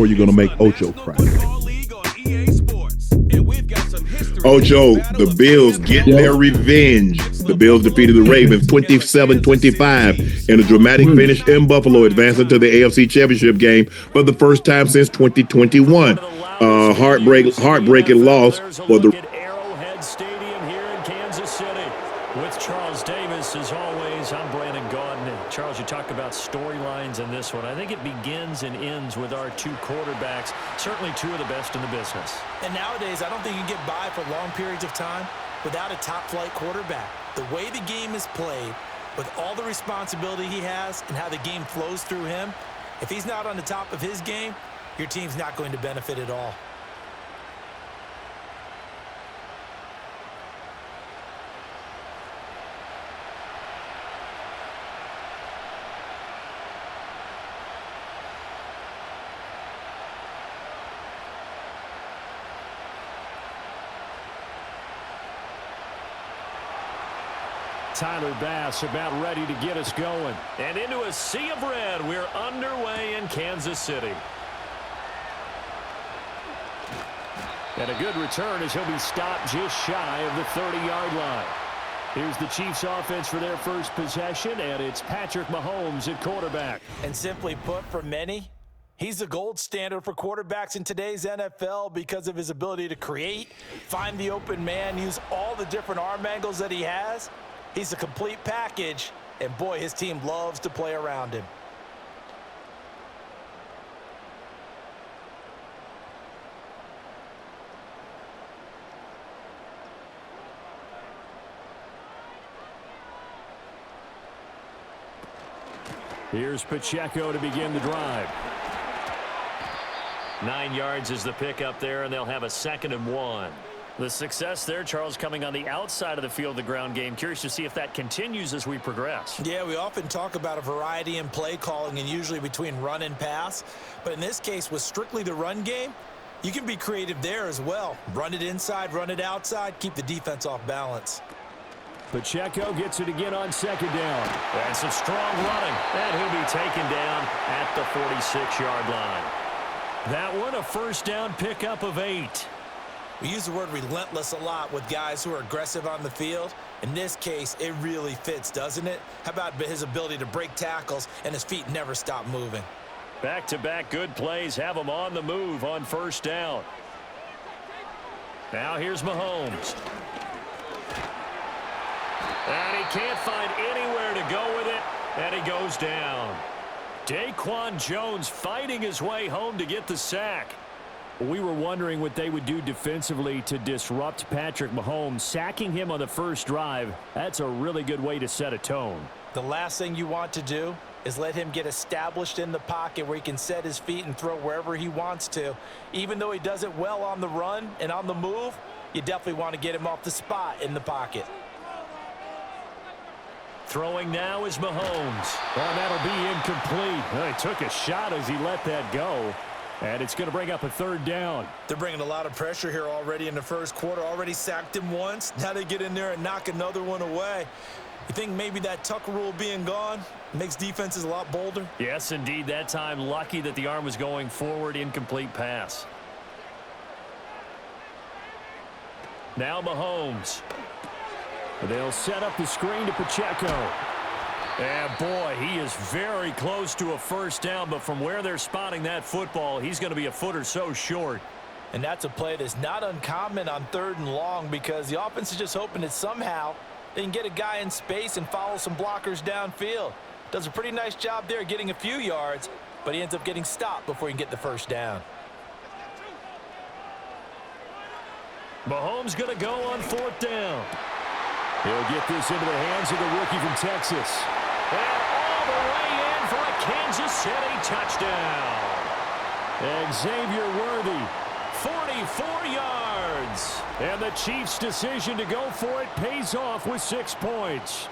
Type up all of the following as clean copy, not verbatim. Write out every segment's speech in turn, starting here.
or you're going to make Ocho cry. Ocho, the Bills get their revenge. The Bills defeated the Ravens 27-25 in a dramatic finish in Buffalo, advancing to the AFC Championship game for the first time since 2021. Heartbreaking loss for the Arrowhead Stadium here in Kansas City. With Charles Davis, as always, I'm Brandon Gaudin. Charles, you talk about storylines in this one. I think it begins and ends with our two quarterbacks, certainly two of the best in the business. And nowadays, I don't think you can get by for long periods of time without a top-flight quarterback. The way the game is played, with all the responsibility he has and how the game flows through him, if he's not on the top of his game, your team's not going to benefit at all. Tyler Bass about ready to get us going. And into a sea of red, we're underway in Kansas City. And a good return as he'll be stopped just shy of the 30-yard line. Here's the Chiefs offense for their first possession, and it's Patrick Mahomes at quarterback. And simply put, for many, he's the gold standard for quarterbacks in today's NFL because of his ability to create, find the open man, use all the different arm angles that he has. He's a complete package, and boy, his team loves to play around him. Here's Pacheco to begin the drive. 9 yards is the pickup there, and they'll have a 2nd and 1. The success there, Charles, coming on the outside of the field, the ground game. Curious to see if that continues as we progress. Yeah, we often talk about a variety in play calling and usually between run and pass. But in this case, with strictly the run game, you can be creative there as well. Run it inside, run it outside, keep the defense off balance. Pacheco gets it again on 2nd down. And some strong running. And he'll be taken down at the 46-yard line. That one, a 1st down pickup of 8. We use the word relentless a lot with guys who are aggressive on the field. In this case, it really fits, doesn't it? How about his ability to break tackles and his feet never stop moving? Back-to-back good plays have him on the move on 1st down. Now here's Mahomes. And he can't find anywhere to go with it, and he goes down. Daquan Jones fighting his way home to get the sack. We were wondering what they would do defensively to disrupt Patrick Mahomes. Sacking him on the first drive, that's a really good way to set a tone. The last thing you want to do is let him get established in the pocket where he can set his feet and throw wherever he wants to. Even though he does it well on the run and on the move, you definitely want to get him off the spot in the pocket. Throwing now is Mahomes. Oh, that'll be incomplete. Well, he took a shot as he let that go. And it's going to bring up a 3rd down. They're bringing a lot of pressure here already in the first quarter. Already sacked him once. Now they get in there and knock another one away. You think maybe that Tucker rule being gone makes defenses a lot bolder? Yes, indeed. That time, lucky that the arm was going forward. Incomplete pass. Now Mahomes. They'll set up the screen to Pacheco. And boy, he is very close to a 1st down, but from where they're spotting that football, he's going to be a foot or so short. And that's a play that's not uncommon on 3rd and long because the offense is just hoping that somehow they can get a guy in space and follow some blockers downfield. Does a pretty nice job there getting a few yards, but he ends up getting stopped before he can get the 1st down. Mahomes going to go on 4th down. He'll get this into the hands of the rookie from Texas. And all the way in for a Kansas City touchdown. Xavier Worthy, 44 yards. And the Chiefs' decision to go for it pays off with 6 points.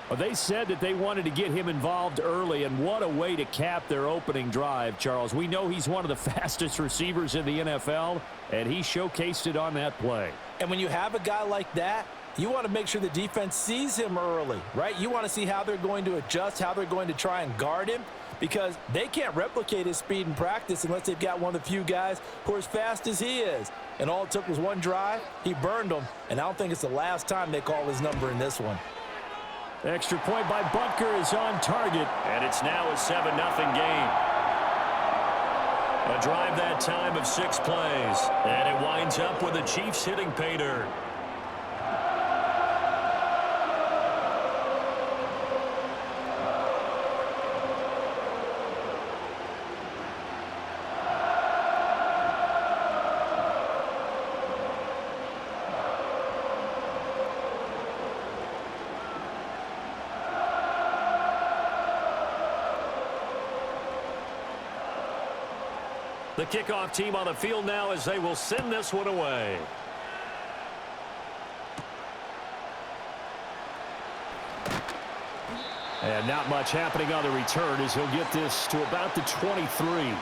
Well, they said that they wanted to get him involved early, and what a way to cap their opening drive, Charles. We know he's one of the fastest receivers in the NFL, and he showcased it on that play. And when you have a guy like that, you want to make sure the defense sees him early, right? You want to see how they're going to adjust, how they're going to try and guard him. because they can't replicate his speed in practice unless they've got one of the few guys who are as fast as he is. And all it took was one drive. He burned them, and I don't think it's the last time they call his number in this one. Extra point by Butker is on target, and it's now a 7-0 game. A drive that time of 6 plays, and it winds up with the Chiefs hitting pay dirt. The kickoff team on the field now as they will send this one away. And not much happening on the return as he'll get this to about the 23.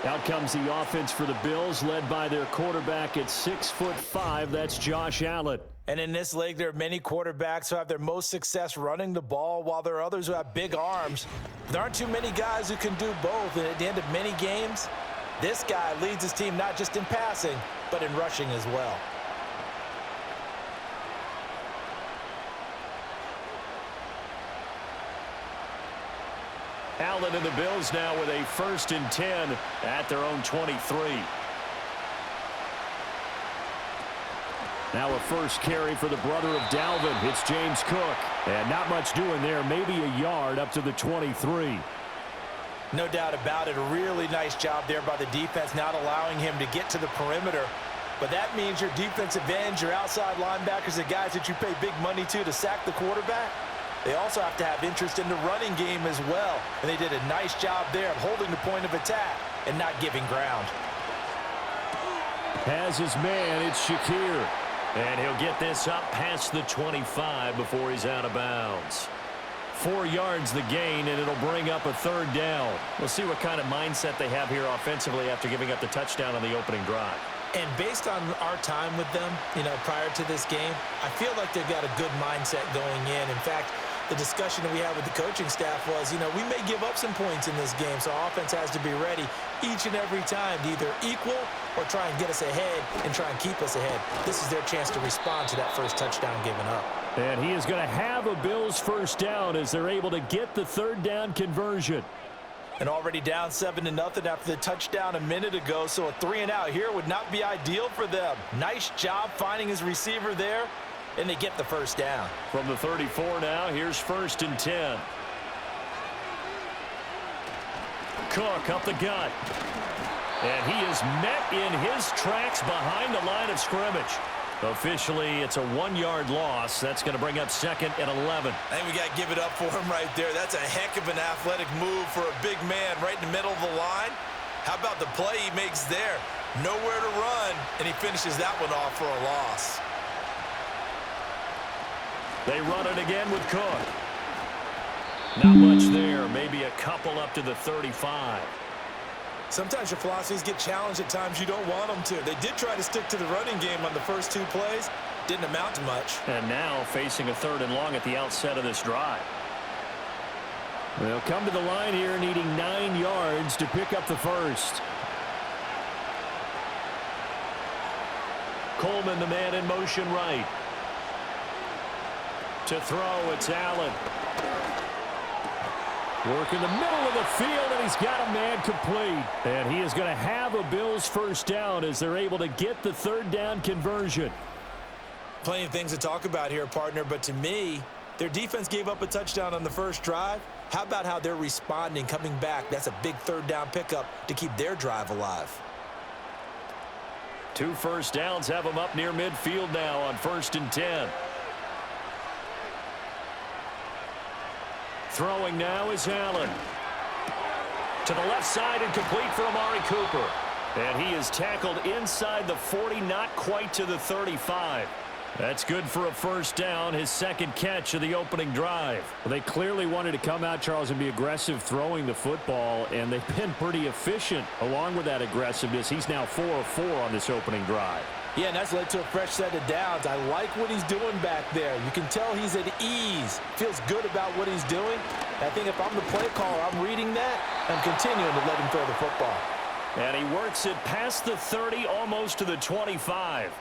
Out comes the offense for the Bills, led by their quarterback at 6'5". That's Josh Allen. And in this league, there are many quarterbacks who have their most success running the ball, while there are others who have big arms. There aren't too many guys who can do both, and at the end of many games, this guy leads his team not just in passing, but in rushing as well. Allen and the Bills now with a 1st and 10 at their own 23. Now a first carry for the brother of Dalvin. It's James Cook. And not much doing there. Maybe a yard up to the 23. No doubt about it. A really nice job there by the defense, not allowing him to get to the perimeter. But that means your defensive ends, your outside linebackers, the guys that you pay big money to sack the quarterback, they also have to have interest in the running game as well. And they did a nice job there of holding the point of attack and not giving ground. Has his man, it's Shakir. And he'll get this up past the 25 before he's out of bounds. 4 yards the gain, and it'll bring up a 3rd down. We'll see what kind of mindset they have here offensively after giving up the touchdown on the opening drive. And based on our time with them, prior to this game, I feel like they've got a good mindset going in. In fact, the discussion that we had with the coaching staff was, we may give up some points in this game, so offense has to be ready each and every time to either equal or try and get us ahead and try and keep us ahead. This is their chance to respond to that first touchdown given up. And he is going to have a Bills 1st down as they're able to get the 3rd down conversion. And already down 7-0 after the touchdown a minute ago, so a 3-and-out here would not be ideal for them. Nice job finding his receiver there, and they get the 1st down. From the 34 now, here's 1st and 10. Cook up the gut. And he is met in his tracks behind the line of scrimmage. Officially, it's a 1-yard loss. That's going to bring up 2nd and 11. I think we got to give it up for him right there. That's a heck of an athletic move for a big man right in the middle of the line. How about the play he makes there? Nowhere to run, and he finishes that one off for a loss. They run it again with Cook. Not much there. Maybe a couple up to the 35. Sometimes your philosophies get challenged at times you don't want them to. They did try to stick to the running game on the first 2 plays. Didn't amount to much. And now facing a 3rd and long at the outset of this drive. They'll come to the line here needing 9 yards to pick up the 1st. Coleman, the man in motion right. To throw, it's Allen. Work in the middle of the field, and he's got a man complete. And he is going to have a Bills 1st down as they're able to get the 3rd down conversion. Plenty of things to talk about here, partner, but to me, their defense gave up a touchdown on the first drive. How about how they're responding, coming back? That's a big 3rd down pickup to keep their drive alive. 2 first downs have them up near midfield now on 1st and 10. Throwing now is Allen. To the left side and complete for Amari Cooper. And he is tackled inside the 40, not quite to the 35. That's good for a 1st down, his 2nd catch of the opening drive. Well, they clearly wanted to come out, Charles, and be aggressive throwing the football, and they've been pretty efficient along with that aggressiveness. He's now 4 of 4 on this opening drive. Yeah, and that's led to a fresh set of downs. I like what he's doing back there. You can tell he's at ease, feels good about what he's doing, I think if I'm the play caller, I'm reading that and continuing to let him throw the football. And he works it past the 30, almost to the 25.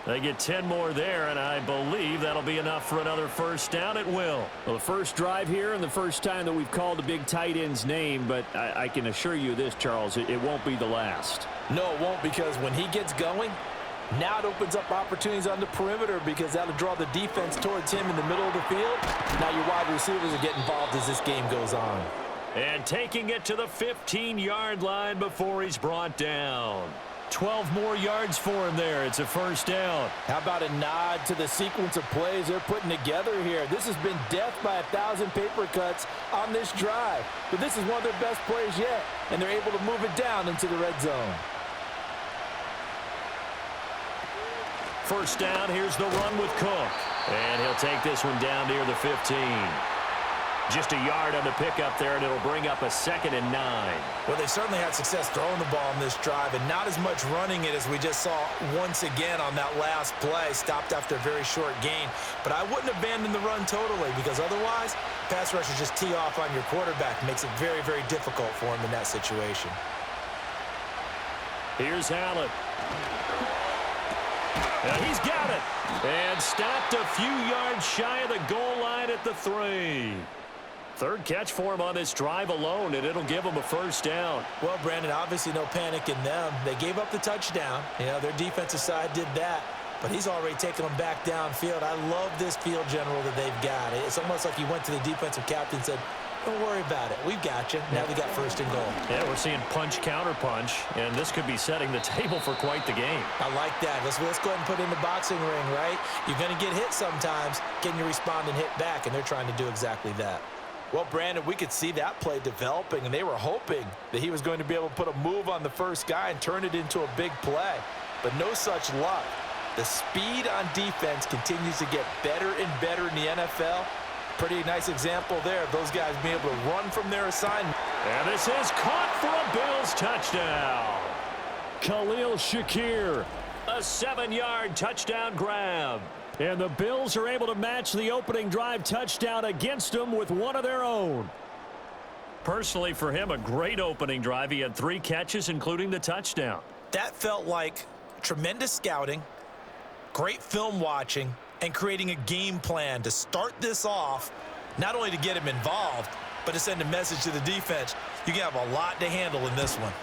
They get 10 more there, and I believe that'll be enough for another first down. It will. Well, the first drive here and the first time that we've called a big tight end's name, but I can assure you this, Charles, it won't be the last. No, it won't, because when he gets going, now it opens up opportunities on the perimeter, because that'll draw the defense towards him in the middle of the field. Now your wide receivers will get involved as this game goes on. And taking it to the 15-yard line before he's brought down. 12 more yards for him there. It's a first down. How about a nod to the sequence of plays they're putting together here? This has been death by 1,000 paper cuts on this drive. But this is one of their best plays yet, and they're able to move it down into the red zone. First down, here's the run with Cook. And he'll take this one down near the 15. Just a yard on the pickup there, and it'll bring up a 2nd and 9. Well, they certainly had success throwing the ball on this drive, and not as much running it as we just saw once again on that last play. Stopped after a very short gain. But I wouldn't abandon the run totally, because otherwise, pass rushers just tee off on your quarterback. Makes it very, very difficult for him in that situation. Here's Allen. And he's got it. And stopped a few yards shy of the goal line at the 3. Third catch for him on this drive alone, and it'll give him a first down. Well, Brandon, obviously no panic in them. They gave up the touchdown. You know, their defensive side did that. But he's already taken them back downfield. I love this field general that they've got. It's almost like he went to the defensive captain and said, don't worry about it. We've got you. Now they got first and goal. Yeah, we're seeing punch, counter punch, and this could be setting the table for quite the game. I like that. Let's go ahead and put in the boxing ring, right? You're going to get hit sometimes. Can you respond and hit back? And they're trying to do exactly that. Well, Brandon, we could see that play developing, and they were hoping that he was going to be able to put a move on the first guy and turn it into a big play. But no such luck. The speed on defense continues to get better and better in the NFL. Pretty nice example there of those guys being able to run from their assignment. And this is caught for a Bills touchdown. Khalil Shakir, a 7-yard touchdown grab. And the Bills are able to match the opening drive touchdown against them with one of their own. Personally, for him, a great opening drive. He had 3 catches, including the touchdown. That felt like tremendous scouting, great film watching, and creating a game plan to start this off, not only to get him involved, but to send a message to the defense. You can have a lot to handle in this one.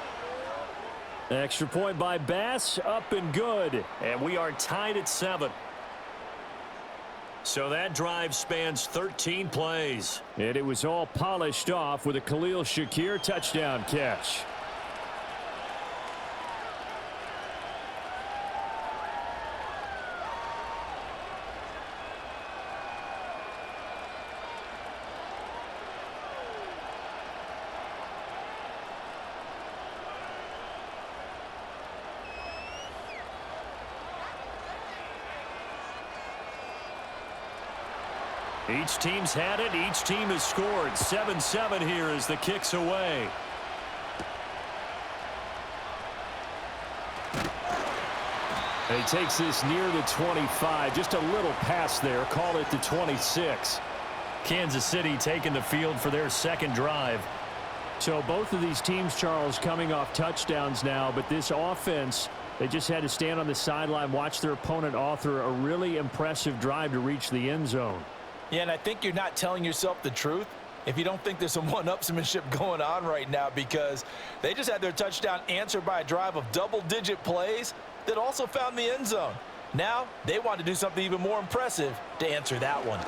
Extra point by Bass, up and good. And we are tied at 7. So that drive spans 13 plays. And it was all polished off with a Khalil Shakir touchdown catch. Each team's had it. Each team has scored. 7-7 here as the kick's away. He takes this near the 25. Just a little pass there. Call it the 26. Kansas City taking the field for their second drive. So both of these teams, Charles, coming off touchdowns now, but this offense, they just had to stand on the sideline, watch their opponent author a really impressive drive to reach the end zone. Yeah, and I think you're not telling yourself the truth if you don't think there's some one-upsmanship going on right now, because they just had their touchdown answered by a drive of double-digit plays that also found the end zone. Now they want to do something even more impressive to answer that one.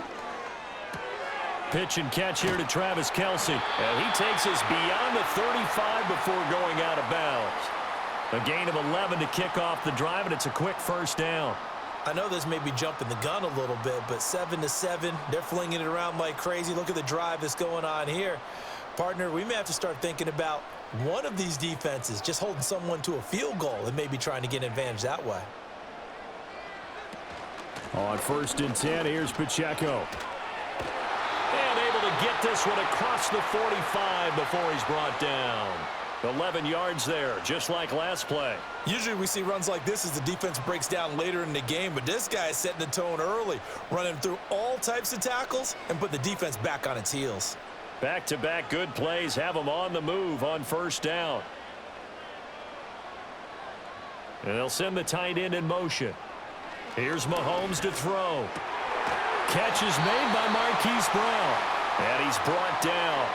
Pitch and catch here to Travis Kelce. And he takes us beyond the 35 before going out of bounds. A gain of 11 to kick off the drive, and it's a quick first down. I know this may be jumping the gun a little bit, but 7-7, they're flinging it around like crazy. Look at the drive that's going on here. Partner, we may have to start thinking about one of these defenses just holding someone to a field goal and maybe trying to get an advantage that way. On 1st and 10, here's Pacheco. And able to get this one across the 45 before he's brought down. 11 yards there, just like last play. Usually we see runs like this as the defense breaks down later in the game, but this guy is setting the tone early, running through all types of tackles and put the defense back on its heels. Back-to-back good plays have them on the move on first down. And they'll send the tight end in motion. Here's Mahomes to throw. Catch is made by Marquise Brown. And he's brought down.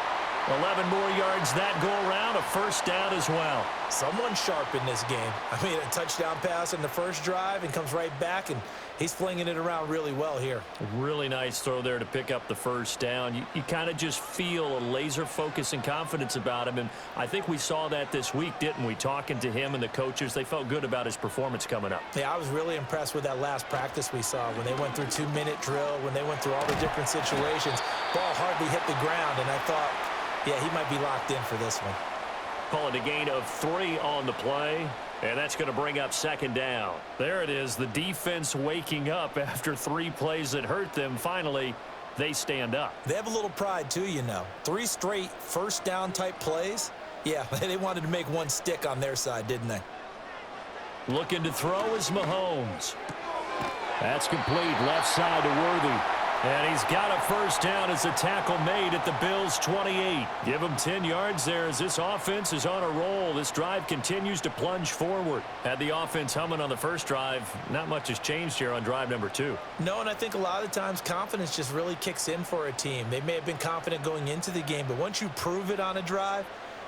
11 more yards that go around, a first down as well. Someone sharp in this game. I mean, a touchdown pass in the first drive and comes right back, and he's flinging it around really well here. Really nice throw there to pick up the first down. You kind of just feel a laser focus and confidence about him, and I think we saw that this week, didn't we? Talking to him and the coaches, they felt good about his performance coming up. Yeah, I was really impressed with that last practice we saw when they went through 2-minute drill, when they went through all the different situations. Ball hardly hit the ground, and I thought, yeah, he might be locked in for this one. Call it a gain of 3 on the play, and that's going to bring up second down. There it is, the defense waking up after 3 plays that hurt them. Finally, they stand up. They have a little pride, too, you know. 3 straight first down type plays. Yeah, they wanted to make one stick on their side, didn't they? Looking to throw is Mahomes. That's complete, left side to Worthy. And he's got a first down as a tackle made at the Bills' 28. Give him 10 yards there as this offense is on a roll. This drive continues to plunge forward. Had the offense humming on the first drive. Not much has changed here on drive number 2. No, and I think a lot of times confidence just really kicks in for a team. They may have been confident going into the game, but once you prove it on a drive,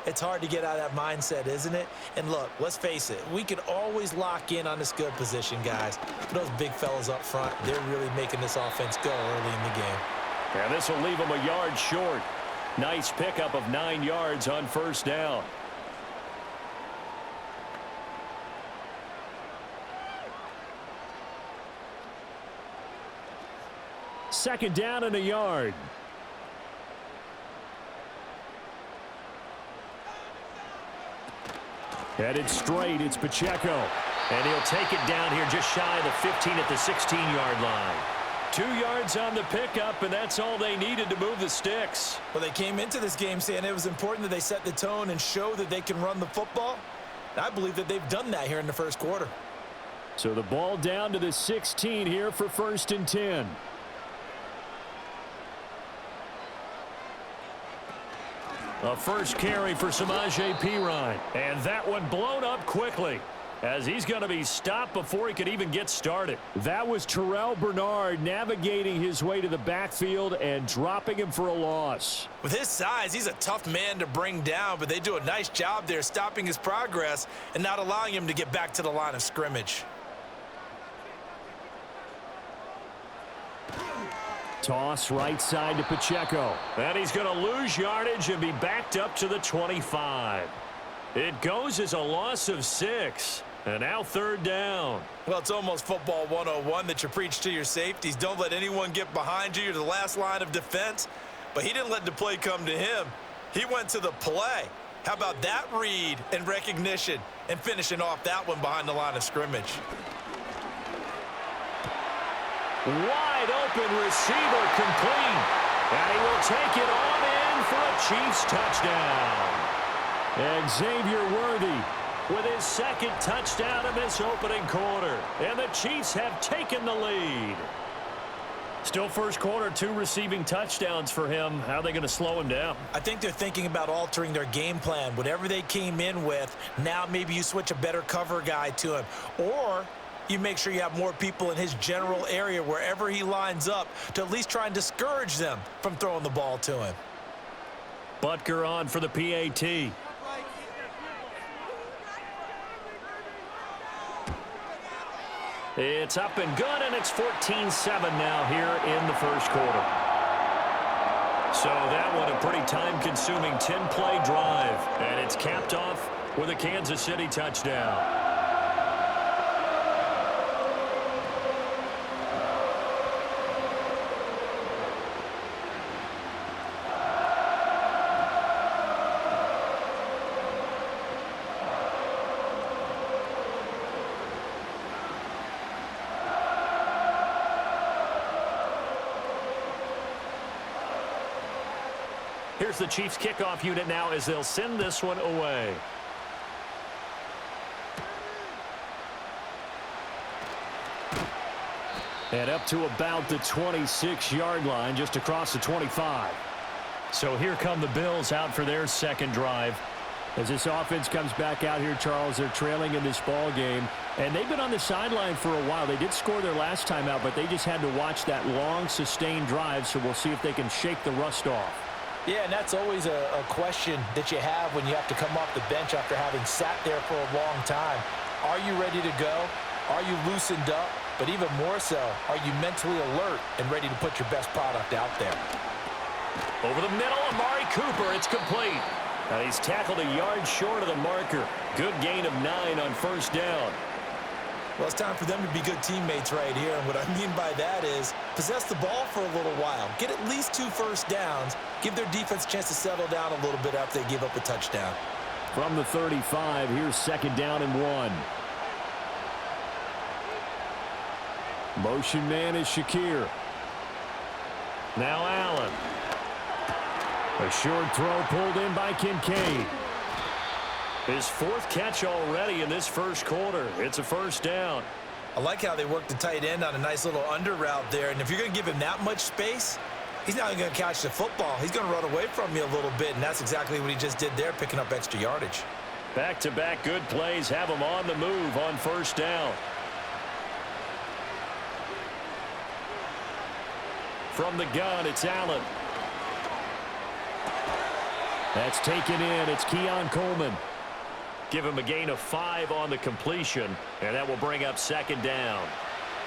it's hard to get out of that mindset, isn't it? And look, let's face it, we can always lock in on the skill position, guys. But those big fellas up front, they're really making this offense go early in the game. And this will leave them a yard short. Nice pickup of 9 yards on first down. Second down and a yard. Headed straight, it's Pacheco. And he'll take it down here just shy of the 15 at the 16-yard line. 2 yards on the pickup, and that's all they needed to move the sticks. Well, they came into this game saying it was important that they set the tone and show that they can run the football. And I believe that they've done that here in the first quarter. So the ball down to the 16 here for 1st and 10. A first carry for Samaje Perine. And that one blown up quickly as he's going to be stopped before he could even get started. That was Terrell Bernard navigating his way to the backfield and dropping him for a loss. With his size, he's a tough man to bring down, but they do a nice job there stopping his progress and not allowing him to get back to the line of scrimmage. Toss right side to Pacheco. And he's going to lose yardage and be backed up to the 25. It goes as a loss of 6. And now 3rd down. Well, it's almost football 101 that you preach to your safeties. Don't let anyone get behind you. You're the last line of defense. But he didn't let the play come to him. He went to the play. How about that read and recognition and finishing off that one behind the line of scrimmage? Wide open receiver complete. And he will take it on in for a Chiefs touchdown. Xavier Worthy with his 2nd touchdown in this opening quarter. And the Chiefs have taken the lead. Still first quarter, 2 receiving touchdowns for him. How are they going to slow him down? I think they're thinking about altering their game plan. Whatever they came in with, now maybe you switch a better cover guy to him. Or you make sure you have more people in his general area wherever he lines up to at least try and discourage them from throwing the ball to him. Butker on for the PAT. It's up and good, and it's 14-7 now here in the first quarter. So that one a pretty time-consuming 10-play drive, and it's capped off with a Kansas City touchdown. Here's the Chiefs kickoff unit now as they'll send this one away. And up to about the 26-yard line, just across the 25. So here come the Bills out for their second drive. As this offense comes back out here, Charles, they're trailing in this ball game. And they've been on the sideline for a while. They did score their last time out, but they just had to watch that long, sustained drive. So we'll see if they can shake the rust off. Yeah, and that's always a question that you have when you have to come off the bench after having sat there for a long time. Are you ready to go? Are you loosened up? But even more so, are you mentally alert and ready to put your best product out there? Over the middle, Amari Cooper. It's complete. And he's tackled a yard short of the marker. Good gain of 9 on first down. Well, it's time for them to be good teammates right here. And what I mean by that is possess the ball for a little while. Get at least 2 first downs. Give their defense a chance to settle down a little bit after they give up a touchdown. From the 35, here's 2nd down and 1. Motion man is Shakir. Now Allen. A short throw pulled in by Kincaid. His 4th catch already in this first quarter. It's a first down. I like how they worked the tight end on a nice little under route there. And if you're going to give him that much space, he's not going to catch the football. He's going to run away from you a little bit, and that's exactly what he just did there, picking up extra yardage. Back-to-back good plays have him on the move on first down. From the gun, it's Allen. That's taken in. It's Keon Coleman. Give him a gain of 5 on the completion, and that will bring up 2nd down.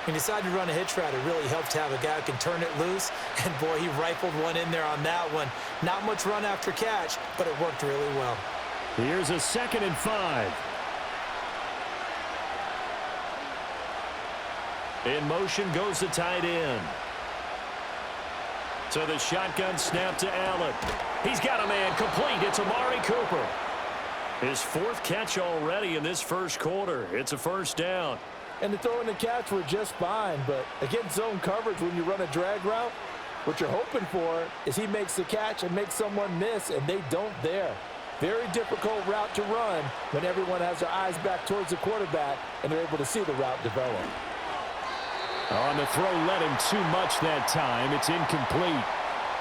When you decide to run a hitch route, it really helps to have a guy who can turn it loose. And, boy, he rifled one in there on that one. Not much run after catch, but it worked really well. Here's a 2nd and 5. In motion goes the tight end. So the shotgun snap to Allen. He's got a man complete. It's Amari Cooper. His 4th catch already in this first quarter. It's a first down. And the throw and the catch were just fine, but against zone coverage when you run a drag route, what you're hoping for is he makes the catch and makes someone miss, and they don't there. Very difficult route to run when everyone has their eyes back towards the quarterback and they're able to see the route develop. On the throw, led him too much that time. It's incomplete.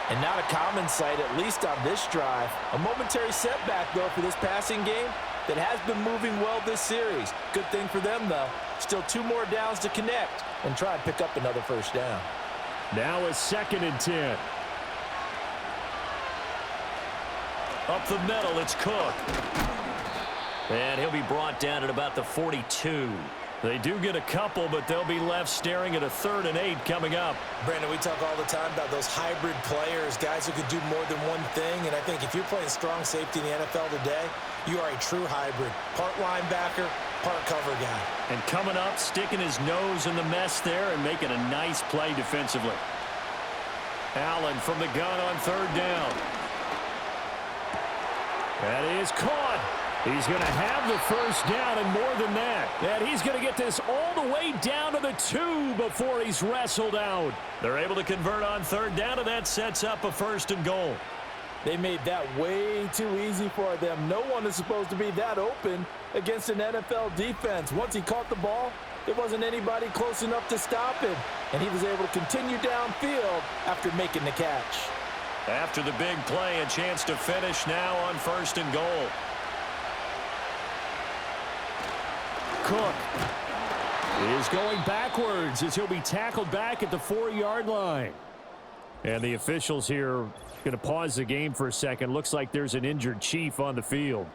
And not a common sight, at least on this drive. A momentary setback, though, for this passing game that has been moving well this series. Good thing for them, though. Still 2 more downs to connect and try and pick up another first down. Now a 2nd and 10. Up the middle, it's Cook. And he'll be brought down at about the 42. They do get a couple, but they'll be left staring at a 3rd and 8 coming up. Brandon, we talk all the time about those hybrid players, guys who could do more than one thing. And I think if you're playing strong safety in the NFL today, you are a true hybrid. Part linebacker, part cover guy. And coming up, sticking his nose in the mess there and making a nice play defensively. Allen from the gun on 3rd down. That is caught. He's going to have the first down and more than that. And he's going to get this all the way down to the 2 before he's wrestled out. They're able to convert on 3rd down, and that sets up a 1st and goal. They made that way too easy for them. No one is supposed to be that open against an NFL defense. Once he caught the ball, there wasn't anybody close enough to stop him. And he was able to continue downfield after making the catch. After the big play, a chance to finish now on 1st and goal. Cook is going backwards as he'll be tackled back at the 4-yard line. And the officials here going to pause the game for a second. Looks like there's an injured Chief on the field.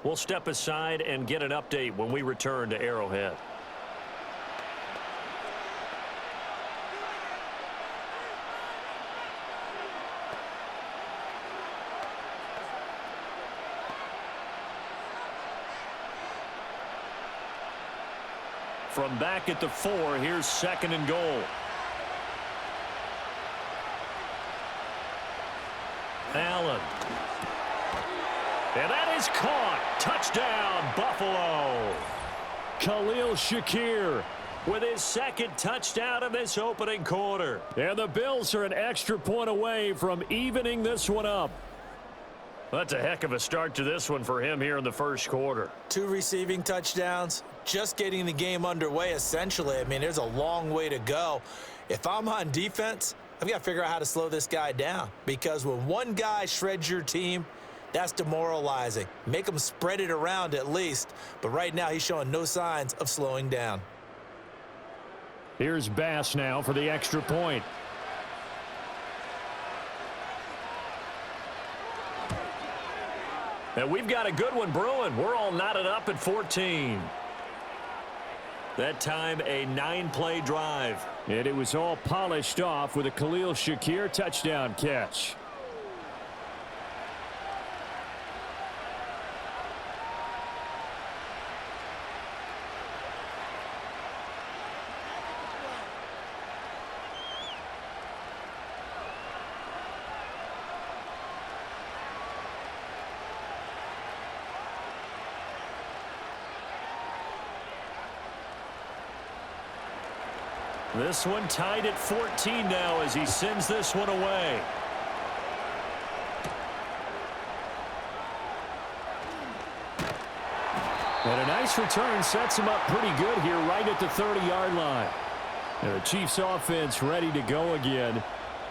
We'll step aside and get an update when we return to Arrowhead. From back at the 4, here's 2nd and goal. Allen. And that is caught. Touchdown, Buffalo. Khalil Shakir with his 2nd touchdown in this opening quarter. And the Bills are an extra point away from evening this one up. That's a heck of a start to this one for him here in the first quarter. 2 receiving touchdowns, just getting the game underway essentially. I mean, there's a long way to go. If I'm on defense, I've got to figure out how to slow this guy down, because when one guy shreds your team, that's demoralizing. Make him spread it around at least. But right now, he's showing no signs of slowing down. Here's Bass now for the extra point. And we've got a good one brewing. We're all knotted up at 14. That time, a 9-play drive. And it was all polished off with a Khalil Shakir touchdown catch. This one tied at 14 now as he sends this one away. And a nice return sets him up pretty good here right at the 30-yard line. And the Chiefs offense ready to go again.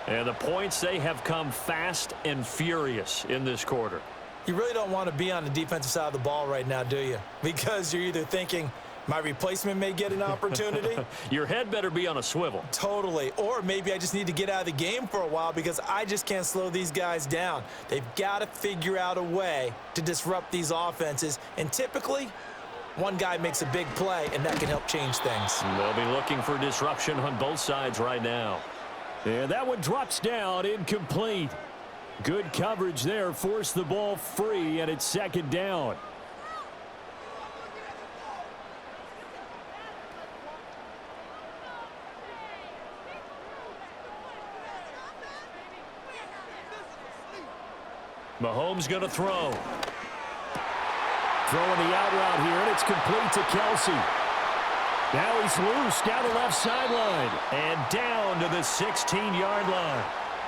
And the points, they have come fast and furious in this quarter. You really don't want to be on the defensive side of the ball right now, do you? Because you're either thinking, my replacement may get an opportunity. Your head better be on a swivel. Totally. Or maybe I just need to get out of the game for a while because I just can't slow these guys down. They've got to figure out a way to disrupt these offenses. And typically, one guy makes a big play, and that can help change things. They'll be looking for disruption on both sides right now. And that one drops down, incomplete. Good coverage there, forced the ball free, and it's second down. Mahomes going to throw. Throwing the out route here, and it's complete to Kelsey. Now he's loose down the left sideline and down to the 16-yard line.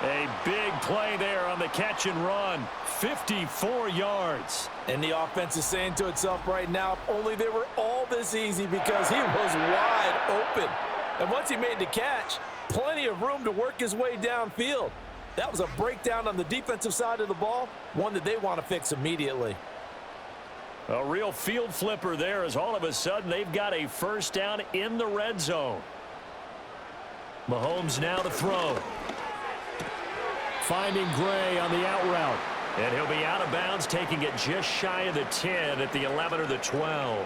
A big play there on the catch and run. 54 yards. And the offense is saying to itself right now, if only they were all this easy, because he was wide open. And once he made the catch, plenty of room to work his way downfield. That was a breakdown on the defensive side of the ball, one that they want to fix immediately. A real field flipper there, as all of a sudden they've got a first down in the red zone. Mahomes now to throw. Finding Gray on the out route. And he'll be out of bounds, taking it just shy of the 10 at the 11 or the 12.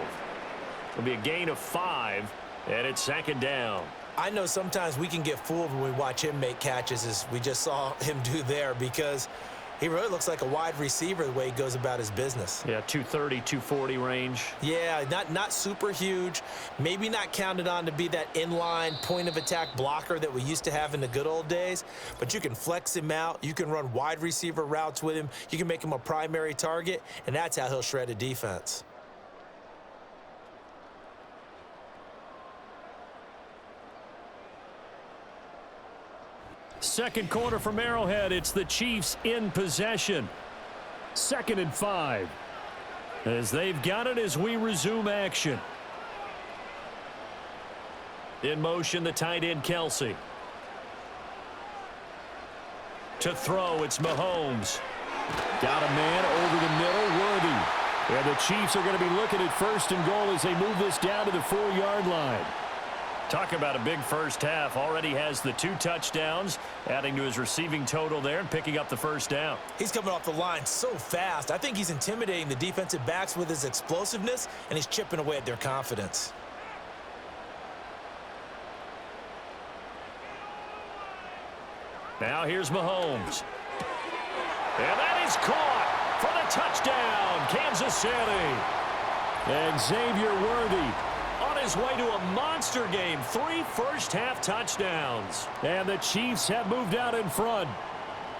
It'll be a gain of 5, and it's second down. I know sometimes we can get fooled when we watch him make catches, as we just saw him do there, because he really looks like a wide receiver the way he goes about his business. Yeah, 230, 240 range. Yeah, not super huge. Maybe not counted on to be that inline point-of-attack blocker that we used to have in the good old days. But you can flex him out. You can run wide receiver routes with him. You can make him a primary target, and that's how he'll shred a defense. Second quarter from Arrowhead. It's the Chiefs in possession. 2nd and 5. As they've got it as we resume action. In motion, the tight end Kelsey. To throw, it's Mahomes. Got a man over the middle, Worthy. And the Chiefs are going to be looking at 1st and goal as they move this down to the 4-yard line. Talk about a big first half. Already has the 2 touchdowns, adding to his receiving total there and picking up the first down. He's coming off the line so fast. I think he's intimidating the defensive backs with his explosiveness, and he's chipping away at their confidence. Now here's Mahomes. And that is caught for the touchdown, Kansas City. And Xavier Worthy on his way to a monster game. 3 first-half touchdowns. And the Chiefs have moved out in front.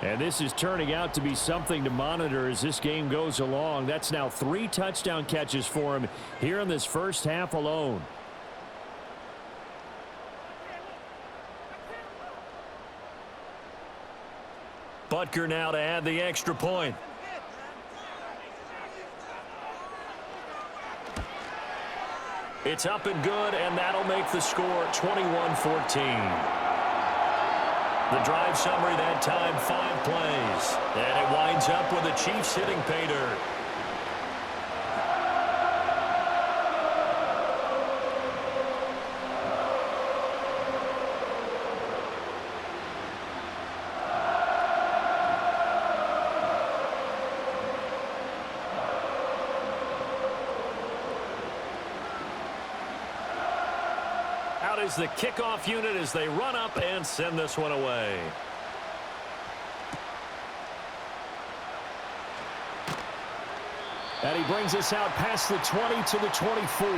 And this is turning out to be something to monitor as this game goes along. That's now 3 touchdown catches for him here in this first half alone. Butker now to add the extra point. It's up and good, and that'll make the score 21-14. The drive summary that time, 5 plays. And it winds up with the Chiefs hitting pay dirt. Out is the kickoff unit as they run up and send this one away. And he brings us out past the 20 to the 24.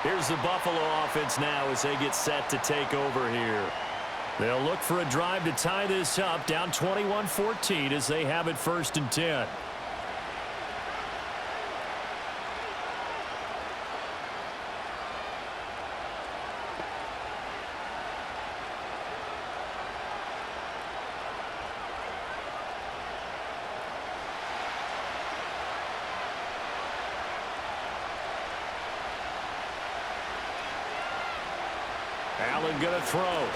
Here's the Buffalo offense now as they get set to take over here. They'll look for a drive to tie this up, down 21-14 as they have it 1st and 10. Allen going to throw.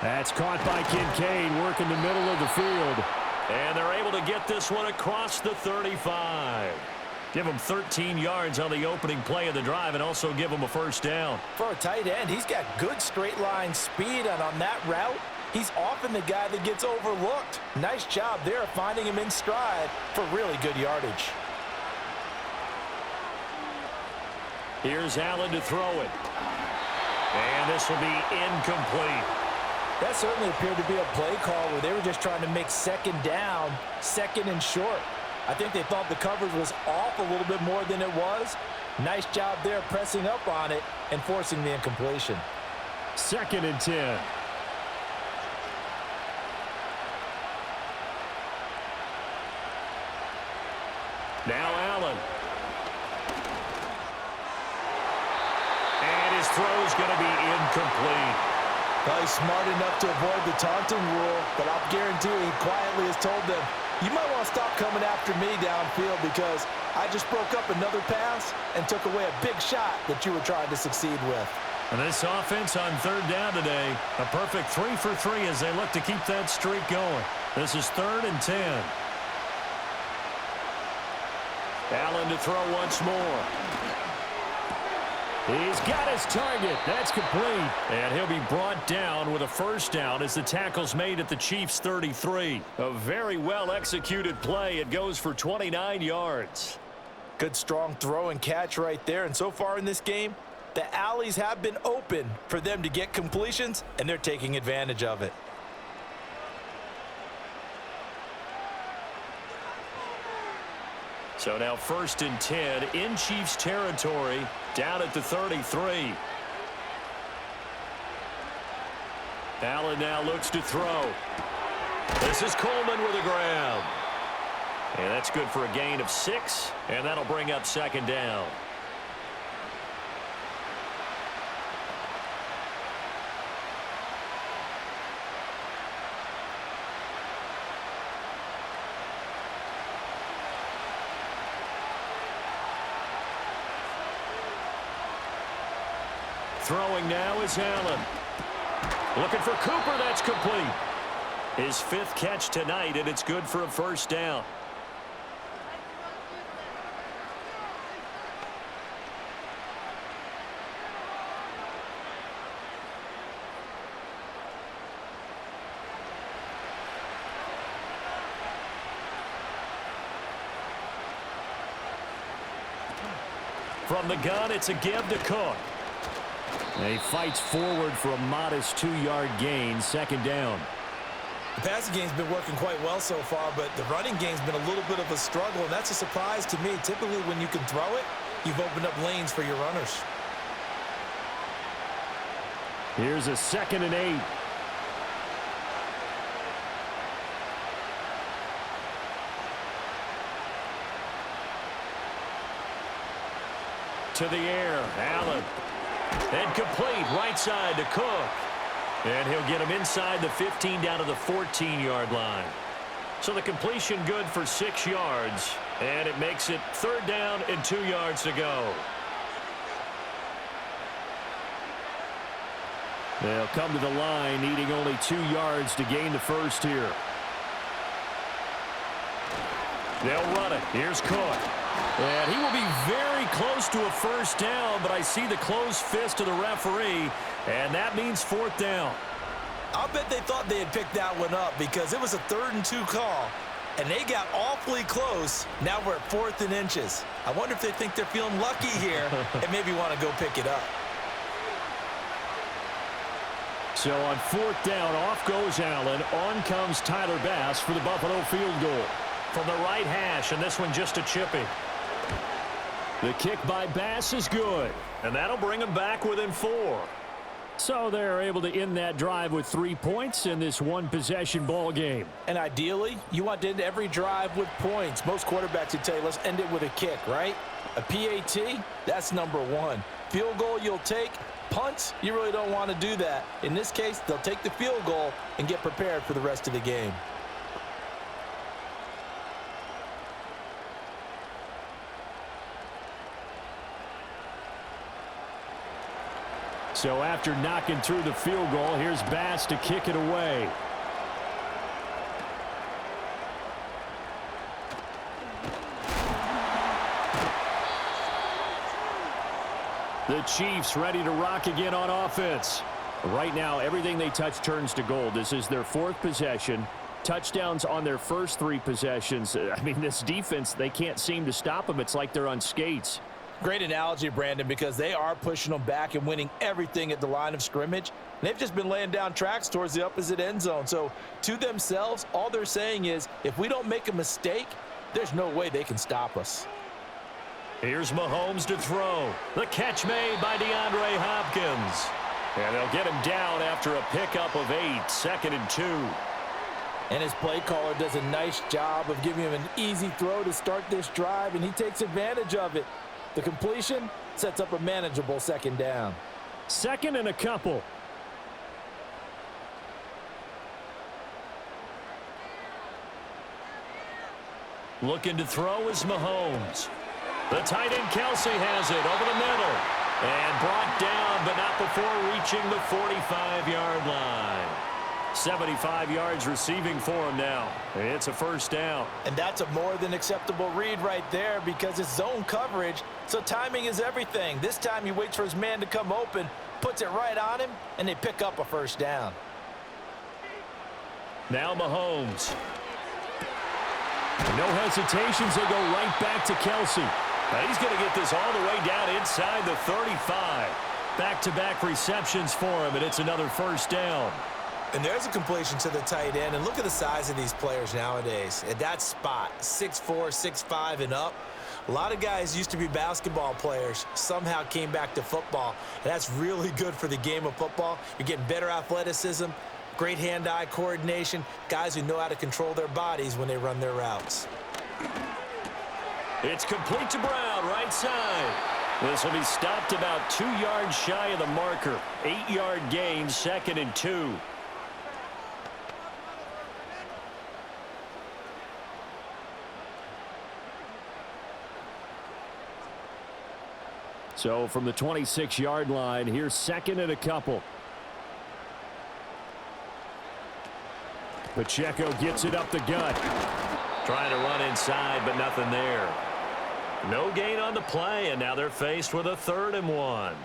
That's caught by Kincaid, working the middle of the field. And they're able to get this one across the 35. Give him 13 yards on the opening play of the drive and also give him a 1st down. For a tight end, he's got good straight line speed, and on that route, he's often the guy that gets overlooked. Nice job there of finding him in stride for really good yardage. Here's Allen to throw it. And this will be incomplete. That certainly appeared to be a play call where they were just trying to make 2nd down, 2nd and short. I think they thought the coverage was off a little bit more than it was. Nice job there pressing up on it and forcing the incompletion. 2nd and 10. Now Allen. And his throw is going to be incomplete. Well, he's smart enough to avoid the taunting rule, but I'll guarantee he quietly has told them, you might want to stop coming after me downfield because I just broke up another pass and took away a big shot that you were trying to succeed with. And this offense on 3rd down today, a perfect 3 for 3 as they look to keep that streak going. This is 3rd and 10. Allen to throw once more. He's got his target. That's complete. And he'll be brought down with a 1st down as the tackle's made at the Chiefs' 33. A very well-executed play. It goes for 29 yards. Good strong throw and catch right there. And so far in this game, the alleys have been open for them to get completions, and they're taking advantage of it. So now 1st and 10 in Chiefs territory, down at the 33. Allen now looks to throw. This is Coleman with a grab. And that's good for a gain of 6, and that'll bring up 2nd down. Throwing now is Allen. Looking for Cooper. That's complete. His 5th catch tonight, and it's good for a 1st down. From the gun, it's a give to Cook. And he fights forward for a modest 2-yard gain, 2nd down. The passing game's been working quite well so far, but the running game's been a little bit of a struggle, and that's a surprise to me. Typically, when you can throw it, you've opened up lanes for your runners. Here's a 2nd and 8. To the air, Allen. And complete, right side to Cook. And he'll get him inside the 15 down to the 14-yard line. So the completion good for 6 yards. And it makes it 3rd down and 2 yards to go. They'll come to the line, needing only 2 yards to gain the first here. They'll run it. Here's Cook. And he will be very close to a first down, but I see the closed fist of the referee, and that means 4th down. I'll bet they thought they had picked that one up because it was a 3rd and 2 call, and they got awfully close. Now we're at 4th and inches. I wonder if they think they're feeling lucky here and maybe want to go pick it up. So on 4th down, off goes Allen. On comes Tyler Bass for the Buffalo field goal. From the right hash, and this one just a chippy. The kick by Bass is good. And that'll bring them back within 4. So they're able to end that drive with 3 points in this one-possession ball game. And ideally, you want to end every drive with points. Most quarterbacks would tell you, let's end it with a kick, right? A PAT, that's number 1. Field goal you'll take. Punts, you really don't want to do that. In this case, they'll take the field goal and get prepared for the rest of the game. So after knocking through the field goal, here's Bass to kick it away. The Chiefs ready to rock again on offense. Right now, everything they touch turns to gold. This is their 4th possession. Touchdowns on their first 3 possessions. I mean, this defense, they can't seem to stop them. It's like they're on skates. Great analogy, Brandon, because they are pushing them back and winning everything at the line of scrimmage. They've just been laying down tracks towards the opposite end zone. So to themselves, all they're saying is, if we don't make a mistake, there's no way they can stop us. Here's Mahomes to throw. The catch made by DeAndre Hopkins. And they'll get him down after a pickup of 8, 2nd and 2. And his play caller does a nice job of giving him an easy throw to start this drive, and he takes advantage of it. The completion sets up a manageable 2nd down. 2nd and a couple. Looking to throw is Mahomes. The tight end Kelsey has it over the middle. And brought down, but not before reaching the 45-yard line. 75 yards receiving for him now. It's a first down. And that's a more than acceptable read right there because it's zone coverage, so timing is everything. This time he waits for his man to come open, puts it right on him, and they pick up a first down. Now Mahomes. No hesitations, they go right back to Kelsey. Now he's going to get this all the way down inside the 35. Back-to-back receptions for him, and it's another first down. And there's a completion to the tight end. And look at the size of these players nowadays. At that spot, 6'4", 6'5", and up. A lot of guys used to be basketball players, somehow came back to football. And that's really good for the game of football. You're getting better athleticism, great hand-eye coordination, guys who know how to control their bodies when they run their routes. It's complete to Brown, right side. This will be stopped about 2 yards shy of the marker. 8-yard gain, 2nd and 2. So from the 26-yard line, here's 2nd and a couple. Pacheco gets it up the gut. Trying to run inside, but nothing there. No gain on the play, and now they're faced with a 3rd and 1.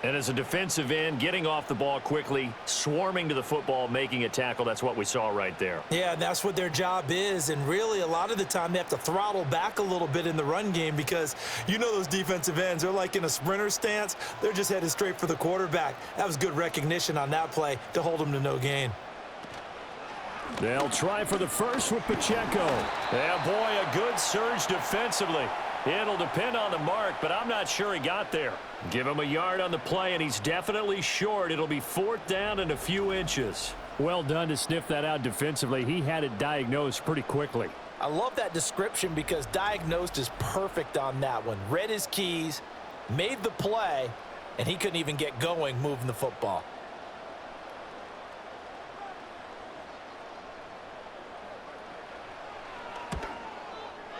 And as a defensive end, getting off the ball quickly, swarming to the football, making a tackle, that's what we saw right there. Yeah, that's what their job is, and really a lot of the time they have to throttle back a little bit in the run game because you know those defensive ends, they're like in a sprinter stance. They're just headed straight for the quarterback. That was good recognition on that play to hold them to no gain. They'll try for the first with Pacheco. Yeah, boy, a good surge defensively. It'll depend on the mark, but I'm not sure he got there. Give him a yard on the play, and he's definitely short. It'll be 4th down and a few inches. Well done to sniff that out defensively. He had it diagnosed pretty quickly. I love that description because diagnosed is perfect on that one. Read his keys, made the play, and he couldn't even get going moving the football.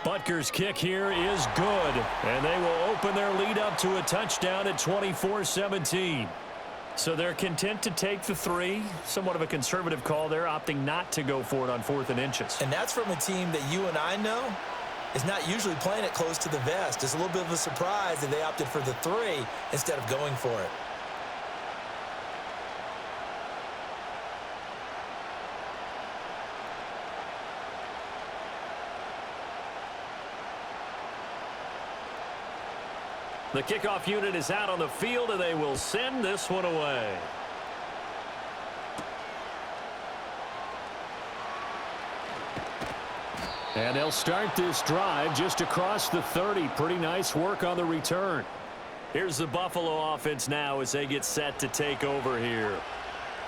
Butker's kick here is good, and they will open their lead up to a touchdown at 24-17. So they're content to take the 3. Somewhat of a conservative call there, opting not to go for it on 4th and inches. And that's from a team that you and I know is not usually playing it close to the vest. It's a little bit of a surprise that they opted for the 3 instead of going for it. The kickoff unit is out on the field, and they will send this one away. And they'll start this drive just across the 30. Pretty nice work on the return. Here's the Buffalo offense now as they get set to take over here.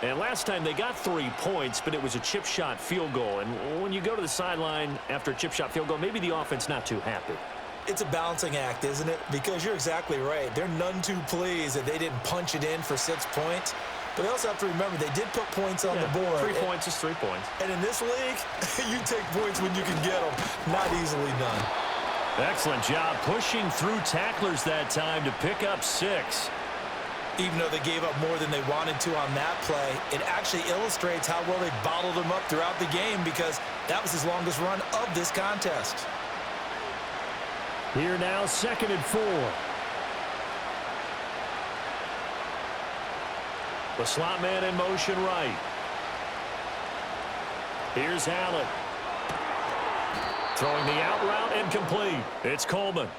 And last time they got 3 points, but it was a chip shot field goal. And when you go to the sideline after a chip shot field goal, maybe the offense not too happy. It's a balancing act, isn't it? Because you're exactly right. They're none too pleased that they didn't punch it in for 6 points. But they also have to remember they did put points on the board. 3 points is 3 points. And in this league, you take points when you can get them. Not easily done. Excellent job pushing through tacklers that time to pick up 6. Even though they gave up more than they wanted to on that play, it actually illustrates how well they bottled them up throughout the game because that was his longest run of this contest. Here now, 2nd and 4. The slot man in motion right. Here's Allen. Throwing the out route incomplete. It's Coleman.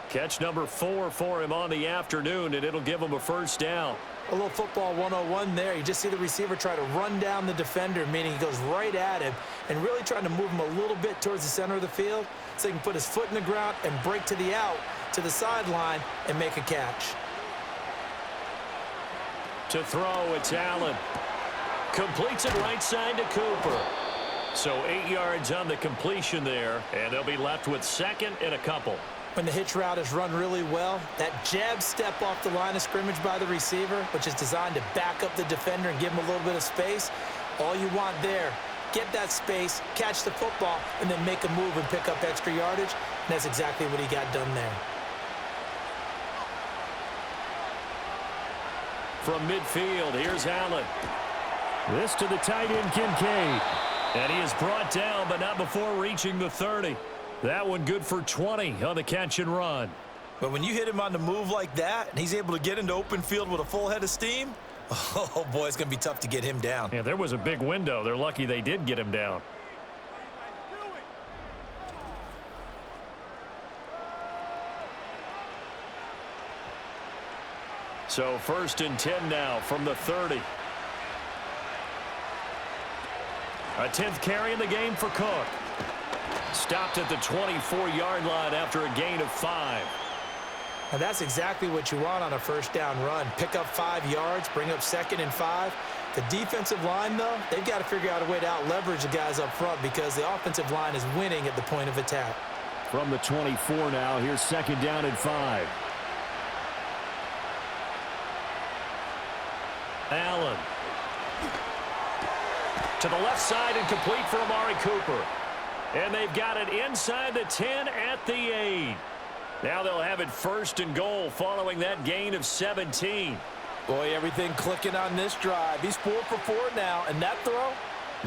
Catch number 4 for him on the afternoon, and it'll give him a first down. A little football 101 there. You just see the receiver try to run down the defender, meaning he goes right at him and really trying to move him a little bit towards the center of the field so he can put his foot in the ground and break to the out, to the sideline, and make a catch. To throw, it's Allen. Completes it right side to Cooper. So 8 yards on the completion there, and they'll be left with 2nd and a couple. When the hitch route is run really well, that jab step off the line of scrimmage by the receiver, which is designed to back up the defender and give him a little bit of space, all you want there, get that space, catch the football, and then make a move and pick up extra yardage, and that's exactly what he got done there. From midfield, here's Allen. This to the tight end, Kincaid. And he is brought down, but not before reaching the 30. That one good for 20 on the catch and run. But when you hit him on the move like that, and he's able to get into open field with a full head of steam, oh boy, it's going to be tough to get him down. Yeah, there was a big window. They're lucky they did get him down. So 1st and 10 now from the 30. A 10th carry in the game for Cook. Stopped at the 24-yard line after a gain of 5. Now that's exactly what you want on a first down run. Pick up 5 yards, bring up 2nd and 5. The defensive line, though, they've got to figure out a way to out-leverage the guys up front because the offensive line is winning at the point of attack. From the 24 now, here's 2nd down and 5. Allen. To the left side and complete for Amari Cooper. And they've got it inside the 10 at the 8. Now they'll have it 1st and goal following that gain of 17. Boy, everything clicking on this drive. He's 4 for 4 now, and that throw,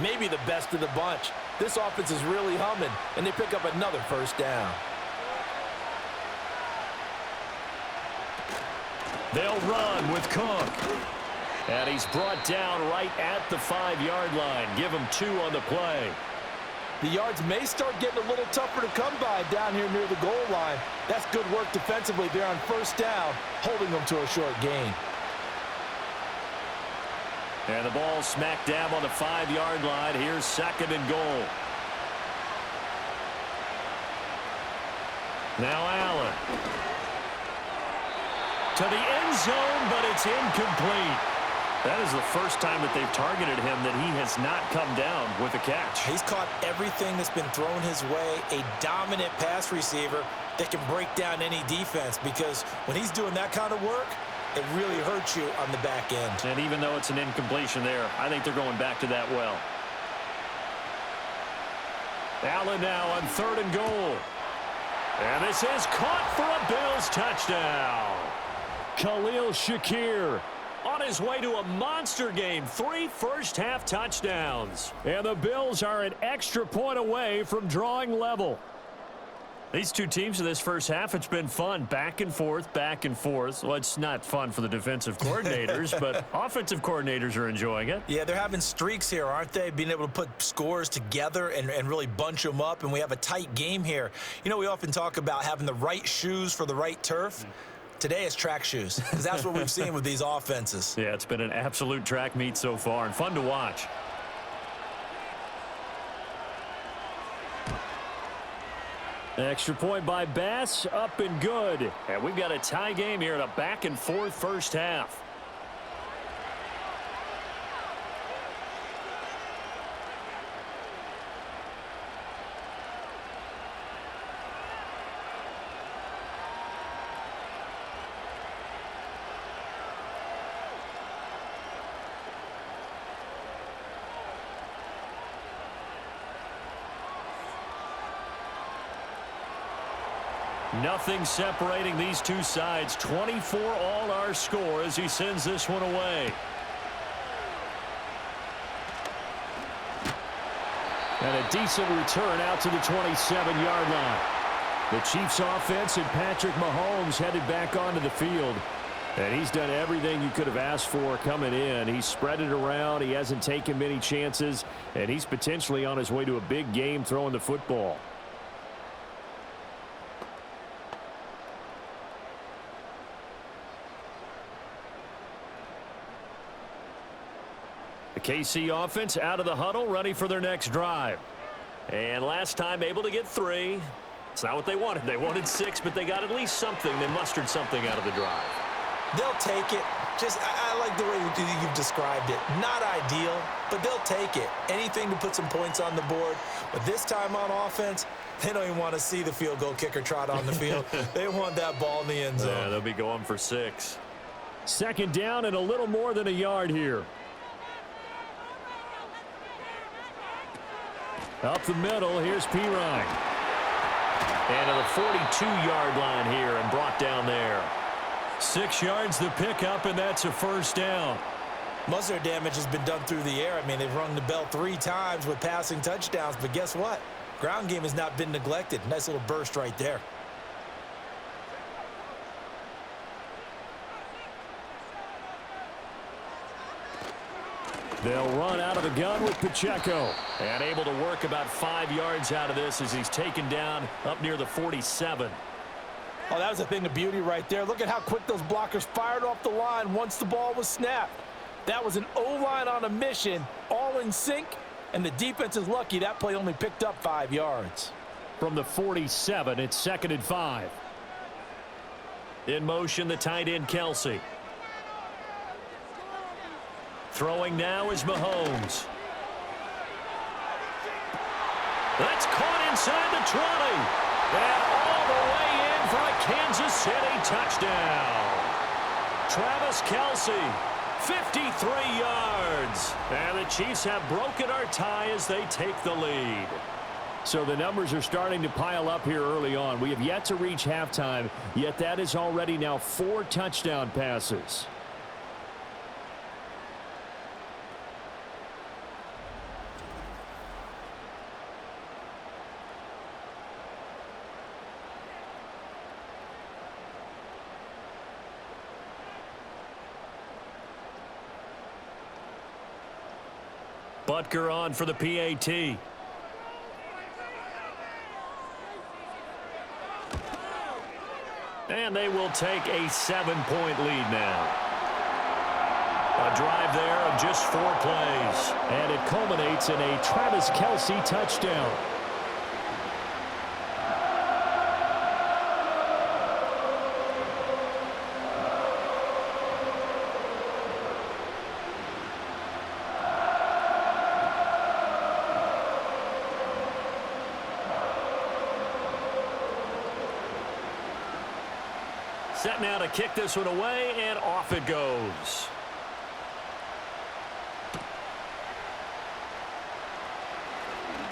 maybe the best of the bunch. This offense is really humming, and they pick up another first down. They'll run with Cook. And he's brought down right at the 5-yard line. Give him 2 on the play. The yards may start getting a little tougher to come by down here near the goal line. That's good work defensively there on first down, holding them to a short gain. And the ball smack dab on the 5-yard line. Here's 2nd and goal. Now Allen. To the end zone, but it's incomplete. That is the first time that they've targeted him that he has not come down with a catch. He's caught everything that's been thrown his way, a dominant pass receiver that can break down any defense because when he's doing that kind of work, it really hurts you on the back end. And even though it's an incompletion there, I think they're going back to that well. Allen now on 3rd and goal. And this is caught for a Bills touchdown. Khalil Shakir on his way to a monster game. 3 first-half touchdowns. And the Bills are an extra point away from drawing level. These two teams in this first half, it's been fun. Back and forth, back and forth. Well, it's not fun for the defensive coordinators, but offensive coordinators are enjoying it. Yeah, they're having streaks here, aren't they? Being able to put scores together and really bunch them up, and we have a tight game here. You know, we often talk about having the right shoes for the right turf. Today it's track shoes, because that's what we've seen with these offenses. Yeah, it's been an absolute track meet so far, and fun to watch. Extra point by Bass, up and good. And we've got a tie game here in a back-and-forth first half. Nothing separating these two sides. 24 all our score as he sends this one away. And a decent return out to the 27-yard line. The Chiefs offense and Patrick Mahomes headed back onto the field. And he's done everything you could have asked for coming in. He's spread it around. He hasn't taken many chances. And he's potentially on his way to a big game throwing the football. KC offense out of the huddle, ready for their next drive. And last time able to get 3. It's not what they wanted. They wanted 6, but they got at least something. They mustered something out of the drive. They'll take it. I like the way you've described it. Not ideal, but they'll take it. Anything to put some points on the board. But this time on offense, they don't even want to see the field goal kicker trot on the field. They want that ball in the end zone. Yeah, they'll be going for 6. Second down and a little more than a yard here. Up the middle, here's Pirine. And to the 42-yard line here and brought down there. 6 yards the pickup, and that's a first down. Most of their damage has been done through the air. I mean, they've rung the bell 3 times with passing touchdowns, but guess what? Ground game has not been neglected. Nice little burst right there. They'll run out of the gun with Pacheco. And able to work about 5 yards out of this as he's taken down up near the 47. Oh, that was a thing of beauty right there. Look at how quick those blockers fired off the line once the ball was snapped. That was an O-line on a mission, all in sync, and the defense is lucky that play only picked up 5 yards. From the 47, it's 2nd and 5. In motion, the tight end, Kelsey. Throwing now is Mahomes. That's caught inside the 20. And all the way in for a Kansas City touchdown. Travis Kelsey, 53 yards. And the Chiefs have broken our tie as they take the lead. So the numbers are starting to pile up here early on. We have yet to reach halftime, yet that is already now 4 touchdown passes. Butker on for the PAT. And they will take a 7-point lead now. A drive there of just 4 plays. And it culminates in a Travis Kelsey touchdown. Set now to kick this one away, and off it goes.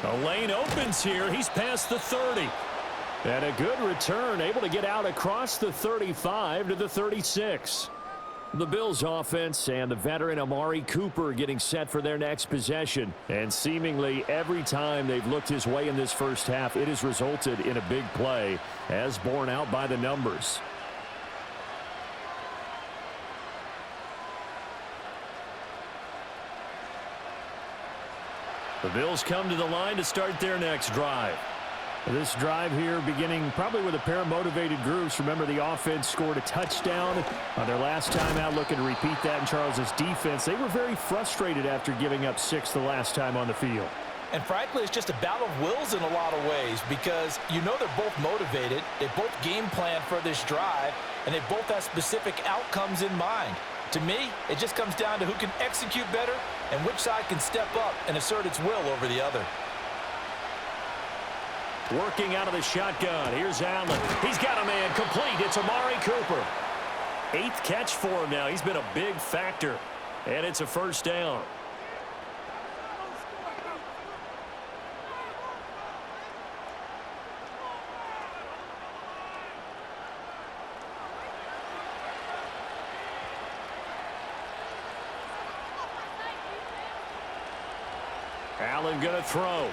The lane opens here. He's past the 30. And a good return, able to get out across the 35 to the 36. The Bills offense and the veteran Amari Cooper getting set for their next possession. And seemingly every time they've looked his way in this first half, it has resulted in a big play, as borne out by the numbers. The Bills come to the line to start their next drive. This drive here beginning probably with a pair of motivated groups. Remember, the offense scored a touchdown on their last time out, looking to repeat that in Charles' defense. They were very frustrated after giving up 6 the last time on the field. And frankly, it's just a battle of wills in a lot of ways, because you know they're both motivated, they both game plan for this drive, and they both have specific outcomes in mind. To me, it just comes down to who can execute better and which side can step up and assert its will over the other. Working out of the shotgun. Here's Allen. He's got a man complete. It's Amari Cooper. 8th catch for him now. He's been a big factor. And it's a first down. Allen going to throw.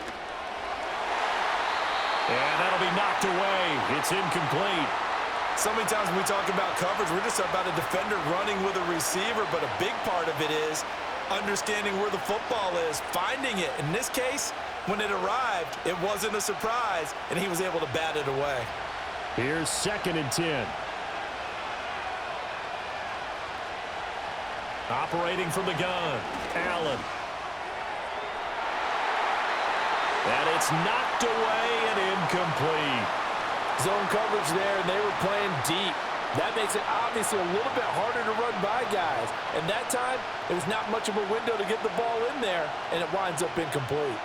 And that'll be knocked away. It's incomplete. So many times when we talk about coverage, we're just about a defender running with a receiver, but a big part of it is understanding where the football is, finding it. In this case, when it arrived, it wasn't a surprise, and he was able to bat it away. Here's 2nd and 10. Operating from the gun, Allen. And it's knocked away and incomplete. Zone coverage there, and they were playing deep. That makes it obviously a little bit harder to run by guys. And that time, it was not much of a window to get the ball in there, and it winds up incomplete.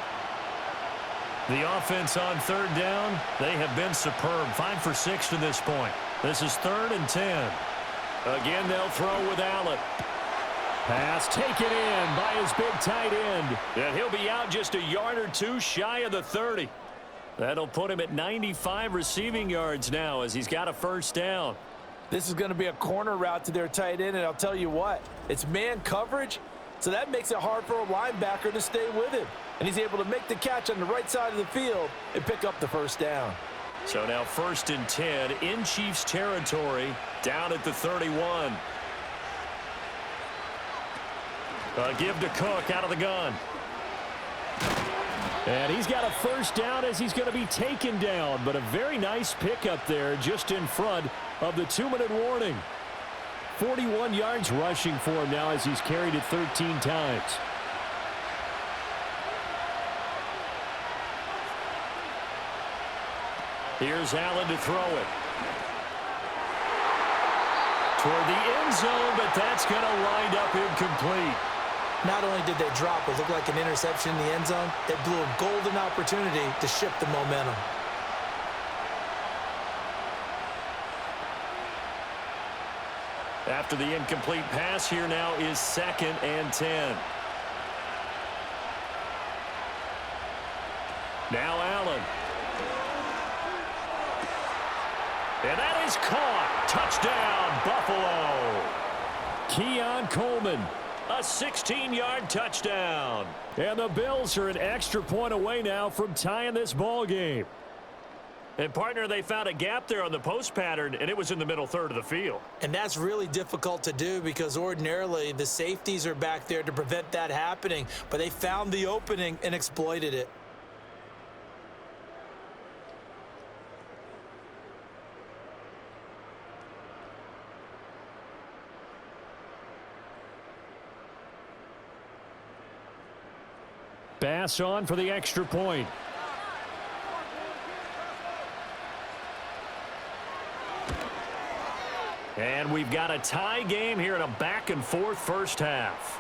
The offense on 3rd down, they have been superb. 5 for 6 to this point. This is 3rd and 10. Again, they'll throw with Allen. Pass taken in by his big tight end. And he'll be out just a yard or two shy of the 30. That'll put him at 95 receiving yards now as he's got a first down. This is going to be a corner route to their tight end, and I'll tell you what, it's man coverage, so that makes it hard for a linebacker to stay with him. And he's able to make the catch on the right side of the field and pick up the first down. So now 1st and 10 in Chiefs territory, down at the 31. A give to Cook out of the gun. And he's got a first down as he's going to be taken down. But a very nice pickup there just in front of the 2-minute warning. 41 yards rushing for him now as he's carried it 13 times. Here's Allen to throw it. Toward the end zone, but that's going to wind up incomplete. Not only did they drop what looked like an interception in the end zone, they blew a golden opportunity to shift the momentum. After the incomplete pass, here now is 2nd and 10. Now Allen. And that is caught. Touchdown, Buffalo. Keon Coleman. A 16-yard touchdown. And the Bills are an extra point away now from tying this ball game. And, partner, they found a gap there on the post pattern, and it was in the middle third of the field. And that's really difficult to do because ordinarily the safeties are back there to prevent that happening. But they found the opening and exploited it. Pass on for the extra point. And we've got a tie game here in a back-and-forth first half.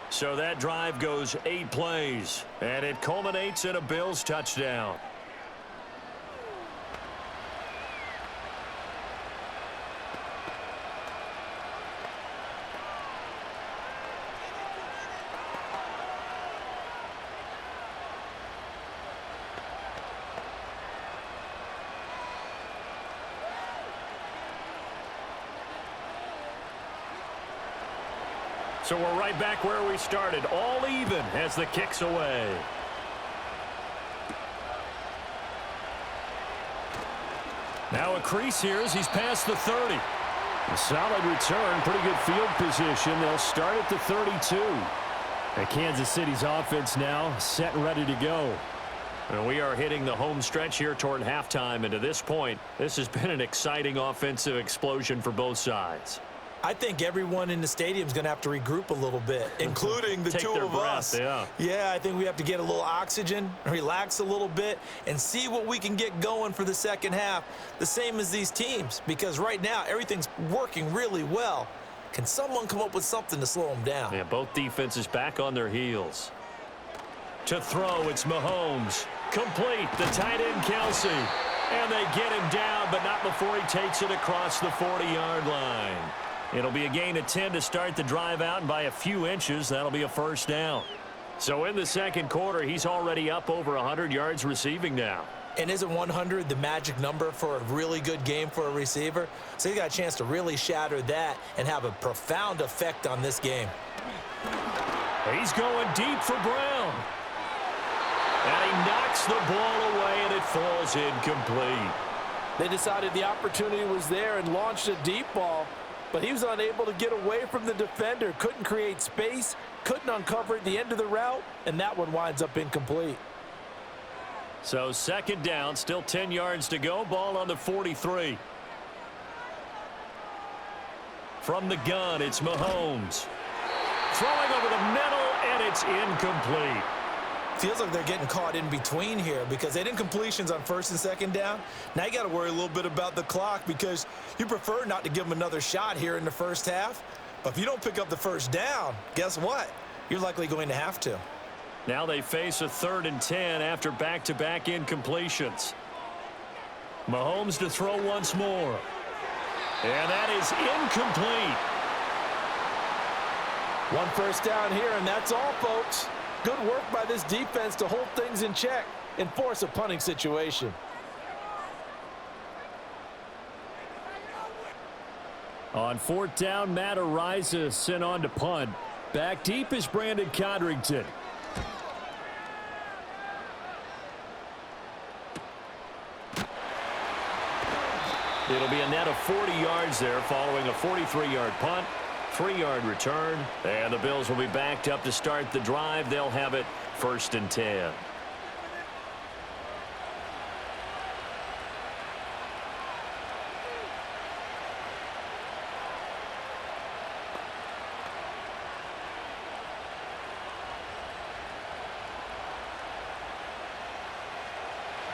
So that drive goes 8 plays, and it culminates in a Bills touchdown. So we're right back where we started, all even as the kick's away. Now a crease here as he's past the 30. A solid return, pretty good field position. They'll start at the 32. And Kansas City's offense now set and ready to go. And we are hitting the home stretch here toward halftime. And to this point, this has been an exciting offensive explosion for both sides. I think everyone in the stadium is going to have to regroup a little bit, including the two of us. Yeah, I think we have to get a little oxygen, relax a little bit, and see what we can get going for the second half, the same as these teams, because right now everything's working really well. Can someone come up with something to slow them down? Yeah, both defenses back on their heels. To throw, it's Mahomes. Complete, the tight end, Kelsey. And they get him down, but not before he takes it across the 40-yard line. It'll be a gain of 10 to start the drive out, and by a few inches, that'll be a first down. So in the second quarter, he's already up over 100 yards receiving now. And isn't 100 the magic number for a really good game for a receiver? So he got a chance to really shatter that and have a profound effect on this game. He's going deep for Brown. And he knocks the ball away, and it falls incomplete. They decided the opportunity was there and launched a deep ball, but he was unable to get away from the defender, couldn't create space, couldn't uncover at the end of the route, and that one winds up incomplete. So second down, still 10 yards to go, ball on the 43. From the gun, it's Mahomes. Throwing over the middle, and it's incomplete. Feels like they're getting caught in between here because they didn't completions on first and second down. Now you got to worry a little bit about the clock because you prefer not to give them another shot here in the first half. But if you don't pick up the first down, guess what? You're likely going to have to. Now they face a 3rd and 10 after back-to-back incompletions. Mahomes to throw once more. And that is incomplete. One first down here, and that's all, folks. Good work by this defense to hold things in check and force a punting situation. On 4th down, Matt Araiza sent on to punt. Back deep is Brandon Codrington. It'll be a net of 40 yards there following a 43-yard punt. 3-yard return, and the Bills will be backed up to start the drive. They'll have it 1st and 10.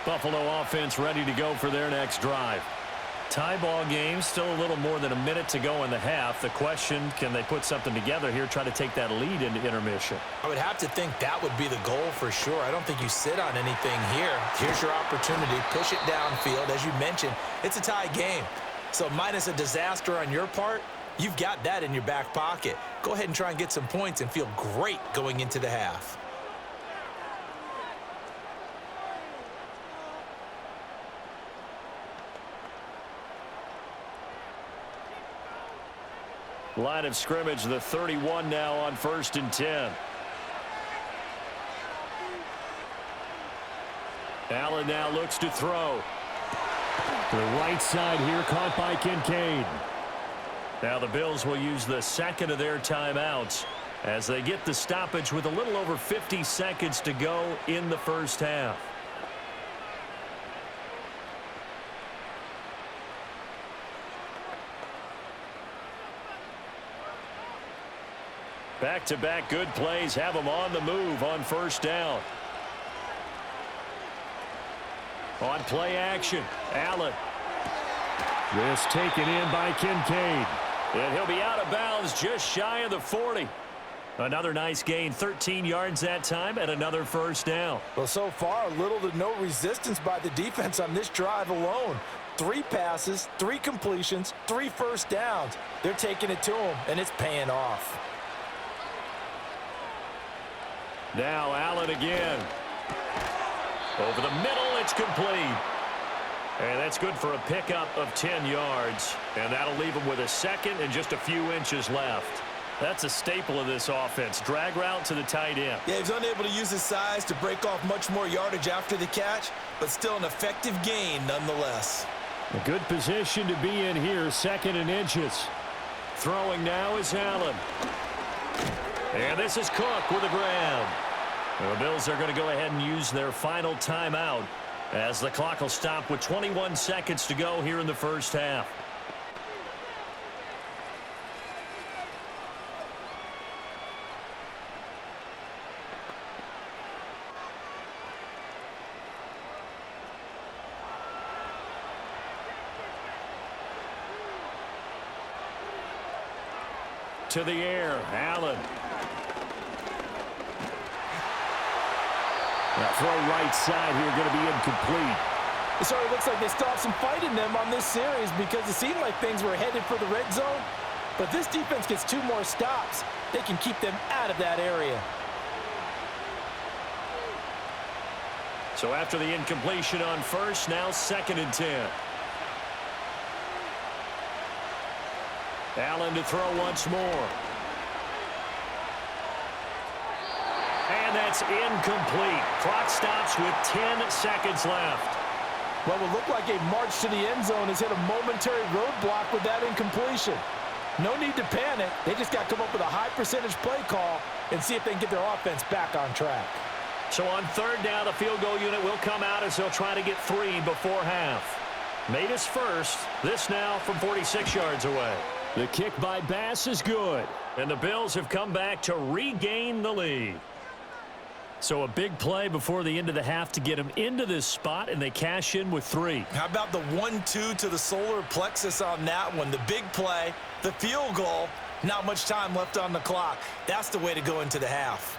Buffalo offense ready to go for their next drive. Tie ball game, still a little more than a minute to go in the half. The question, can they put something together here, try to take that lead into intermission? I would have to think that would be the goal for sure. I don't think you sit on anything here. Here's your opportunity. Push it downfield. As you mentioned, it's a tie game. So minus a disaster on your part, you've got that in your back pocket. Go ahead and try and get some points and feel great going into the half. Line of scrimmage, the 31 now on 1st and 10. Allen now looks to throw. The right side here caught by Kincaid. Now the Bills will use the second of their timeouts as they get the stoppage with a little over 50 seconds to go in the first half. Back-to-back good plays have them on the move on 1st down. On play action, Allen. This taken in by Kincaid. And he'll be out of bounds just shy of the 40. Another nice gain, 13 yards that time, and another first down. Well, so far, little to no resistance by the defense on this drive alone. 3 passes, 3 completions, 3 first downs. They're taking it to him, and it's paying off. Now Allen again. Over the middle, it's complete. And that's good for a pickup of 10 yards. And that'll leave him with a second and just a few inches left. That's a staple of this offense. Drag route to the tight end. Yeah, he's unable to use his size to break off much more yardage after the catch, but still an effective gain nonetheless. A good position to be in here, 2nd and inches. Throwing now is Allen. And this is Cook with a grab. The Bills are going to go ahead and use their final timeout as the clock will stop with 21 seconds to go here in the first half. To the air, Allen. That throw right side here going to be incomplete. It sort of looks like they still have some fight in them on this series because it seemed like things were headed for the red zone. But this defense gets 2 more stops. They can keep them out of that area. So after the incompletion on first, now 2nd and 10. Allen to throw once more. And that's incomplete. Clock stops with 10 seconds left. What would look like a march to the end zone has hit a momentary roadblock with that incompletion. No need to panic. They just got to come up with a high percentage play call and see if they can get their offense back on track. So on 3rd down, the field goal unit will come out as they'll try to get 3 before half. Made us first. This now from 46 yards away. The kick by Bass is good. And the Bills have come back to regain the lead. So a big play before the end of the half to get them into this spot, and they cash in with 3. How about the 1-2 to the solar plexus on that one? The big play, the field goal, not much time left on the clock. That's the way to go into the half.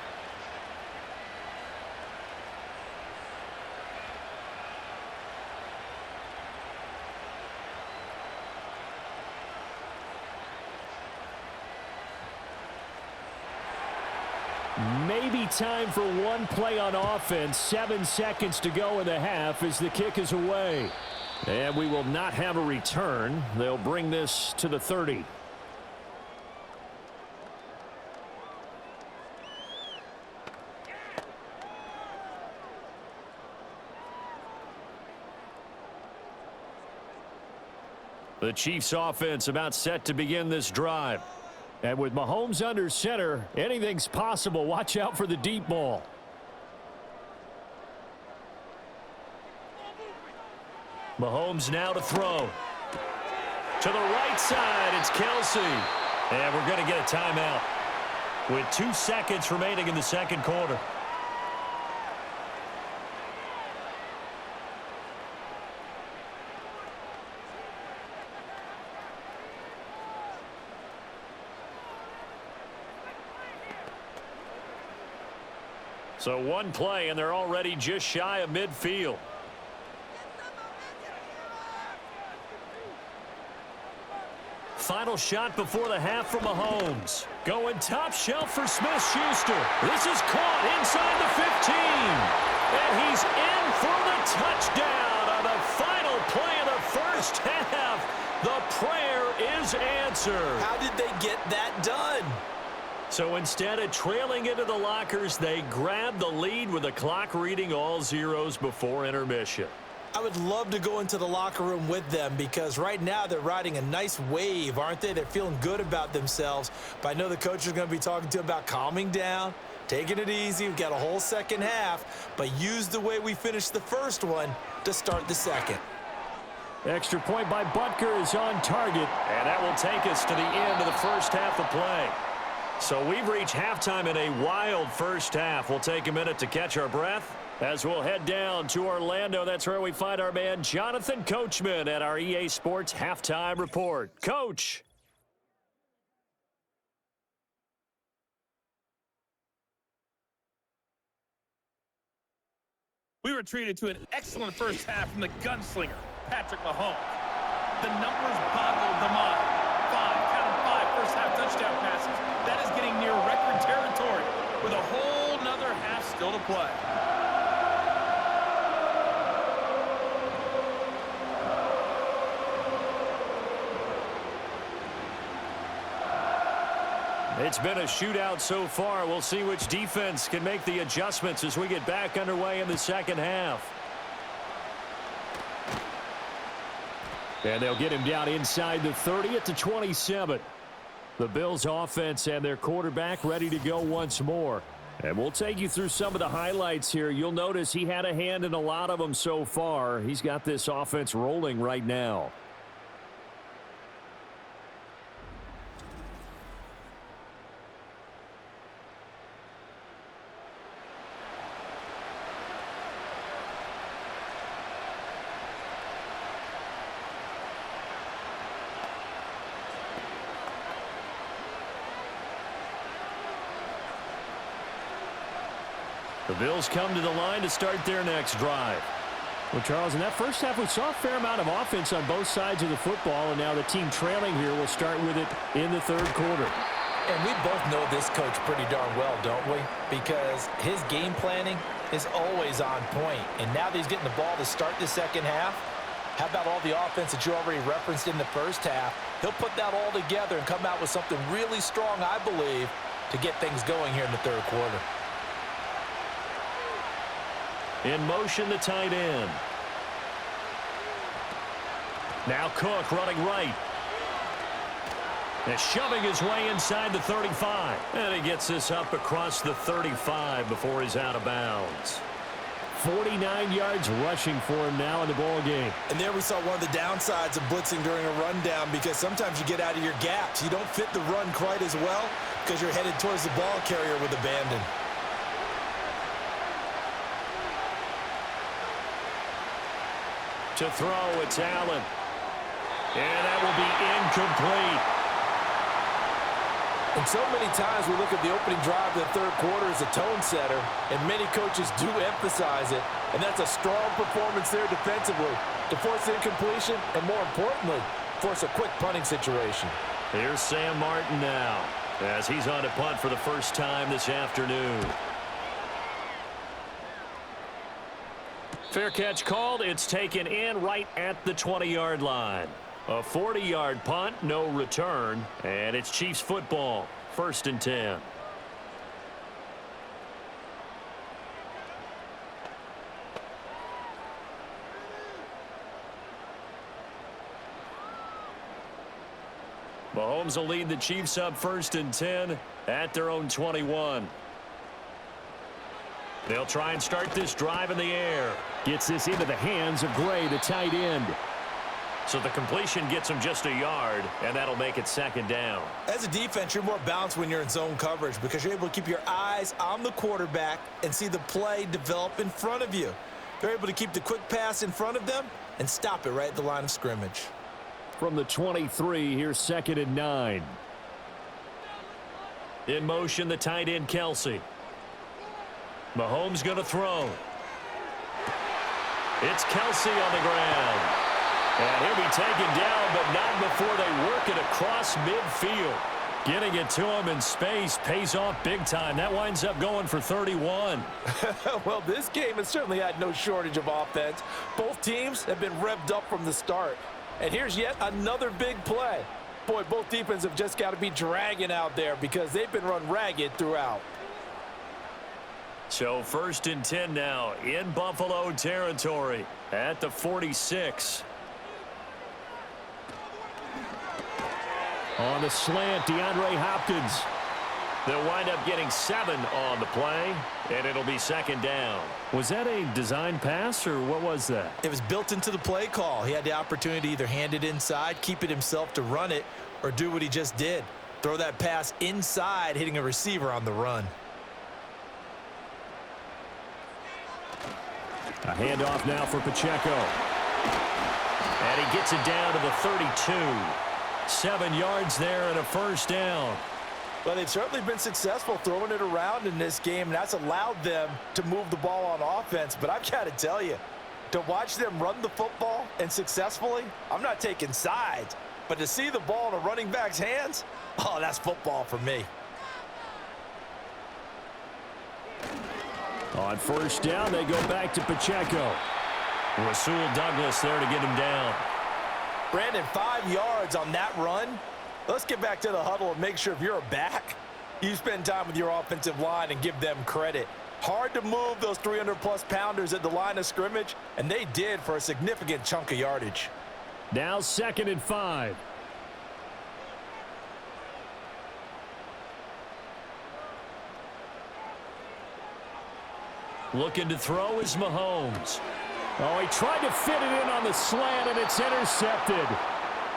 Maybe time for one play on offense. 7 seconds to go in the half as the kick is away. And we will not have a return. They'll bring this to the 30. The Chiefs offense about set to begin this drive. And with Mahomes under center, anything's possible. Watch out for the deep ball. Mahomes now to throw. To the right side, it's Kelsey. And we're going to get a timeout with 2 seconds remaining in the second quarter. So one play, and they're already just shy of midfield. Final shot before the half from Mahomes. Going top shelf for Smith-Schuster. This is caught inside the 15. And he's in for the touchdown on the final play of the first half. The prayer is answered. How did they get that done? So instead of trailing into the lockers, they grabbed the lead with the clock reading all zeros before intermission. I would love to go into the locker room with them because right now they're riding a nice wave, aren't they? They're feeling good about themselves. But I know the coach is going to be talking to them about calming down, taking it easy. We've got a whole second half, but use the way we finished the first one to start the second. Extra point by Butker is on target, and that will take us to the end of the first half of play. So we've reached halftime in a wild first half. We'll take a minute to catch our breath as we'll head down to Orlando. That's where we find our man Jonathan Coachman at our EA Sports Halftime Report. Coach. We were treated to an excellent first half from the gunslinger, Patrick Mahomes. The numbers boggled the mind. 5 first half touchdown passes. That is getting near record territory with a whole nother half still to play. It's been a shootout so far. We'll see which defense can make the adjustments as we get back underway in the second half. And they'll get him down inside the 30 at the 27. The Bills offense and their quarterback ready to go once more. And we'll take you through some of the highlights here. You'll notice he had a hand in a lot of them so far. He's got this offense rolling right now. The Bills come to the line to start their next drive. Well, Charles, in that first half, we saw a fair amount of offense on both sides of the football, and now the team trailing here will start with it in the third quarter. And we both know this coach pretty darn well, don't we? Because his game planning is always on point. And now that he's getting the ball to start the second half, how about all the offense that you already referenced in the first half? He'll put that all together and come out with something really strong, I believe, to get things going here in the third quarter. In motion, the tight end. Now Cook running right. And shoving his way inside the 35. And he gets this up across the 35 before he's out of bounds. 49 yards rushing for him now in the ball game. And there we saw one of the downsides of blitzing during a rundown, because sometimes you get out of your gaps. You don't fit the run quite as well because you're headed towards the ball carrier with abandon. To throw, it's Allen. And that will be incomplete. And so many times we look at the opening drive of the third quarter as a tone setter, and many coaches do emphasize it. And that's a strong performance there defensively to force incompletion and, more importantly, force a quick punting situation. Here's Sam Martin now as he's on to punt for the first time this afternoon. Fair catch called. It's taken in right at the 20-yard line. A 40-yard punt, no return, and it's Chiefs football. 1st and 10. Mahomes will lead the Chiefs up 1st and 10 at their own 21. They'll try and start this drive in the air. Gets this into the hands of Gray, the tight end. So the completion gets him just a yard, and that'll make it 2nd down. As a defense, you're more balanced when you're in zone coverage because you're able to keep your eyes on the quarterback and see the play develop in front of you. They're able to keep the quick pass in front of them and stop it right at the line of scrimmage. From the 23, here's 2nd and 9. In motion, the tight end, Kelsey. Mahomes going to throw. It's Kelsey on the ground. And he'll be taken down, but not before they work it across midfield. Getting it to him in space pays off big time. That winds up going for 31. Well, this game has certainly had no shortage of offense. Both teams have been revved up from the start. And here's yet another big play. Boy, both defenses have just got to be dragging out there because they've been run ragged throughout. So 1st and 10 now in Buffalo territory at the 46. On the slant, DeAndre Hopkins. They'll wind up getting 7 on the play, and it'll be 2nd down. Was that a design pass, or what was that? It was built into the play call. He had the opportunity to either hand it inside, keep it himself to run it, or do what he just did. Throw that pass inside, hitting a receiver on the run. A handoff now for Pacheco. And he gets it down to the 32. 7 yards there and a 1st down. Well, they've certainly been successful throwing it around in this game, and that's allowed them to move the ball on offense. But I've got to tell you, to watch them run the football and successfully, I'm not taking sides. But to see the ball in a running back's hands, oh, that's football for me. On 1st down, they go back to Pacheco. Rasul Douglas there to get him down. Brandon, 5 yards on that run. Let's get back to the huddle and make sure if you're a back, you spend time with your offensive line and give them credit. Hard to move those 300-plus pounders at the line of scrimmage, and they did for a significant chunk of yardage. Now 2nd and 5. Looking to throw is Mahomes. Oh, he tried to fit it in on the slant, and it's intercepted.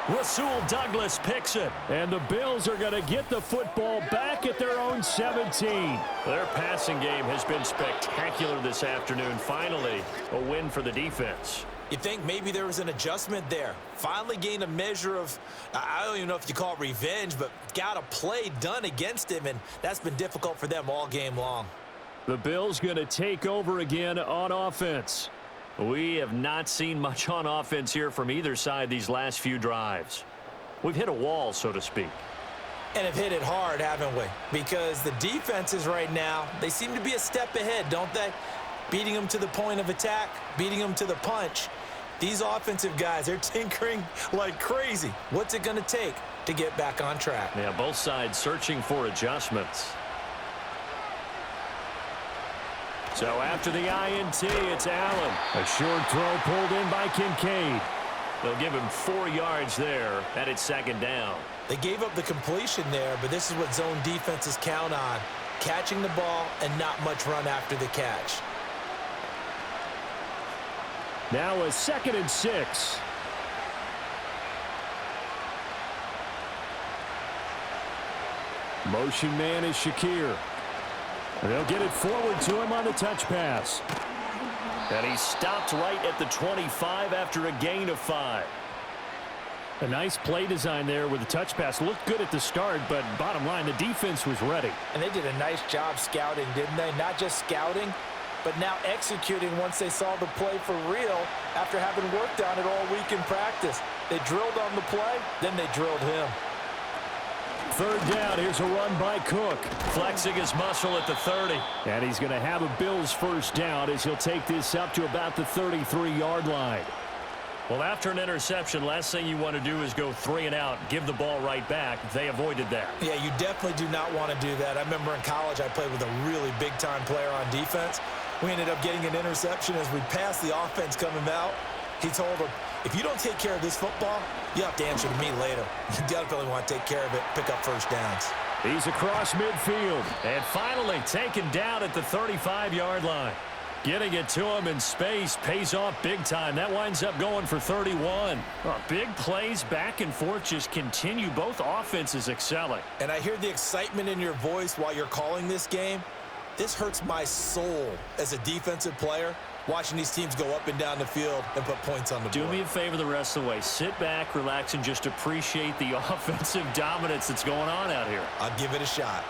Rasul Douglas picks it. And the Bills are going to get the football back at their own 17. Their passing game has been spectacular this afternoon. Finally, a win for the defense. You think maybe there was an adjustment there. Finally gained a measure of, I don't even know if you call it revenge, but got a play done against him, and that's been difficult for them all game long. The Bills going to take over again on offense. We have not seen much on offense here from either side these last few drives. We've hit a wall, so to speak. And have hit it hard, haven't we? Because the defenses right now, they seem to be a step ahead, don't they? Beating them to the point of attack, beating them to the punch. These offensive guys, they're tinkering like crazy. What's it going to take to get back on track? Yeah, both sides searching for adjustments. So after the INT, it's Allen. A short throw pulled in by Kincaid. They'll give him 4 yards there, and it's 2nd down. They gave up the completion there, but this is what zone defenses count on. Catching the ball and not much run after the catch. Now a 2nd and 6. Motion man is Shakir. They'll get it forward to him on the touch pass. And he stopped right at the 25 after a gain of 5. A nice play design there with the touch pass. Looked good at the start, but bottom line, the defense was ready. And they did a nice job scouting, didn't they? Not just scouting, but now executing once they saw the play for real after having worked on it all week in practice. They drilled on the play, then they drilled him. 3rd down, here's a run by Cook. Flexing his muscle at the 30. And he's going to have a Bills 1st down as he'll take this up to about the 33-yard line. Well, after an interception, last thing you want to do is go 3 and out, give the ball right back. They avoided that. Yeah, you definitely do not want to do that. I remember in college I played with a really big-time player on defense. We ended up getting an interception as we passed the offense coming out. He told him, if you don't take care of this football, you have to answer to me later. You definitely want to take care of it, pick up 1st downs. He's across midfield. And finally taken down at the 35-yard line. Getting it to him in space pays off big time. That winds up going for 31. Big plays back and forth just continue. Both offenses excelling. And I hear the excitement in your voice while you're calling this game. This hurts my soul as a defensive player, watching these teams go up and down the field and put points on the board. Do me a favor the rest of the way. Sit back, relax, and just appreciate the offensive dominance that's going on out here. I'll give it a shot.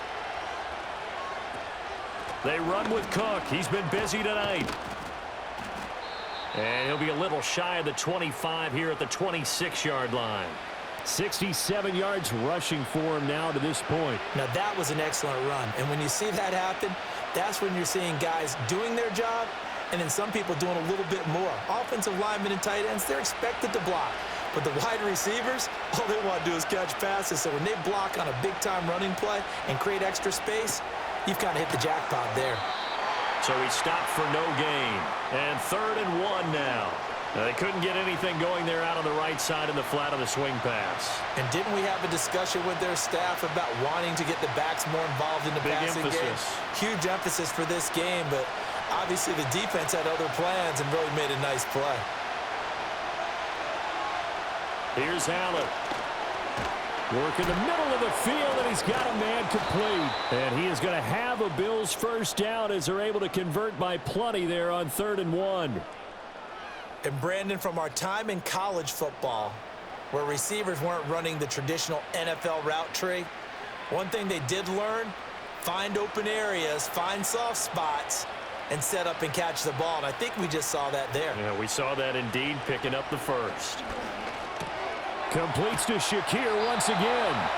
They run with Cook. He's been busy tonight. And he'll be a little shy of the 25 here at the 26-yard line. 67 yards rushing for him now to this point. Now that was an excellent run. And when you see that happen, that's when you're seeing guys doing their job and then some people doing a little bit more. Offensive linemen and tight ends, they're expected to block. But the wide receivers, all they want to do is catch passes. So when they block on a big-time running play and create extra space, you've kind of hit the jackpot there. So he stopped for no gain. And 3rd and 1 now. They couldn't get anything going there out on the right side in the flat of the swing pass. And didn't we have a discussion with their staff about wanting to get the backs more involved in the passing game? Huge emphasis for this game, but obviously the defense had other plans and really made a nice play. Here's Allen. Work in the middle of the field, and he's got a man complete. And he is going to have a Bills 1st down as they're able to convert by plenty there on 3rd and 1. And Brandon, from our time in college football, where receivers weren't running the traditional NFL route tree, one thing they did learn, find open areas, find soft spots, and set up and catch the ball. And I think we just saw that there. Yeah, we saw that indeed, picking up the 1st. Completes to Shakir once again.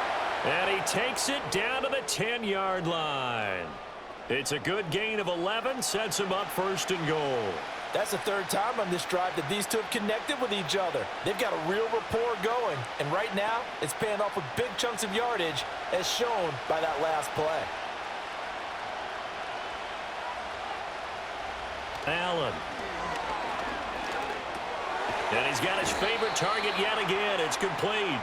And he takes it down to the 10-yard line. It's a good gain of 11, sets him up 1st and goal. That's the third time on this drive that these two have connected with each other. They've got a real rapport going, and right now it's paying off with big chunks of yardage as shown by that last play. Allen. And he's got his favorite target yet again. It's complete.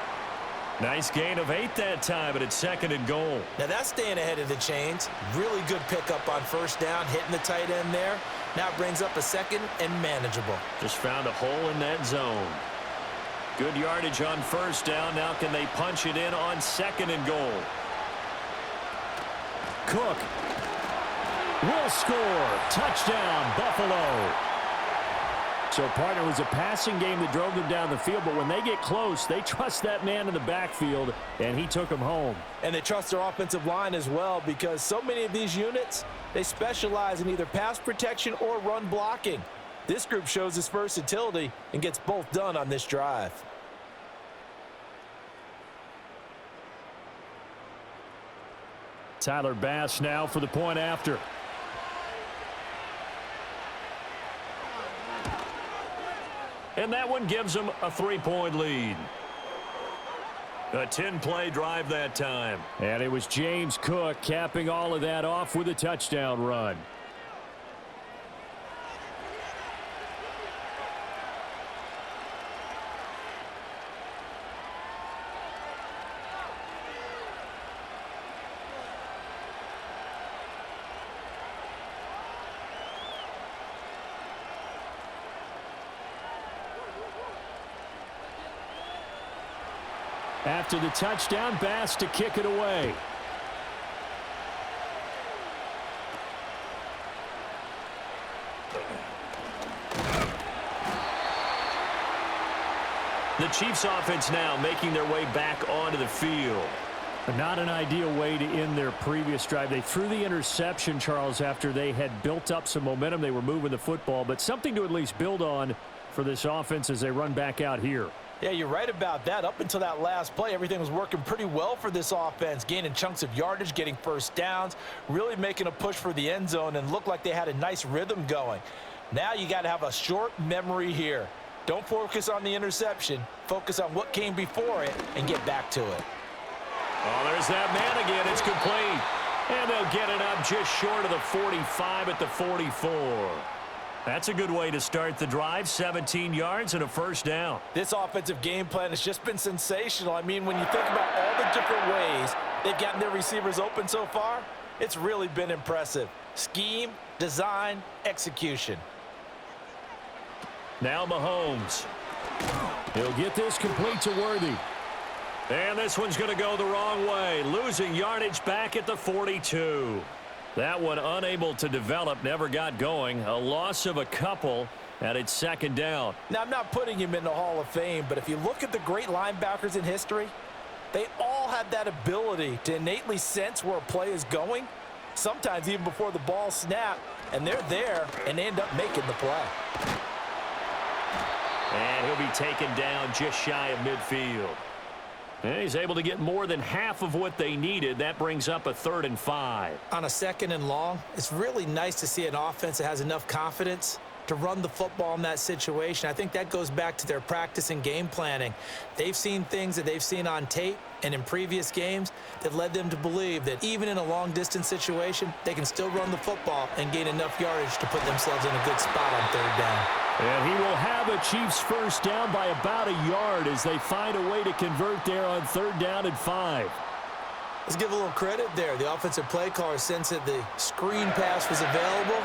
Nice gain of 8 that time, but it's 2nd and goal. Now that's staying ahead of the chains. Really good pickup on first down, hitting the tight end there. Now brings up a 2nd and manageable. Just found a hole in that zone. Good yardage on first down. Now can they punch it in on 2nd and goal? Cook will score. Touchdown, Buffalo. So, partner, it was a passing game that drove them down the field, but when they get close, they trust that man in the backfield, and he took them home. And they trust their offensive line as well, because so many of these units, they specialize in either pass protection or run blocking. This group shows its versatility and gets both done on this drive. Tyler Bass now for the point after. And that one gives them a 3-point lead. A 10-play drive that time. And it was James Cook capping all of that off with a touchdown run. After the touchdown, Bass to kick it away. The Chiefs offense now making their way back onto the field. Not an ideal way to end their previous drive. They threw the interception, Charles, after they had built up some momentum. They were moving the football, but something to at least build on for this offense as they run back out here. Yeah, you're right about that. Up until that last play, everything was working pretty well for this offense, gaining chunks of yardage, getting first downs, really making a push for the end zone, and looked like they had a nice rhythm going. Now you got to have a short memory here. Don't focus on the interception. Focus on what came before it and get back to it. Oh, there's that man again. It's complete. And they'll get it up just short of the 45 at the 44. That's a good way to start the drive. 17 yards and a first down. This offensive game plan has just been sensational. I mean, when you think about all the different ways they've gotten their receivers open so far, it's really been impressive. Scheme, design, execution. Now Mahomes. He'll get this complete to Worthy. And this one's going to go the wrong way. Losing yardage back at the 42. That one unable to develop, never got going. A loss of a couple, and it's 2nd down. Now, I'm not putting him in the Hall of Fame, but if you look at the great linebackers in history, they all have that ability to innately sense where a play is going, sometimes even before the ball snaps, and they're there, and they end up making the play. And he'll be taken down just shy of midfield. And he's able to get more than half of what they needed. That brings up a 3rd and 5. On a 2nd and long, it's really nice to see an offense that has enough confidence to run the football in that situation. I think that goes back to their practice and game planning. They've seen things that they've seen on tape and in previous games that led them to believe that even in a long-distance situation, they can still run the football and gain enough yardage to put themselves in a good spot on 3rd down. And he will have a Chiefs first down by about a yard as they find a way to convert there on 3rd down and 5. Let's give a little credit there. The offensive play caller sensed that the screen pass was available.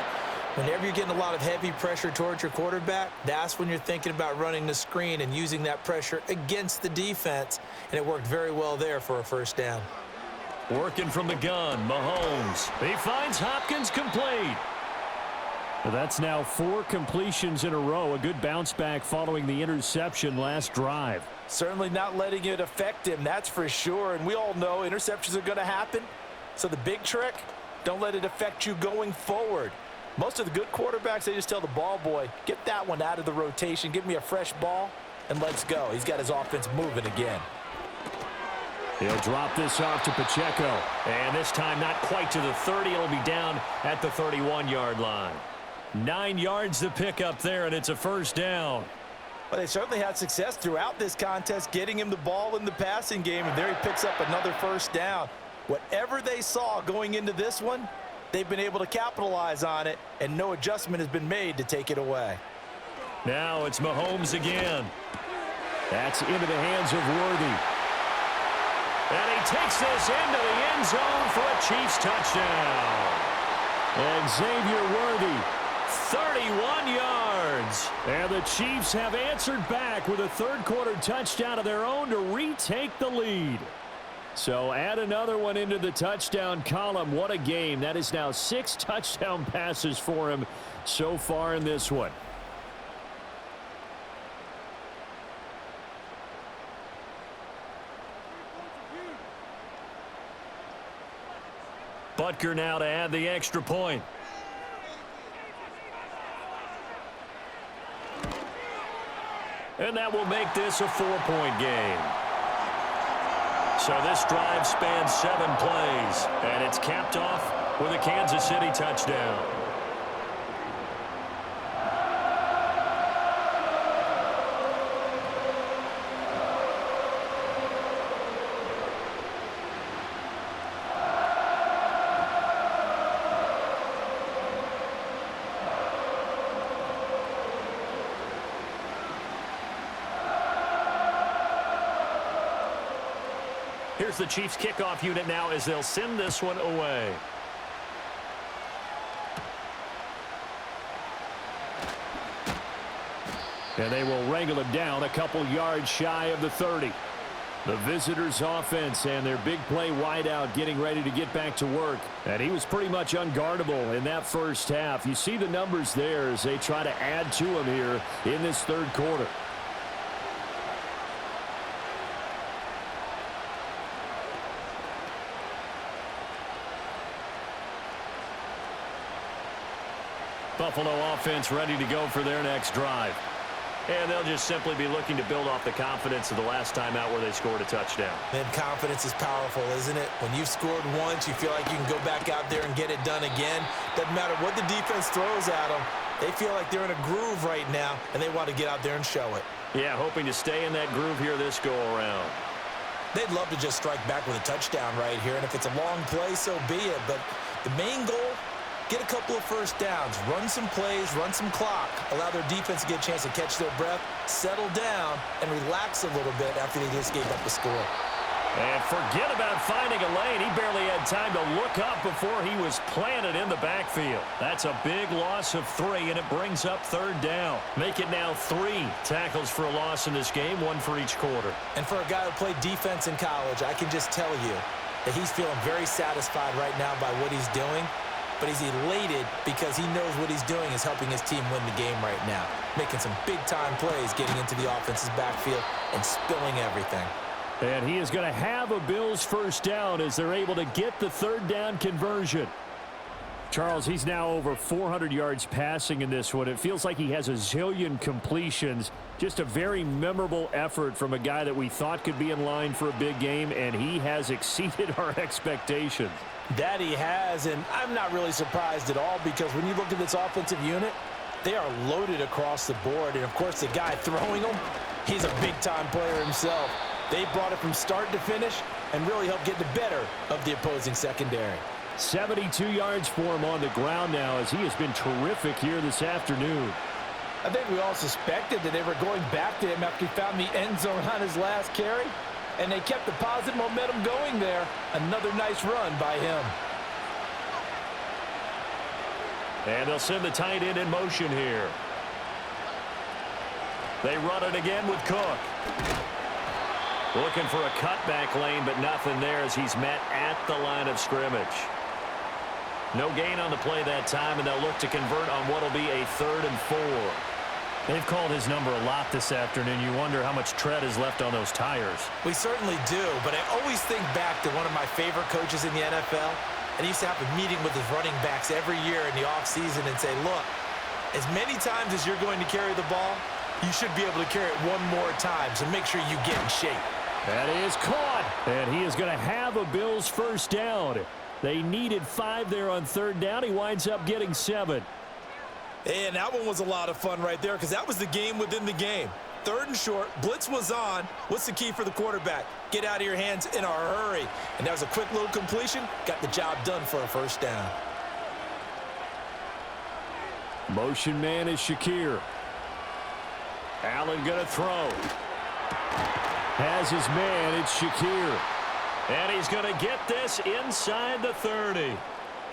Whenever you're getting a lot of heavy pressure towards your quarterback, that's when you're thinking about running the screen and using that pressure against the defense. And it worked very well there for a first down. Working from the gun, Mahomes. He finds Hopkins complete. That's now 4 completions in a row. A good bounce back following the interception last drive. Certainly not letting it affect him, that's for sure. And we all know interceptions are going to happen. So the big trick, don't let it affect you going forward. Most of the good quarterbacks, they just tell the ball boy, get that one out of the rotation, give me a fresh ball, and let's go. He's got his offense moving again. He'll drop this off to Pacheco. And this time not quite to the 30. It'll be down at the 31-yard line. 9 yards to pick up there, and it's a first down. Well, they certainly had success throughout this contest, getting him the ball in the passing game, and there he picks up another first down. Whatever they saw going into this one, they've been able to capitalize on it, and no adjustment has been made to take it away. Now it's Mahomes again. That's into the hands of Worthy. And he takes this into the end zone for a Chiefs touchdown. And Xavier Worthy, 31 yards. And the Chiefs have answered back with a third-quarter touchdown of their own to retake the lead. So add another one into the touchdown column. What a game. That is now 6 touchdown passes for him so far in this one. Butker now to add the extra point. And that will make this a 4-point game. So this drive spans 7 plays, and it's capped off with a Kansas City touchdown. Here's the Chiefs kickoff unit now as they'll send this one away. And they will wrangle him down a couple yards shy of the 30. The visitors' offense and their big play wideout getting ready to get back to work. And he was pretty much unguardable in that first half. You see the numbers there as they try to add to him here in this third quarter. Buffalo offense ready to go for their next drive. And they'll just simply be looking to build off the confidence of the last time out where they scored a touchdown. And confidence is powerful, isn't it? When you've scored once, you feel like you can go back out there and get it done again. Doesn't matter what the defense throws at them. They feel like they're in a groove right now, and they want to get out there and show it. Yeah, hoping to stay in that groove here this go-around. They'd love to just strike back with a touchdown right here, and if it's a long play, so be it. But the main goal, get a couple of first downs, run some plays, run some clock, allow their defense to get a chance to catch their breath, settle down, and relax a little bit after they just gave up the score. And forget about finding a lane. He barely had time to look up before he was planted in the backfield. That's a big loss of 3, and it brings up third down. Make it now 3 tackles for a loss in this game, 1 for each quarter. And for a guy who played defense in college, I can just tell you that he's feeling very satisfied right now by what he's doing. But he's elated because he knows what he's doing is helping his team win the game right now. Making some big-time plays, getting into the offense's backfield and spilling everything. And he is going to have a Bills first down as they're able to get the third down conversion. Charles, he's now over 400 yards passing in this one. It feels like he has a zillion completions. Just a very memorable effort from a guy that we thought could be in line for a big game, and he has exceeded our expectations. That he has, and I'm not really surprised at all because when you look at this offensive unit, they are loaded across the board. And, of course, the guy throwing them, he's a big-time player himself. They brought it from start to finish and really helped get the better of the opposing secondary. 72 yards for him on the ground now as he has been terrific here this afternoon. I think we all suspected that they were going back to him after he found the end zone on his last carry. And they kept the positive momentum going there. Another nice run by him. And they'll send the tight end in motion here. They run it again with Cook. Looking for a cutback lane, but nothing there as he's met at the line of scrimmage. No gain on the play that time, and they'll look to convert on what will be a 3rd and 4. They've called his number a lot this afternoon. You wonder how much tread is left on those tires. We certainly do, but I always think back to one of my favorite coaches in the NFL, and he used to have a meeting with his running backs every year in the offseason and say, look, as many times as you're going to carry the ball, you should be able to carry it one more time, so make sure you get in shape. That is caught, and he is going to have a Bills first down. They needed 5 there on third down. He winds up getting 7. And that one was a lot of fun right there because that was the game within the game. 3rd and short, blitz was on. What's the key for the quarterback? Get out of your hands in a hurry. And that was a quick little completion. Got the job done for a first down. Motion man is Shakir. Allen going to throw. Has his man, it's Shakir. And he's going to get this inside the 30.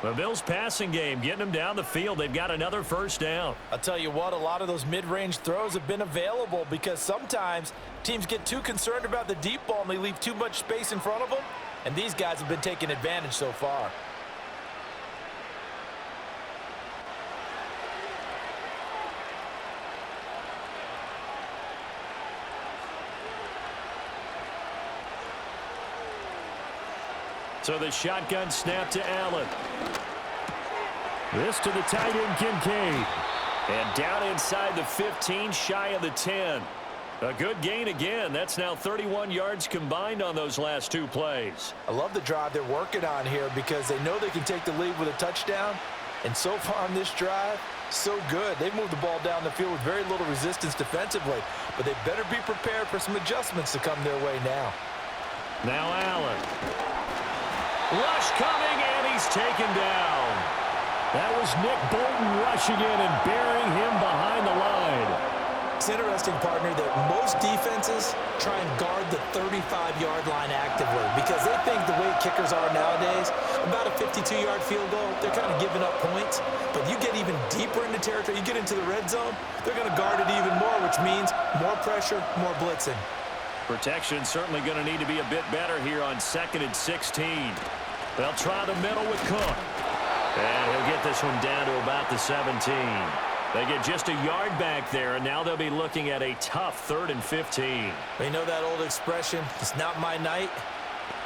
The Bills' passing game getting them down the field. They've got another first down. I'll tell you what, a lot of those mid-range throws have been available because sometimes teams get too concerned about the deep ball and they leave too much space in front of them. And these guys have been taking advantage so far. So the shotgun snap to Allen. This to the tight end, Kincaid. And down inside the 15, shy of the 10. A good gain again. That's now 31 yards combined on those last 2 plays. I love the drive they're working on here because they know they can take the lead with a touchdown. And so far on this drive, so good. They've moved the ball down the field with very little resistance defensively. But they better be prepared for some adjustments to come their way now. Now Allen. Rush coming, and he's taken down. That was Nick Bolton rushing in and burying him behind the line. It's interesting, partner, that most defenses try and guard the 35-yard line actively because they think the way kickers are nowadays, about a 52-yard field goal, they're kind of giving up points. But you get even deeper into territory, you get into the red zone, they're going to guard it even more, which means more pressure, more blitzing. Protection certainly going to need to be a bit better here on 2nd and 16. They'll try the middle with Cook. And he'll get this one down to about the 17. They get just a yard back there, and now they'll be looking at a tough 3rd and 15. We know that old expression, it's not my night.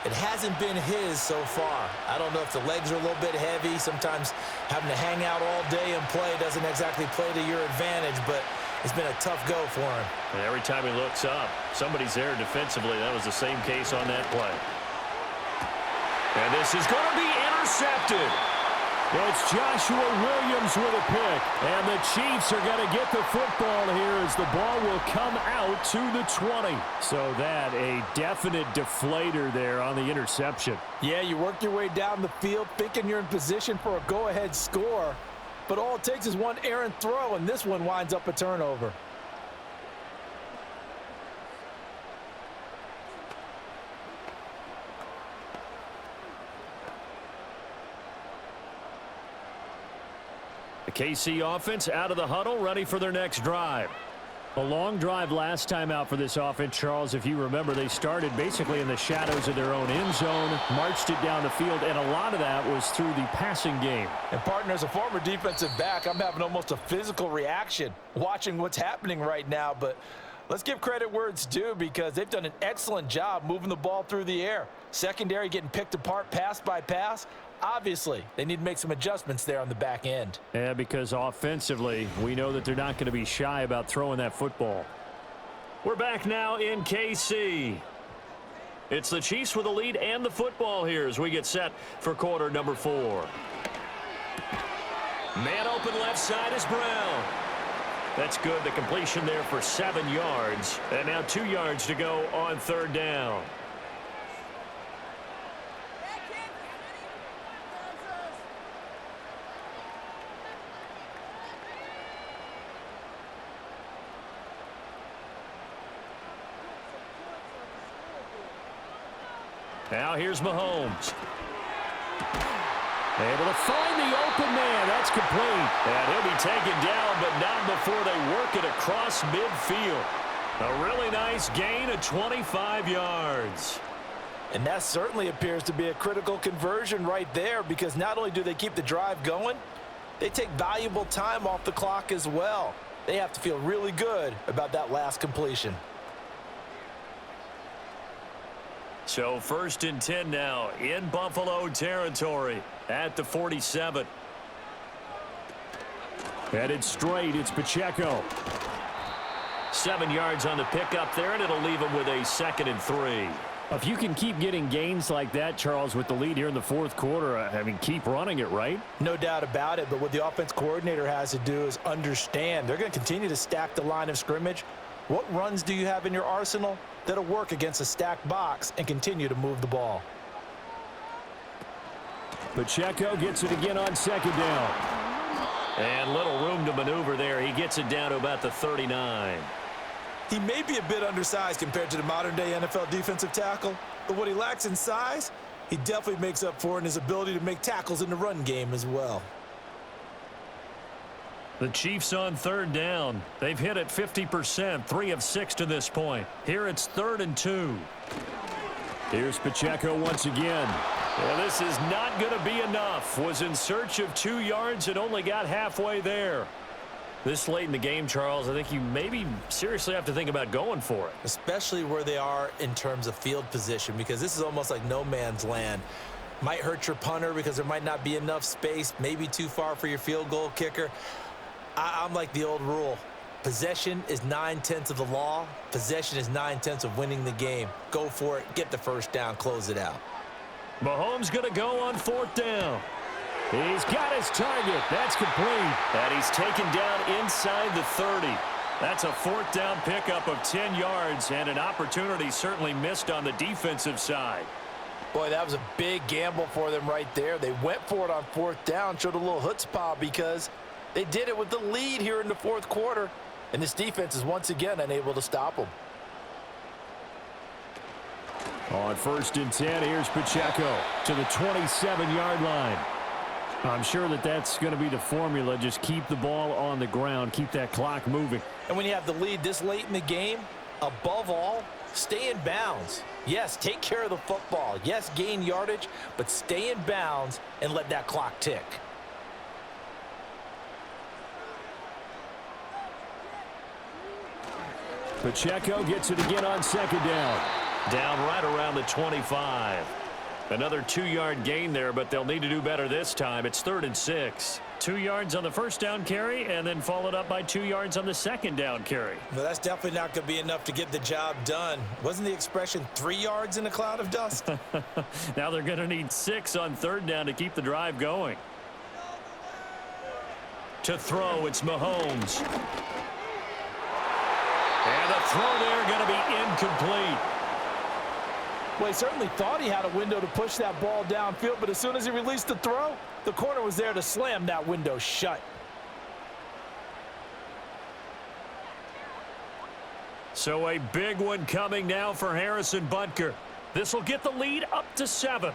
It hasn't been his so far. I don't know if the legs are a little bit heavy. Sometimes having to hang out all day and play doesn't exactly play to your advantage, but it's been a tough go for him. And every time he looks up, somebody's there defensively. That was the same case on that play. And this is going to be intercepted. It's Joshua Williams with a pick. And the Chiefs are going to get the football here as the ball will come out to the 20. So that a definite deflator there on the interception. Yeah, you work your way down the field thinking you're in position for a go-ahead score. But all it takes is one errant throw, and this one winds up a turnover. The KC offense out of the huddle, ready for their next drive. A long drive last time out for this offense, Charles. If you remember, they started basically in the shadows of their own end zone, marched it down the field, and a lot of that was through the passing game. And, partner, as a former defensive back, I'm having almost a physical reaction watching what's happening right now. But let's give credit where it's due because they've done an excellent job moving the ball through the air. Secondary getting picked apart pass by pass. Obviously, they need to make some adjustments there on the back end. Yeah, because offensively, we know that they're not going to be shy about throwing that football. We're back now in KC. It's the Chiefs with the lead and the football here as we get set for quarter number 4. Man open left side is Brown. That's good. The completion there for 7 yards. And now 2 yards to go on 3rd down. Now here's Mahomes. Able to find the open man. That's complete. And he'll be taken down, but not before they work it across midfield. A really nice gain of 25 yards. And that certainly appears to be a critical conversion right there because not only do they keep the drive going, they take valuable time off the clock as well. They have to feel really good about that last completion. So 1st and 10 now in Buffalo territory at the 47. Headed straight, it's Pacheco. 7 yards on the pickup there, and it'll leave him with a 2nd and 3. If you can keep getting gains like that, Charles, with the lead here in the fourth quarter, I mean, keep running it, right? No doubt about it, but what the offense coordinator has to do is understand they're going to continue to stack the line of scrimmage. What runs do you have in your arsenal that'll work against a stacked box and continue to move the ball? Pacheco gets it again on second down. And little room to maneuver there. He gets it down to about the 39. He may be a bit undersized compared to the modern-day NFL defensive tackle, but what he lacks in size, he definitely makes up for in his ability to make tackles in the run game as well. The Chiefs on third down. They've hit it 50%, 3 of 6 to this point. Here it's 3rd and 2. Here's Pacheco once again. Well, this is not going to be enough. Was in search of 2 yards and only got halfway there. This late in the game, Charles, I think you maybe seriously have to think about going for it. Especially where they are in terms of field position, because this is almost like no man's land. Might hurt your punter because there might not be enough space, maybe too far for your field goal kicker. I'm like the old rule. Possession is 9/10 of the law. Possession is 9/10 of winning the game. Go for it. Get the first down. Close it out. Mahomes going to go on 4th down. He's got his target. That's complete. And he's taken down inside the 30. That's a 4th down pickup of 10 yards and an opportunity certainly missed on the defensive side. Boy, that was a big gamble for them right there. They went for it on 4th down, showed a little chutzpah because they did it with the lead here in the fourth quarter. And this defense is once again unable to stop them. On 1st and 10, here's Pacheco to the 27-yard line. I'm sure that's going to be the formula. Just keep the ball on the ground. Keep that clock moving. And when you have the lead this late in the game, above all, stay in bounds. Yes, take care of the football. Yes, gain yardage, but stay in bounds and let that clock tick. Pacheco gets it again on 2nd down. Down right around the 25. Another 2-yard gain there, but they'll need to do better this time. It's 3rd and 6. 2 yards on the 1st down carry, and then followed up by 2 yards on the 2nd down carry. Well, that's definitely not going to be enough to get the job done. Wasn't the expression 3 yards in a cloud of dust? Now they're going to need 6 on 3rd down to keep the drive going. To throw, it's Mahomes. And the throw there going to be incomplete. Well, he certainly thought he had a window to push that ball downfield, but as soon as he released the throw, the corner was there to slam that window shut. So a big one coming now for Harrison Butker. This will get the lead up to 7.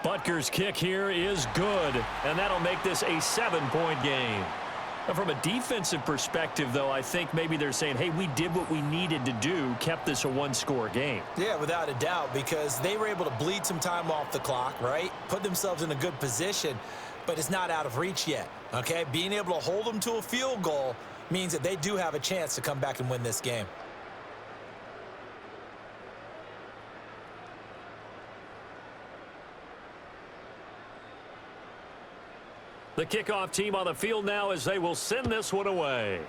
Butker's kick here is good, and that'll make this a 7-point game. Now, from a defensive perspective, though, I think maybe they're saying, hey, we did what we needed to do, kept this a 1-score game. Yeah, without a doubt, because they were able to bleed some time off the clock, right? Put themselves in a good position, but it's not out of reach yet, okay? Being able to hold them to a field goal means that they do have a chance to come back and win this game. The kickoff team on the field now as they will send this one away.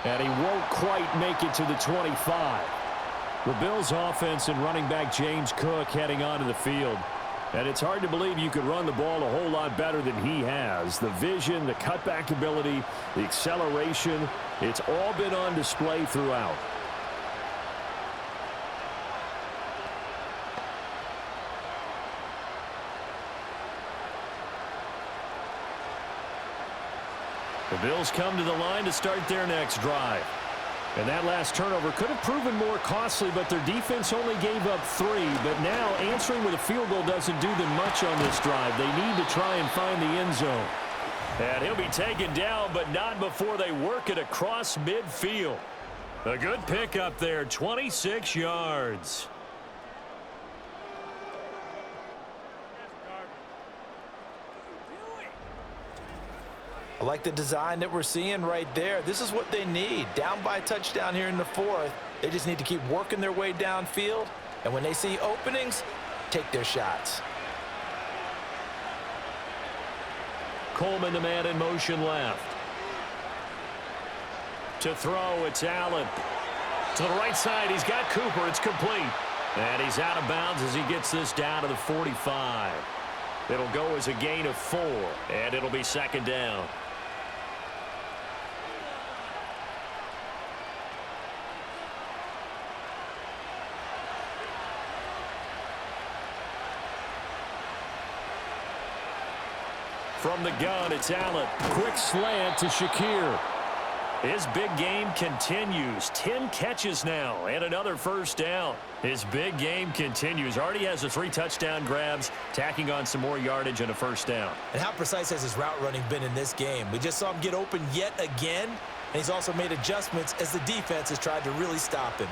And he won't quite make it to the 25. The Bills offense and running back James Cook heading onto the field. And it's hard to believe you could run the ball a whole lot better than he has. The vision, the cutback ability, the acceleration, it's all been on display throughout. The Bills come to the line to start their next drive. And that last turnover could have proven more costly, but their defense only gave up 3. But now answering with a field goal doesn't do them much on this drive. They need to try and find the end zone. And he'll be taken down, but not before they work it across midfield. A good pickup there, 26 yards. I like the design that we're seeing right there. This is what they need. Down by a touchdown here in the fourth. They just need to keep working their way downfield. And when they see openings, take their shots. Coleman, the man in motion left. To throw, it's Allen. To the right side, he's got Cooper. It's complete. And he's out of bounds as he gets this down to the 45. It'll go as a gain of 4, and it'll be second down. From the gun, it's Allen. Quick slant to Shakir. His big game continues. 10 catches now and another first down. His big game continues. Already has the 3 touchdown grabs, tacking on some more yardage and a first down. And how precise has his route running been in this game? We just saw him get open yet again, and he's also made adjustments as the defense has tried to really stop him.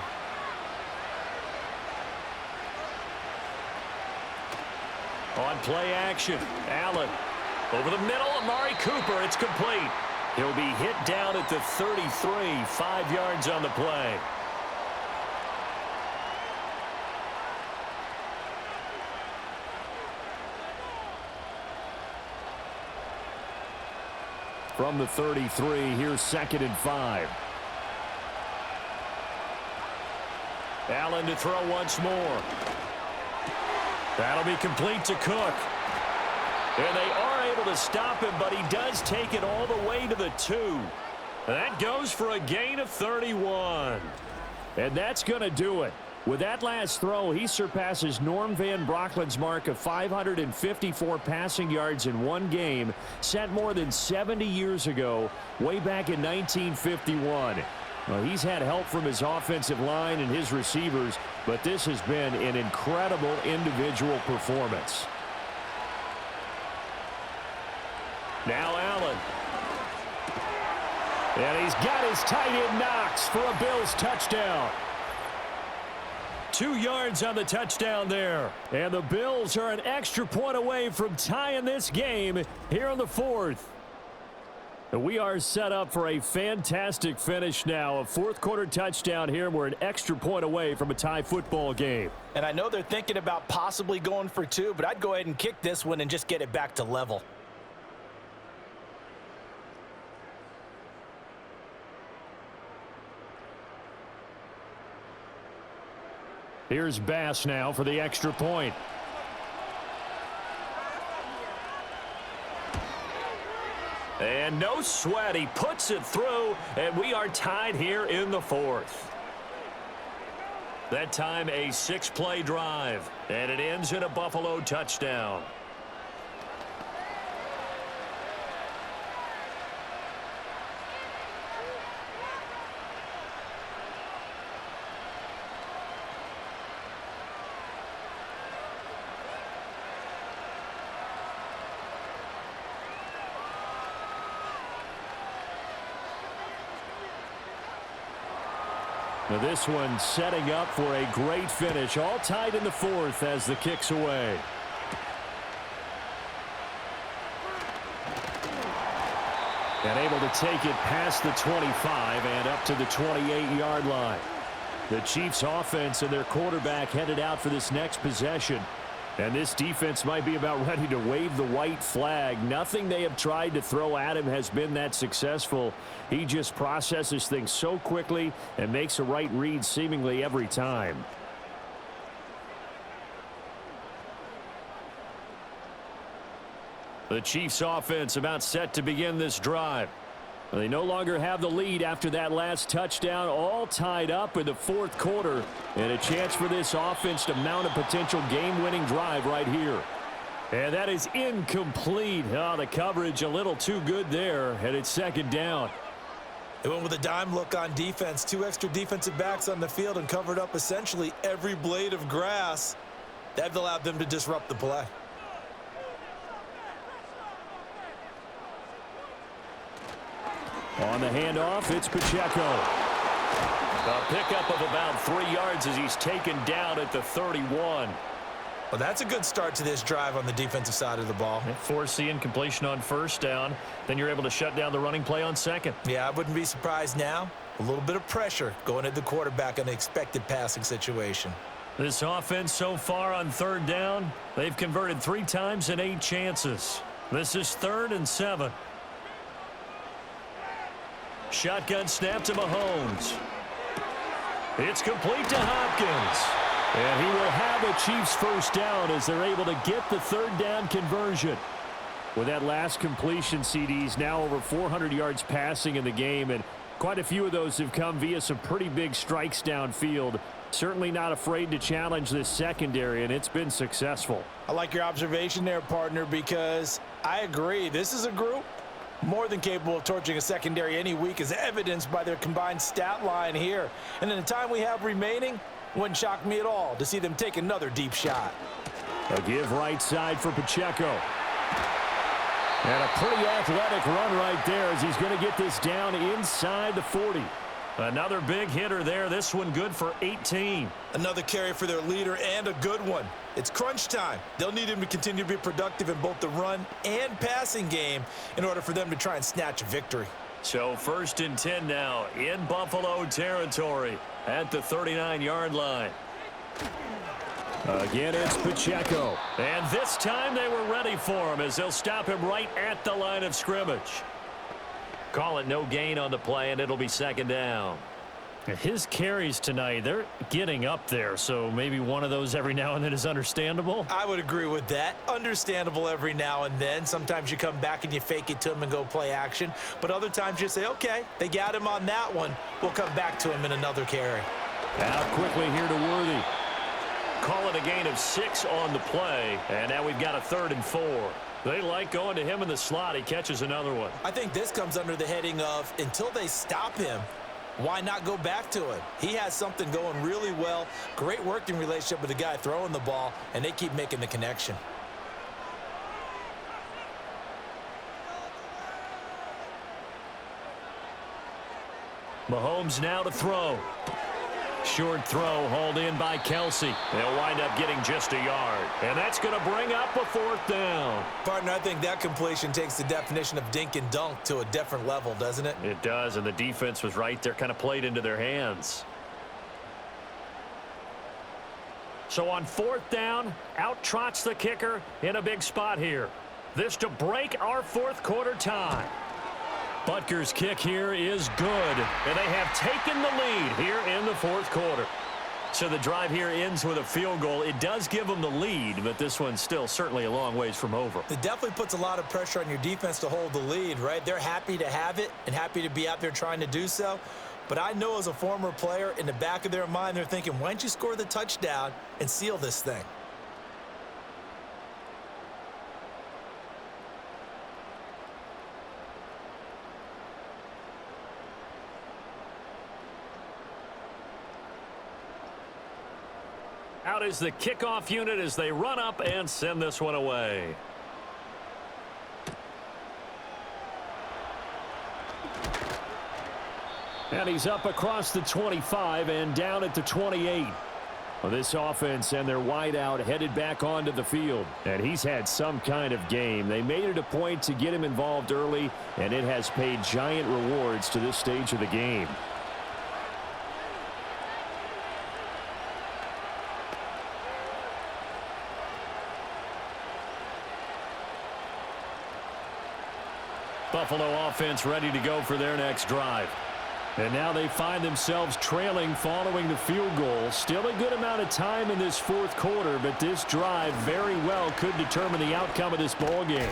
On play action, Allen. Over the middle, Amari Cooper. It's complete. He'll be hit down at the 33, 5 yards on the play. From the 33, here's 2nd and 5. Allen to throw once more. That'll be complete to Cook. And they are able to stop him, but he does take it all the way to the 2. That goes for a gain of 31. And that's going to do it. With that last throw, he surpasses Norm Van Brocklin's mark of 554 passing yards in one game, set more than 70 years ago, way back in 1951. Well, he's had help from his offensive line and his receivers, but this has been an incredible individual performance. Now Allen. And he's got his tight end Knox for a Bills touchdown. 2 yards on the touchdown there. And the Bills are an extra point away from tying this game here in the 4th. And we are set up for a fantastic finish now. A 4th quarter touchdown here. We're an extra point away from a tie football game. And I know they're thinking about possibly going for 2, but I'd go ahead and kick this one and just get it back to level. Here's Bass now for the extra point. And no sweat. He puts it through, and we are tied here in the 4th. That time a 6-play drive, and it ends in a Buffalo touchdown. Now this one setting up for a great finish. All tied in the 4th as the kick's away. And able to take it past the 25 and up to the 28-yard line. The Chiefs offense and their quarterback headed out for this next possession. And this defense might be about ready to wave the white flag. Nothing they have tried to throw at him has been that successful. He just processes things so quickly and makes a right read seemingly every time. The Chiefs offense about set to begin this drive. They no longer have the lead after that last touchdown, all tied up in the 4th quarter, and a chance for this offense to mount a potential game-winning drive right here. And that is incomplete. Oh, the coverage a little too good there, and it's 2nd down. They went with a dime look on defense, 2 extra defensive backs on the field and covered up essentially every blade of grass. That allowed them to disrupt the play. On the handoff, it's Pacheco. A pickup of about 3 yards as he's taken down at the 31. Well, that's a good start to this drive on the defensive side of the ball. Force the incompletion on 1st down. Then you're able to shut down the running play on 2nd. Yeah, I wouldn't be surprised now. A little bit of pressure going at the quarterback in an expected passing situation. This offense so far on 3rd down, they've converted 3 times in 8 chances. This is 3rd and 7. Shotgun snap to Mahomes. It's complete to Hopkins. And he will have a Chiefs first down as they're able to get the 3rd down conversion. With that last completion, CDs now over 400 yards passing in the game, and quite a few of those have come via some pretty big strikes downfield. Certainly not afraid to challenge this secondary, and it's been successful. I like your observation there, partner, because I agree. This is a group more than capable of torching a secondary any week, as evidenced by their combined stat line here. And in the time we have remaining, wouldn't shock me at all to see them take another deep shot. A give right side for Pacheco. And a pretty athletic run right there as he's going to get this down inside the 40. Another big hitter there. This one good for 18. Another carry for their leader, and a good one. It's crunch time. They'll need him to continue to be productive in both the run and passing game in order for them to try and snatch a victory. So 1st and 10 now in Buffalo territory at the 39-yard line. Again, it's Pacheco. And this time they were ready for him as they'll stop him right at the line of scrimmage. Call it no gain on the play, and it'll be 2nd down. His carries tonight, they're getting up there, so maybe one of those every now and then is understandable. I would agree with that. Understandable every now and then. Sometimes you come back and you fake it to him and go play action. But other times you say, okay, they got him on that one. We'll come back to him in another carry. Out quickly here to Worthy. Call it a gain of 6 on the play, and now we've got a 3rd and 4. They like going to him in the slot. He catches another one. I think this comes under the heading of until they stop him, why not go back to it? He has something going really well. Great working relationship with the guy throwing the ball, and they keep making the connection. Mahomes now to throw. Short throw hauled in by Kelsey. They'll wind up getting just a yard. And that's going to bring up a 4th down. Partner, I think that completion takes the definition of dink and dunk to a different level, doesn't it? It does, and the defense was right there, kind of played into their hands. So on 4th down, out trots the kicker in a big spot here. This to break our 4th quarter tie. Butker's kick here is good, and they have taken the lead here in the 4th quarter. So the drive here ends with a field goal. It does give them the lead, but this one's still certainly a long ways from over. It definitely puts a lot of pressure on your defense to hold the lead, right? They're happy to have it and happy to be out there trying to do so. But I know as a former player, in the back of their mind, they're thinking, why don't you score the touchdown and seal this thing? Out is the kickoff unit as they run up and send this one away. And he's up across the 25 and down at the 28. Well, this offense and their wideout headed back onto the field. And he's had some kind of game. They made it a point to get him involved early, and it has paid giant rewards to this stage of the game. Buffalo offense ready to go for their next drive. And now they find themselves trailing following the field goal. Still a good amount of time in this 4th quarter, but this drive very well could determine the outcome of this ball game.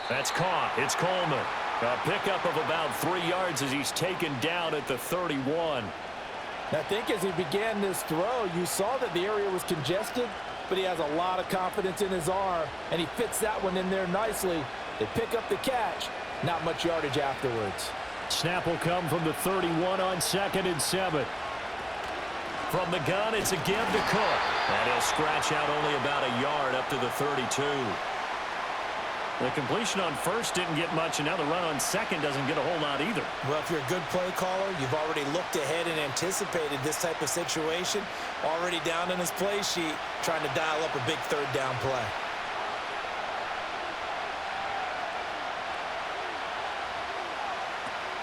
That's caught. It's Coleman. A pickup of about 3 yards as he's taken down at the 31. I think as he began this throw, you saw that the area was congested, but he has a lot of confidence in his arm, and he fits that one in there nicely. They pick up the catch. Not much yardage afterwards. Snap will come from the 31 on 2nd and 7. From the gun, it's a give to Cook. And he'll scratch out only about a yard up to the 32. The completion on 1st didn't get much, and now the run on 2nd doesn't get a whole lot either. Well, if you're a good play caller, you've already looked ahead and anticipated this type of situation. Already down in his play sheet, trying to dial up a big 3rd down play.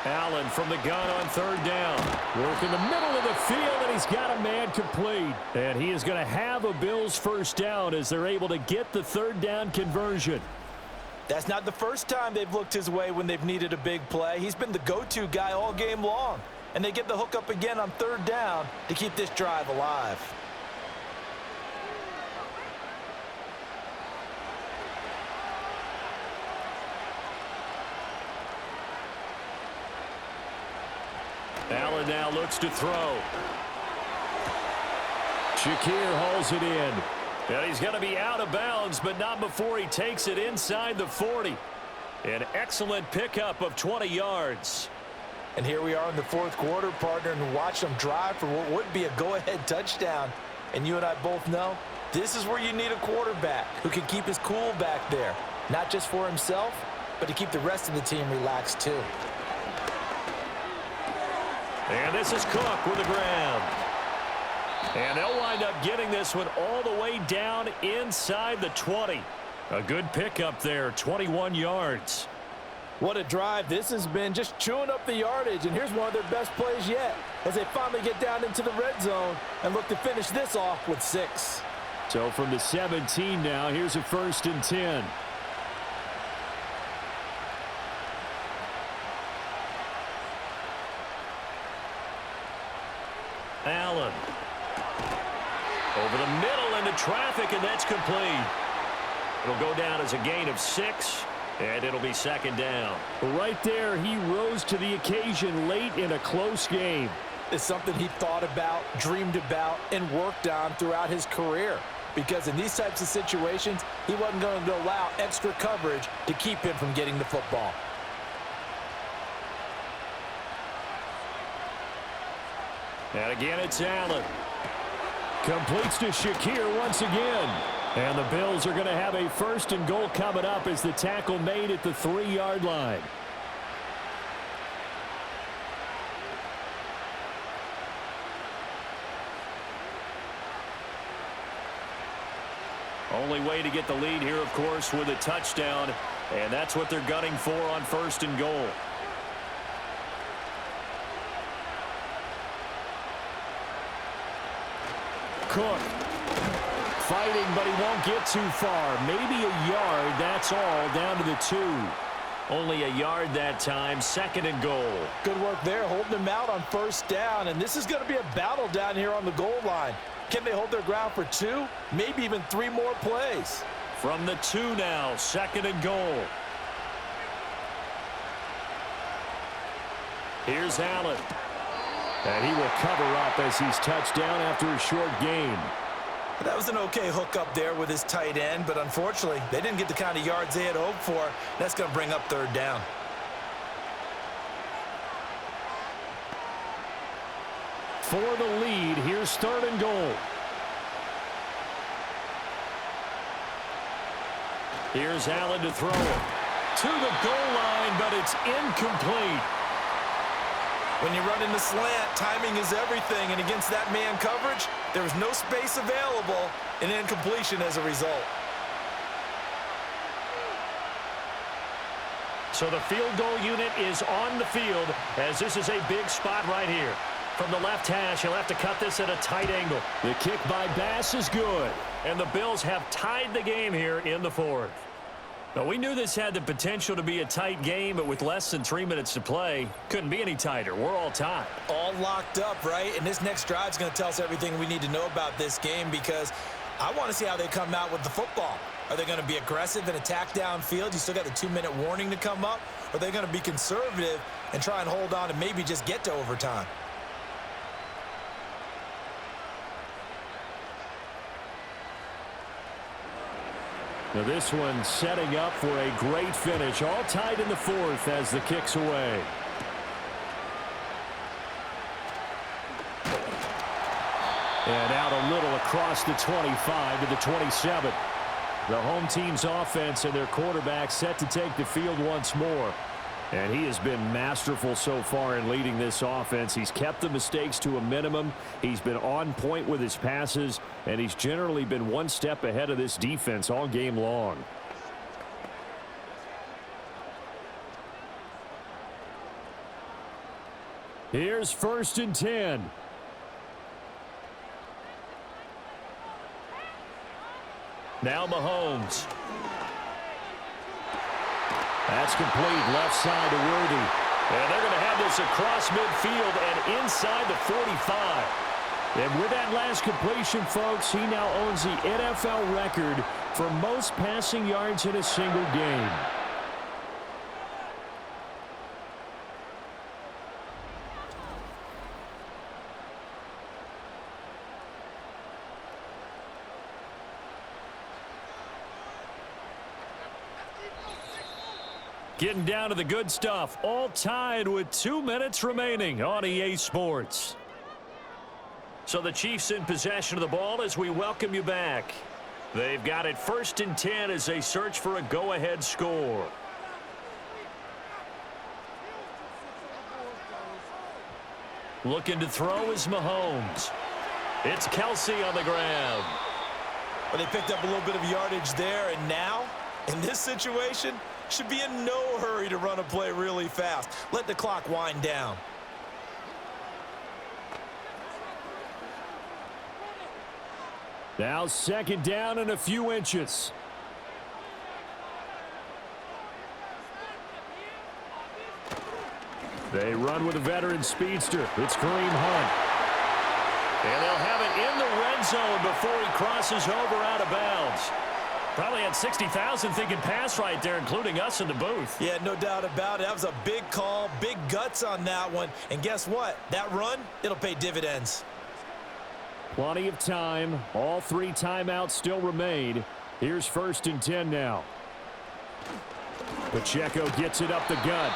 Allen from the gun on 3rd down. Work in the middle of the field, and he's got a man complete. And he is going to have a Bills first down as they're able to get the 3rd down conversion. That's not the first time they've looked his way when they've needed a big play. He's been the go-to guy all game long. And they get the hook up again on 3rd down to keep this drive alive. Allen now looks to throw. Shakir hauls it in. And he's going to be out of bounds, but not before he takes it inside the 40. An excellent pickup of 20 yards. And here we are in the 4th quarter, partner, and watch them drive for what would be a go-ahead touchdown. And you and I both know this is where you need a quarterback who can keep his cool back there, not just for himself, but to keep the rest of the team relaxed too. And this is Cook with the grab. And they'll wind up getting this one all the way down inside the 20. A good pickup there, 21 yards. What a drive this has been, just chewing up the yardage. And here's one of their best plays yet as they finally get down into the red zone and look to finish this off with 6. So from the 17 now, here's a 1st and 10. Allen. Over the middle into traffic, and that's complete. It'll go down as a gain of 6, and it'll be 2nd down. Right there, he rose to the occasion late in a close game. It's something he thought about, dreamed about, and worked on throughout his career. Because in these types of situations, he wasn't going to allow extra coverage to keep him from getting the football. And again, it's Allen. Completes to Shakir once again. And the Bills are going to have a 1st and goal coming up as the tackle made at the 3-yard line. Only way to get the lead here, of course, with a touchdown. And that's what they're gunning for on 1st and goal. Cook fighting, but he won't get too far. Maybe a yard, that's all, down to the 2. Only a yard that time, 2nd and goal. Good work there, holding him out on 1st down, and this is going to be a battle down here on the goal line. Can they hold their ground for 2, maybe even 3 more plays? From the 2 now, 2nd and goal. Here's Allen. And he will cover up as he's touched down after a short gain. That was an okay hookup there with his tight end, but unfortunately, they didn't get the kind of yards they had hoped for. That's going to bring up 3rd down. For the lead, here's 3rd and goal. Here's Allen to throw to the goal line, but it's incomplete. When you run in the slant, timing is everything, and against that man coverage, there was no space available, and incompletion as a result. So the field goal unit is on the field as this is a big spot right here. From the left hash, he'll have to cut this at a tight angle. The kick by Bass is good, and the Bills have tied the game here in the 4th. Now, we knew this had the potential to be a tight game, but with less than 3 minutes to play, couldn't be any tighter. We're all tied. All locked up, right? And this next drive is going to tell us everything we need to know about this game because I want to see how they come out with the football. Are they going to be aggressive and attack downfield? You still got the 2-minute warning to come up? Or are they going to be conservative and try and hold on and maybe just get to overtime? Now this one setting up for a great finish. All tied in the 4th as the kick's away. And out a little across the 25 to the 27. The home team's offense and their quarterback set to take the field once more. And he has been masterful so far in leading this offense. He's kept the mistakes to a minimum. He's been on point with his passes, and he's generally been one step ahead of this defense all game long. Here's 1st and 10. Now Mahomes. That's complete left side to Worthy. And they're going to have this across midfield and inside the 45. And with that last completion, folks, he now owns the NFL record for most passing yards in a single game. Getting down to the good stuff, all tied with 2 minutes remaining on EA Sports. So the Chiefs in possession of the ball as we welcome you back. They've got it 1st and 10 as they search for a go-ahead score. Looking to throw is Mahomes. It's Kelsey on the ground. Well, they picked up a little bit of yardage there, and now, in this situation, should be in no hurry to run a play really fast. Let the clock wind down. Now 2nd down and a few inches. They run with a veteran speedster. It's Kareem Hunt. And they'll have it in the red zone before he crosses over out of bounds. Probably had 60,000 thinking pass right there, including us in the booth. Yeah, no doubt about it. That was a big call, big guts on that one. And guess what? That run, it'll pay dividends. Plenty of time. All 3 timeouts still remain. Here's 1st and 10 now. Pacheco gets it up the gut.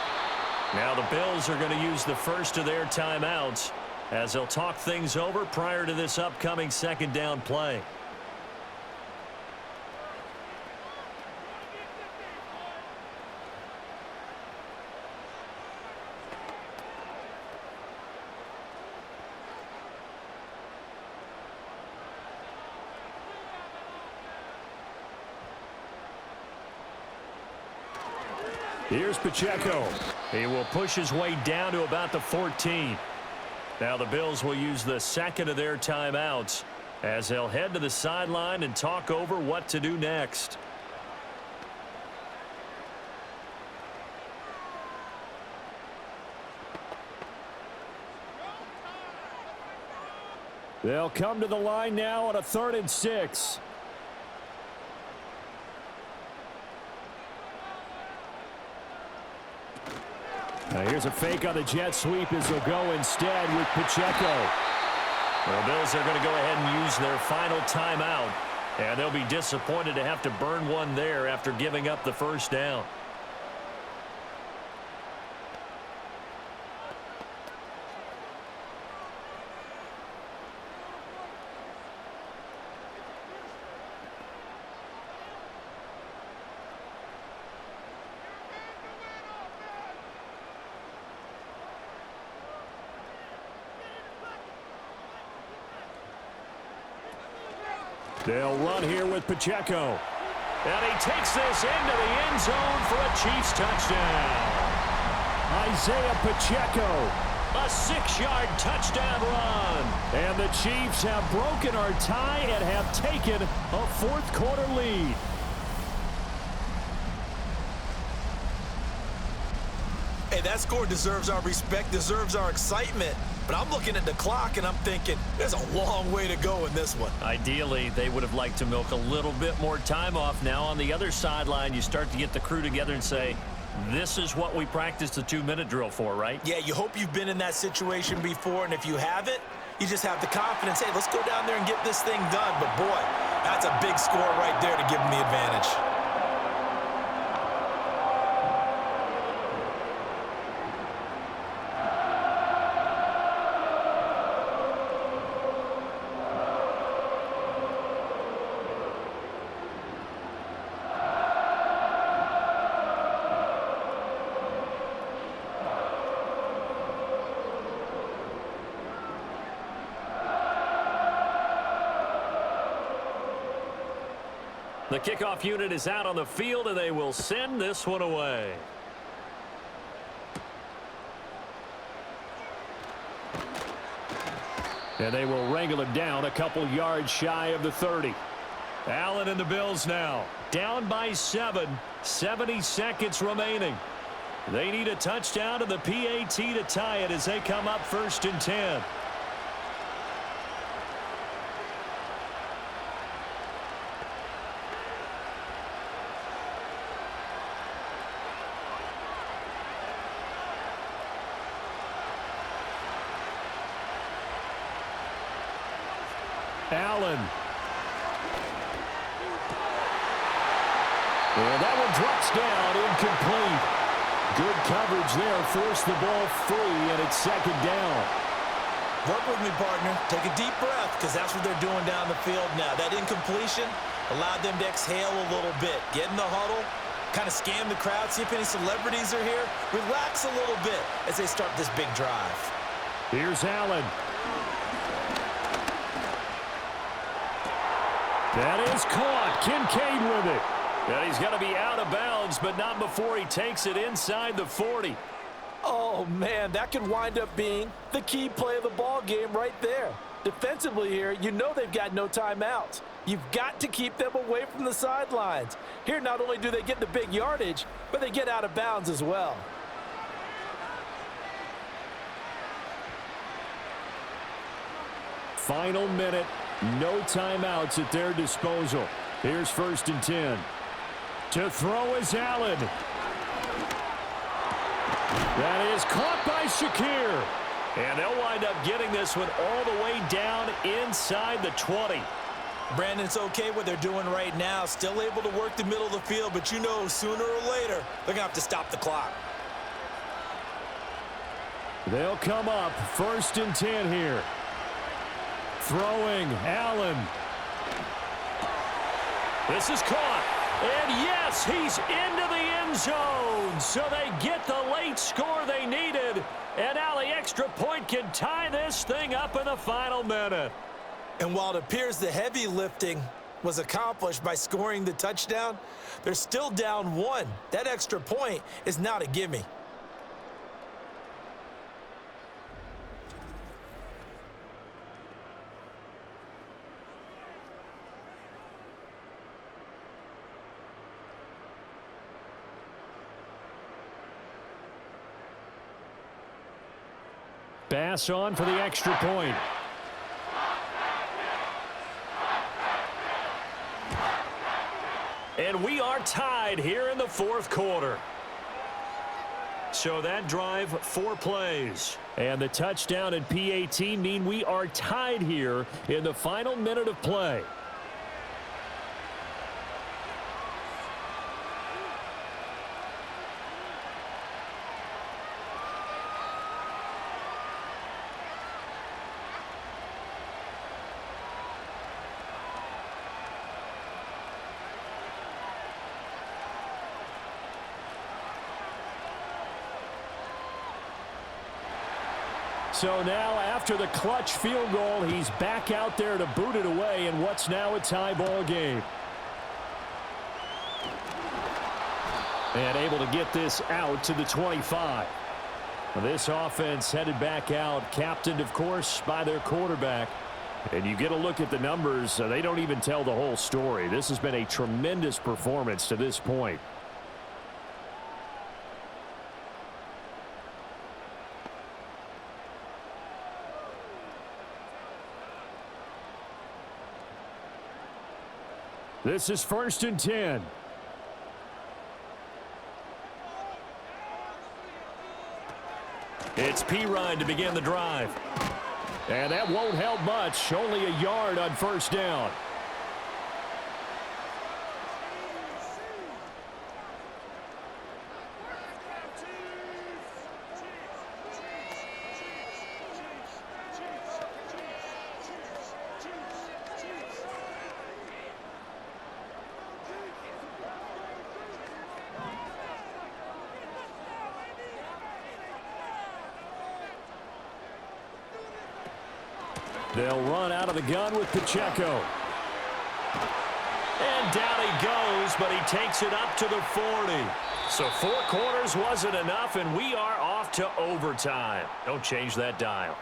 Now the Bills are going to use the first of their timeouts as they'll talk things over prior to this upcoming 2nd down play. Here's Pacheco. He will push his way down to about the 14. Now the Bills will use the 2nd of their timeouts as they'll head to the sideline and talk over what to do next. They'll come to the line now on a 3rd and 6. Now here's a fake on the jet sweep as they'll go instead with Pacheco. The Bills are going to go ahead and use their final timeout, and they'll be disappointed to have to burn one there after giving up the 1st down. They'll run here with Pacheco. And he takes this into the end zone for a Chiefs touchdown. Isaiah Pacheco. A 6-yard touchdown run. And the Chiefs have broken our tie and have taken a 4th quarter lead. Hey, that score deserves our respect, deserves our excitement. But I'm looking at the clock, and I'm thinking there's a long way to go in this one. Ideally, they would have liked to milk a little bit more time off. Now on the other sideline, you start to get the crew together and say, this is what we practiced the 2-minute drill for, right? Yeah, you hope you've been in that situation before, and if you haven't, you just have the confidence, hey, let's go down there and get this thing done. But, boy, that's a big score right there to give them the advantage. The kickoff unit is out on the field, and they will send this one away. And they will wrangle him down a couple yards shy of the 30. Allen and the Bills now down by 7 70 seconds remaining. They need a touchdown and the PAT to tie it as they come up 1st and 10. Allen. And that one drops down, incomplete. Good coverage there, forced the ball free, and it's 2nd down. Work with me, partner. Take a deep breath, because that's what they're doing down the field now. That incompletion allowed them to exhale a little bit. Get in the huddle, kind of scan the crowd, see if any celebrities are here. Relax a little bit as they start this big drive. Here's Allen. That is caught. Kincaid with it. And he's going to be out of bounds, but not before he takes it inside the 40. Oh, man, that could wind up being the key play of the ball game right there. Defensively here, you know they've got no timeouts. You've got to keep them away from the sidelines. Here, not only do they get the big yardage, but they get out of bounds as well. Final minute, no timeouts at their disposal. Here's 1st and 10. To throw is Allen. That is caught by Shakir. And they'll wind up getting this one all the way down inside the 20. Brandon, it's okay what they're doing right now. Still able to work the middle of the field, but you know sooner or later they're going to have to stop the clock. They'll come up 1st and 10 here. Throwing, Allen. This is caught. And yes, he's into the end zone. So they get the late score they needed. And now the extra point can tie this thing up in the final minute. And while it appears the heavy lifting was accomplished by scoring the touchdown, they're still down 1. That extra point is not a gimme. Pass on for the extra point. And we are tied here in the 4th quarter. So that drive, 4 plays. And the touchdown and PAT mean we are tied here in the final minute of play. So now, after the clutch field goal, he's back out there to boot it away in what's now a tie ball game. And able to get this out to the 25. This offense headed back out, captained, of course, by their quarterback. And you get a look at the numbers, they don't even tell the whole story. This has been a tremendous performance to this point. This is 1st and 10. It's Pirine to begin the drive. And that won't help much. Only a yard on 1st down. They'll run out of the gun with Pacheco. And down he goes, but he takes it up to the 40. So 4 quarters wasn't enough, and we are off to overtime. Don't change that dial.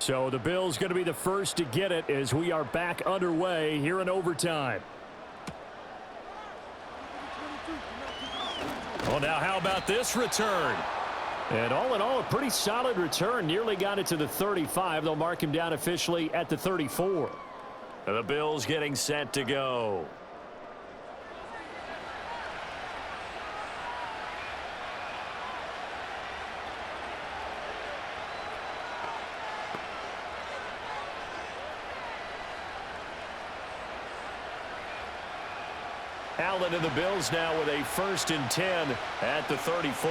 So the Bills going to be the first to get it as we are back underway here in overtime. Well, now how about this return? And all in all, a pretty solid return. Nearly got it to the 35. They'll mark him down officially at the 34. The Bills getting set to go. Allen and the Bills now with a 1st and 10 at the 34.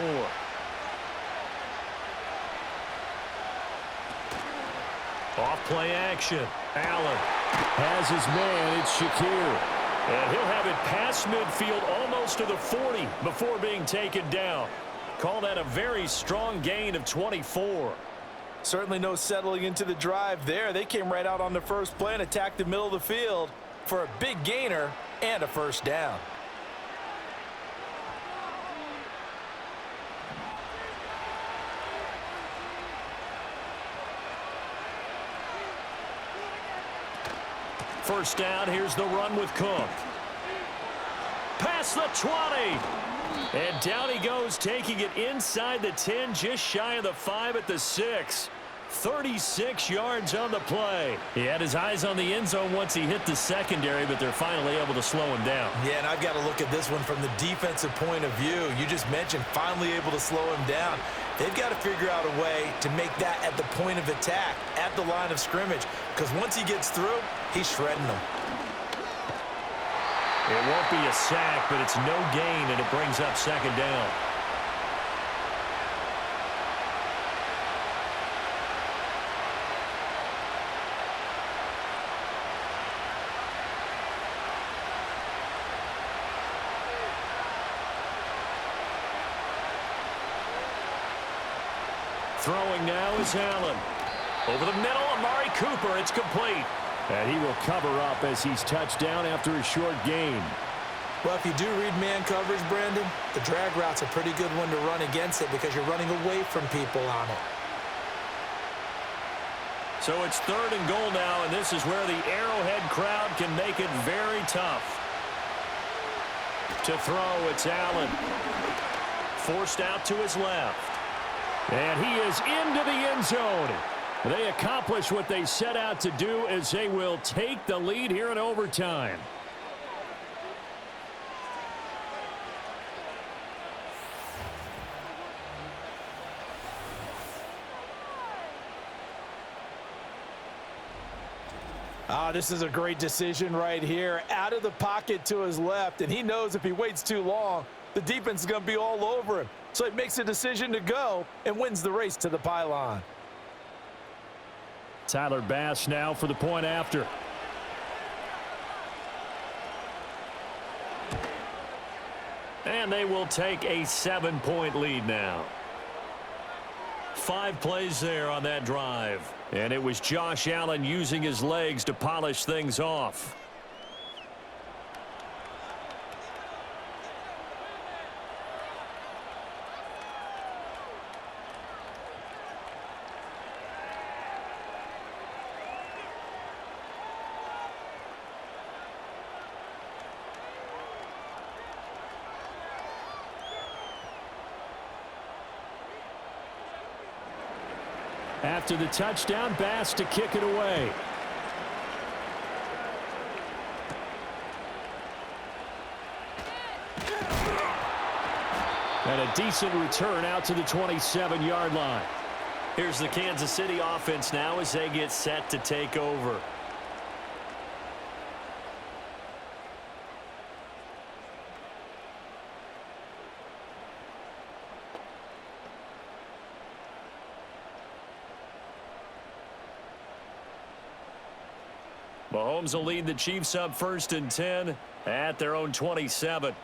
Off play action. Allen has his man. It's Shakir. And he'll have it past midfield almost to the 40 before being taken down. Call that a very strong gain of 24. Certainly no settling into the drive there. They came right out on the first play and attacked the middle of the field for a big gainer and a 1st down. First down, here's the run with Cook. Past the 20. And down he goes, taking it inside the 10, just shy of the 5 at the 6. 36 yards on the play. He had his eyes on the end zone once he hit the secondary, but they're finally able to slow him down. Yeah, and I've got to look at this one from the defensive point of view. You just mentioned finally able to slow him down. They've got to figure out a way to make that at the point of attack, at the line of scrimmage, because once he gets through, he's shredding them. It won't be a sack, but it's no gain, and it brings up 2nd down. Throwing now is Allen. Over the middle, Amari Cooper. It's complete. And he will cover up as he's touched down after a short gain. Well, if you do read man coverage, Brandon, the drag route's a pretty good one to run against it because you're running away from people on it. So it's 3rd and goal now, and this is where the Arrowhead crowd can make it very tough. To throw, it's Allen. Forced out to his left. And he is into the end zone. They accomplish what they set out to do as they will take the lead here in overtime. This is a great decision right here. Out of the pocket to his left, and he knows if he waits too long, the defense is going to be all over him. So he makes a decision to go and wins the race to the pylon. Tyler Bass now for the point after. And they will take a 7-point lead now. 5 plays there on that drive. And it was Josh Allen using his legs to polish things off. After the touchdown, Bass to kick it away. And a decent return out to the 27-yard line. Here's the Kansas City offense now as they get set to take over. Mahomes will lead the Chiefs up 1st and 10 at their own 27.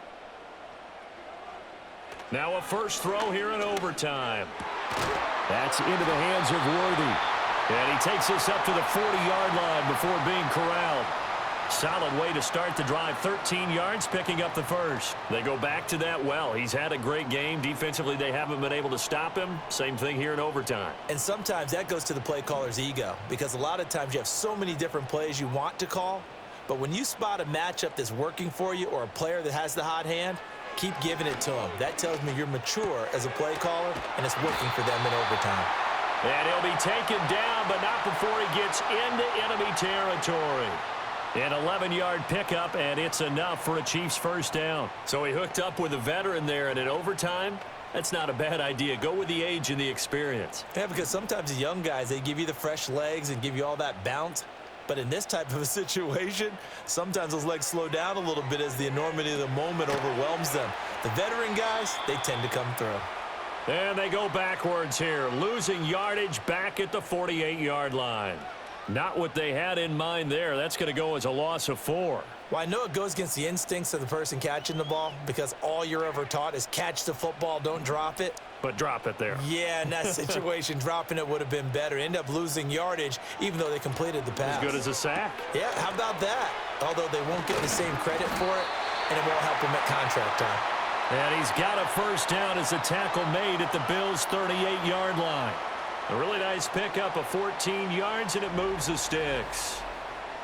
Now a first throw here in overtime. That's into the hands of Worthy. And he takes this up to the 40-yard line before being corralled. Solid way to start the drive. 13 yards, picking up the first. They go back to that well. He's had a great game. Defensively, they haven't been able to stop him. Same thing here in overtime. And sometimes that goes to the play caller's ego, because a lot of times you have so many different plays you want to call, but when you spot a matchup that's working for you or a player that has the hot hand, keep giving it to him. That tells me you're mature as a play caller, and it's working for them in overtime. And he'll be taken down, but not before he gets into enemy territory. An 11-yard pickup, and it's enough for a Chiefs first down. So he hooked up with a veteran there, and in overtime, that's not a bad idea. Go with the age and the experience. Yeah, because sometimes the young guys, they give you the fresh legs and give you all that bounce. But in this type of a situation, sometimes those legs slow down a little bit as the enormity of the moment overwhelms them. The veteran guys, they tend to come through. And they go backwards here, losing yardage back at the 48-yard line. Not what they had in mind there. That's going to go as a loss of 4. Well, I know it goes against the instincts of the person catching the ball, because all you're ever taught is catch the football, don't drop it. But drop it there. Yeah, in that situation, dropping it would have been better. End up losing yardage, even though they completed the pass. As good as a sack. Yeah, how about that? Although they won't get the same credit for it, and it won't help them at contract time. And he's got a first down as a tackle made at the Bills' 38-yard line. A really nice pickup of 14 yards, and it moves the sticks.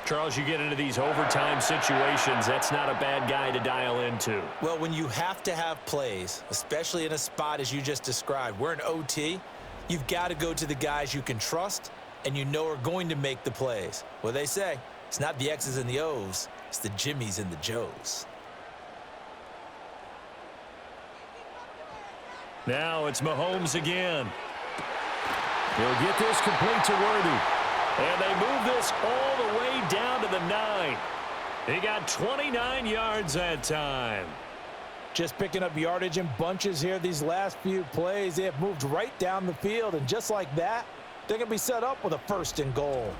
Charles, you get into these overtime situations, that's not a bad guy to dial into. Well, when you have to have plays, especially in a spot as you just described, we're in OT, you've got to go to the guys you can trust and you know are going to make the plays. Well, they say, it's not the X's and the O's, it's the Jimmies and the Joes. Now it's Mahomes again. He'll get this complete to Worthy. And they move this all the way down to the 9. He got 29 yards that time. Just picking up yardage in bunches here these last few plays. They have moved right down the field, and just like that, they're going to be set up with a 1st and goal.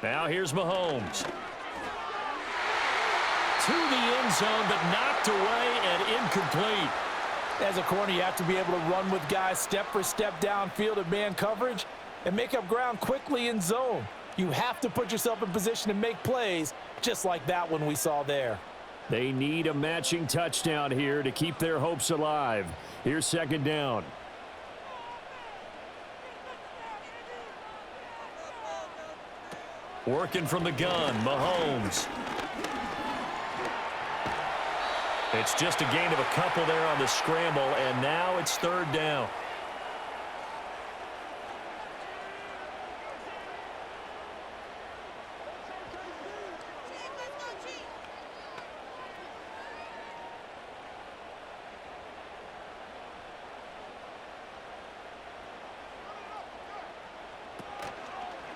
Now here's Mahomes. To the end zone, but knocked away and incomplete. As a corner, you have to be able to run with guys step for step downfield in man coverage and make up ground quickly in zone. You have to put yourself in position to make plays, just like that one we saw there. They need a matching touchdown here to keep their hopes alive. Here's 2nd down. Working from the gun, Mahomes. It's just a gain of a couple there on the scramble, and now it's 3rd down.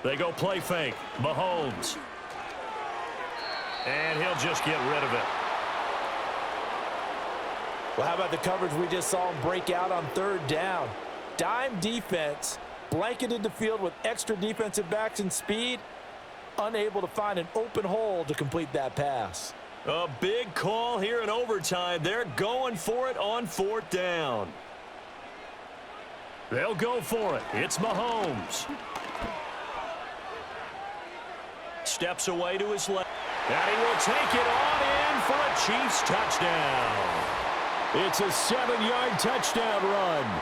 They go play fake. Mahomes. And he'll just get rid of it. Well, how about the coverage we just saw him break out on 3rd down? Dime defense, blanketed the field with extra defensive backs and speed, unable to find an open hole to complete that pass. A big call here in overtime. They're going for it on 4th down. They'll go for it. It's Mahomes. Steps away to his left. And he will take it on in for a Chiefs touchdown. It's a 7-yard touchdown run.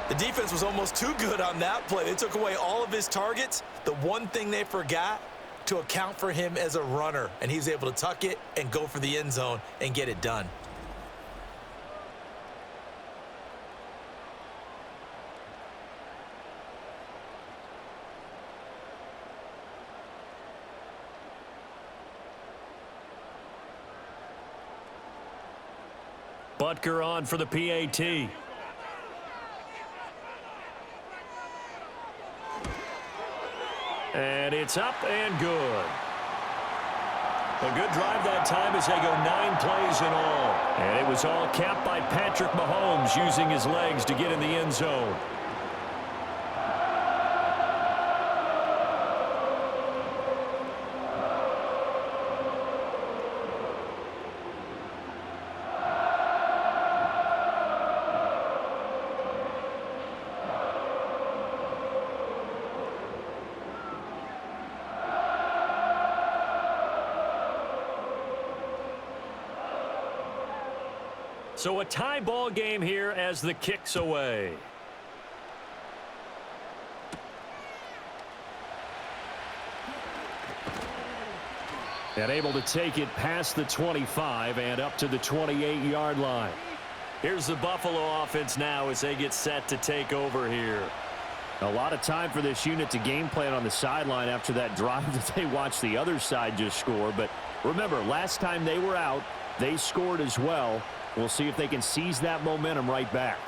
The defense was almost too good on that play. They took away all of his targets. The one thing they forgot, to account for him as a runner. And he was able to tuck it and go for the end zone and get it done. Butker on for the PAT. And it's up and good. A good drive that time as they go 9 plays in all. And it was all capped by Patrick Mahomes using his legs to get in the end zone. So a tie ball game here as the kick's away. And able to take it past the 25 and up to the 28-yard line. Here's the Buffalo offense now as they get set to take over here. A lot of time for this unit to game plan on the sideline after that drive that they watched the other side just score. But remember, last time they were out, they scored as well. We'll see if they can seize that momentum right back.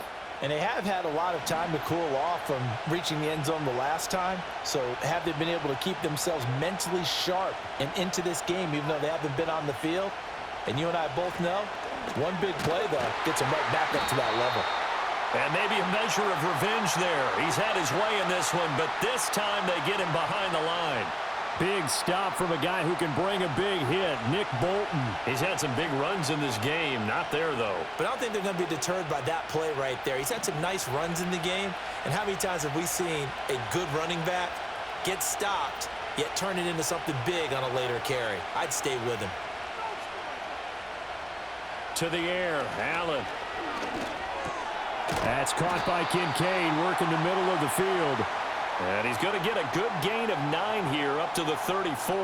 And they have had a lot of time to cool off from reaching the end zone the last time. So have they been able to keep themselves mentally sharp and into this game, even though they haven't been on the field? And you and I both know, one big play, though, gets them right back up to that level. And maybe a measure of revenge there. He's had his way in this one, but this time they get him behind the line. Big stop from a guy who can bring a big hit, Nick Bolton. He's had some big runs in this game. Not there, though. But I don't think they're going to be deterred by that play right there. He's had some nice runs in the game. And how many times have we seen a good running back get stopped, yet turn it into something big on a later carry? I'd stay with him. To the air, Allen. That's caught by Kincaid, working the middle of the field. And he's going to get a good gain of 9 here, up to the 34.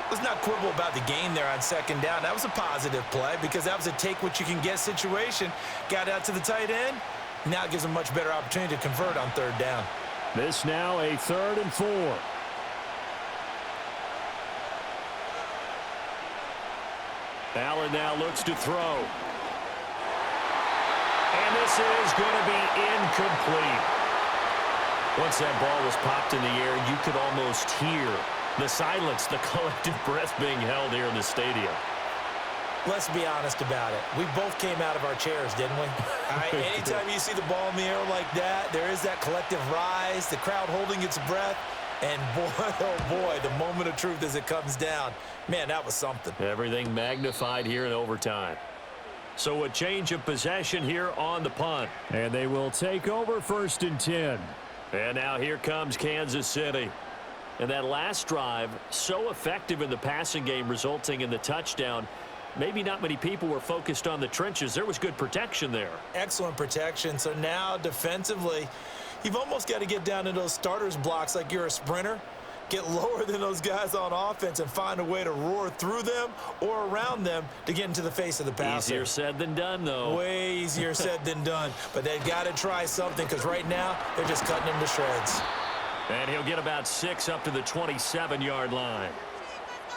Let's not quibble about the gain there on second down. That was a positive play because that was a take-what-you-can-get situation. Got out to the tight end. Now it gives them a much better opportunity to convert on third down. This now a 3rd and 4. Allen now looks to throw. And this is going to be incomplete. Once that ball was popped in the air, you could almost hear the silence, the collective breath being held here in the stadium. Let's be honest about it. We both came out of our chairs, didn't we? All right, anytime you see the ball in the air like that, there is that collective rise, the crowd holding its breath, and boy, oh boy, the moment of truth as it comes down. Man, that was something. Everything magnified here in overtime. So a change of possession here on the punt. And they will take over 1st and 10. And now here comes Kansas City. And that last drive, so effective in the passing game, resulting in the touchdown. Maybe not many people were focused on the trenches. There was good protection there. Excellent protection. So now defensively, you've almost got to get down to those starters blocks like you're a sprinter. Get lower than those guys on offense and find a way to roar through them or around them to get into the face of the passer. Easier said than done, though. Way easier said than done. But they've got to try something because right now they're just cutting them to shreds. And he'll get about 6 up to the 27-yard line.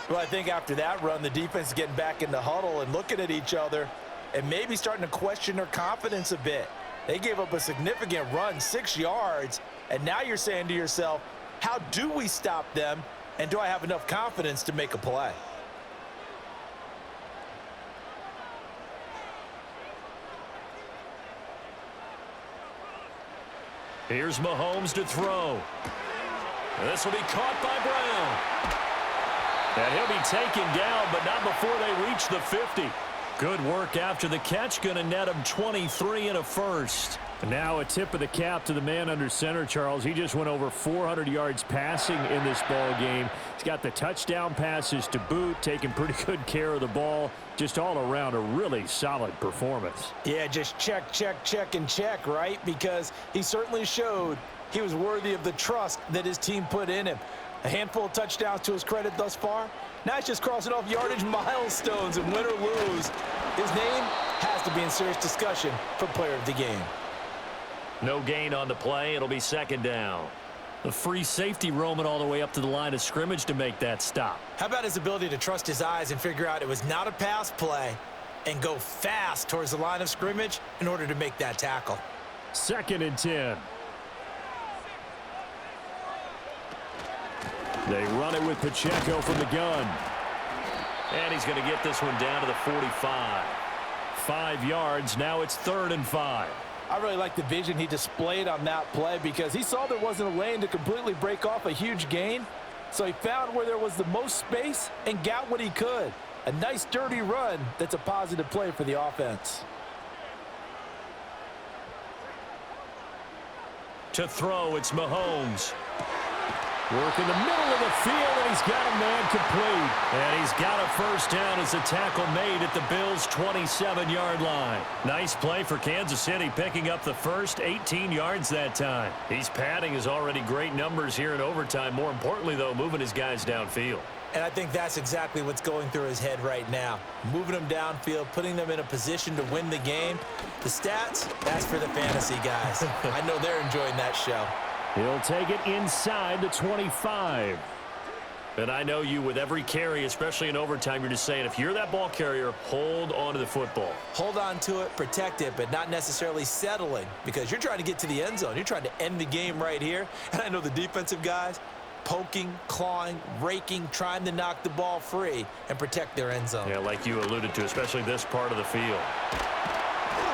Well, I think after that run, the defense is getting back in the huddle and looking at each other and maybe starting to question their confidence a bit. They gave up a significant run, 6 yards, and now you're saying to yourself, how do we stop them, and do I have enough confidence to make a play? Here's Mahomes to throw. This will be caught by Brown. And he'll be taken down, but not before they reach the 50. Good work after the catch, going to net him 23 and a first. Now a tip of the cap to the man under center, Charles. He just went over 400 yards passing in this ball game. He's got the touchdown passes to boot, taking pretty good care of the ball. Just all around a really solid performance. Yeah, just check, check, check, and check, right? Because he certainly showed he was worthy of the trust that his team put in him. A handful of touchdowns to his credit thus far. Now he's just crossing off yardage milestones, and win or lose, his name has to be in serious discussion for player of the game. No gain on the play. It'll be 2nd down. The free safety roaming all the way up to the line of scrimmage to make that stop. How about his ability to trust his eyes and figure out it was not a pass play and go fast towards the line of scrimmage in order to make that tackle? 2nd and 10. They run it with Pacheco from the gun. And he's going to get this one down to the 45. 5 yards. Now it's 3rd and 5. I really like the vision he displayed on that play because he saw there wasn't a lane to completely break off a huge gain. So he found where there was the most space and got what he could. A nice dirty run that's a positive play for the offense. To throw, it's Mahomes. Work in the middle of the field, and he's got a man complete. And he's got a first down as the tackle made at the Bills' 27-yard line. Nice play for Kansas City, picking up the first 18 yards that time. He's padding his already great numbers here in overtime. More importantly, though, moving his guys downfield. And I think that's exactly what's going through his head right now. Moving them downfield, putting them in a position to win the game. The stats, that's for the fantasy guys. I know they're enjoying that show. He'll take it inside the 25. And I know you, with every carry, especially in overtime, you're just saying, if you're that ball carrier, hold on to the football. Hold on to it, protect it, but not necessarily settling, because you're trying to get to the end zone. You're trying to end the game right here. And I know the defensive guys, poking, clawing, raking, trying to knock the ball free and protect their end zone. Yeah, like you alluded to, especially this part of the field.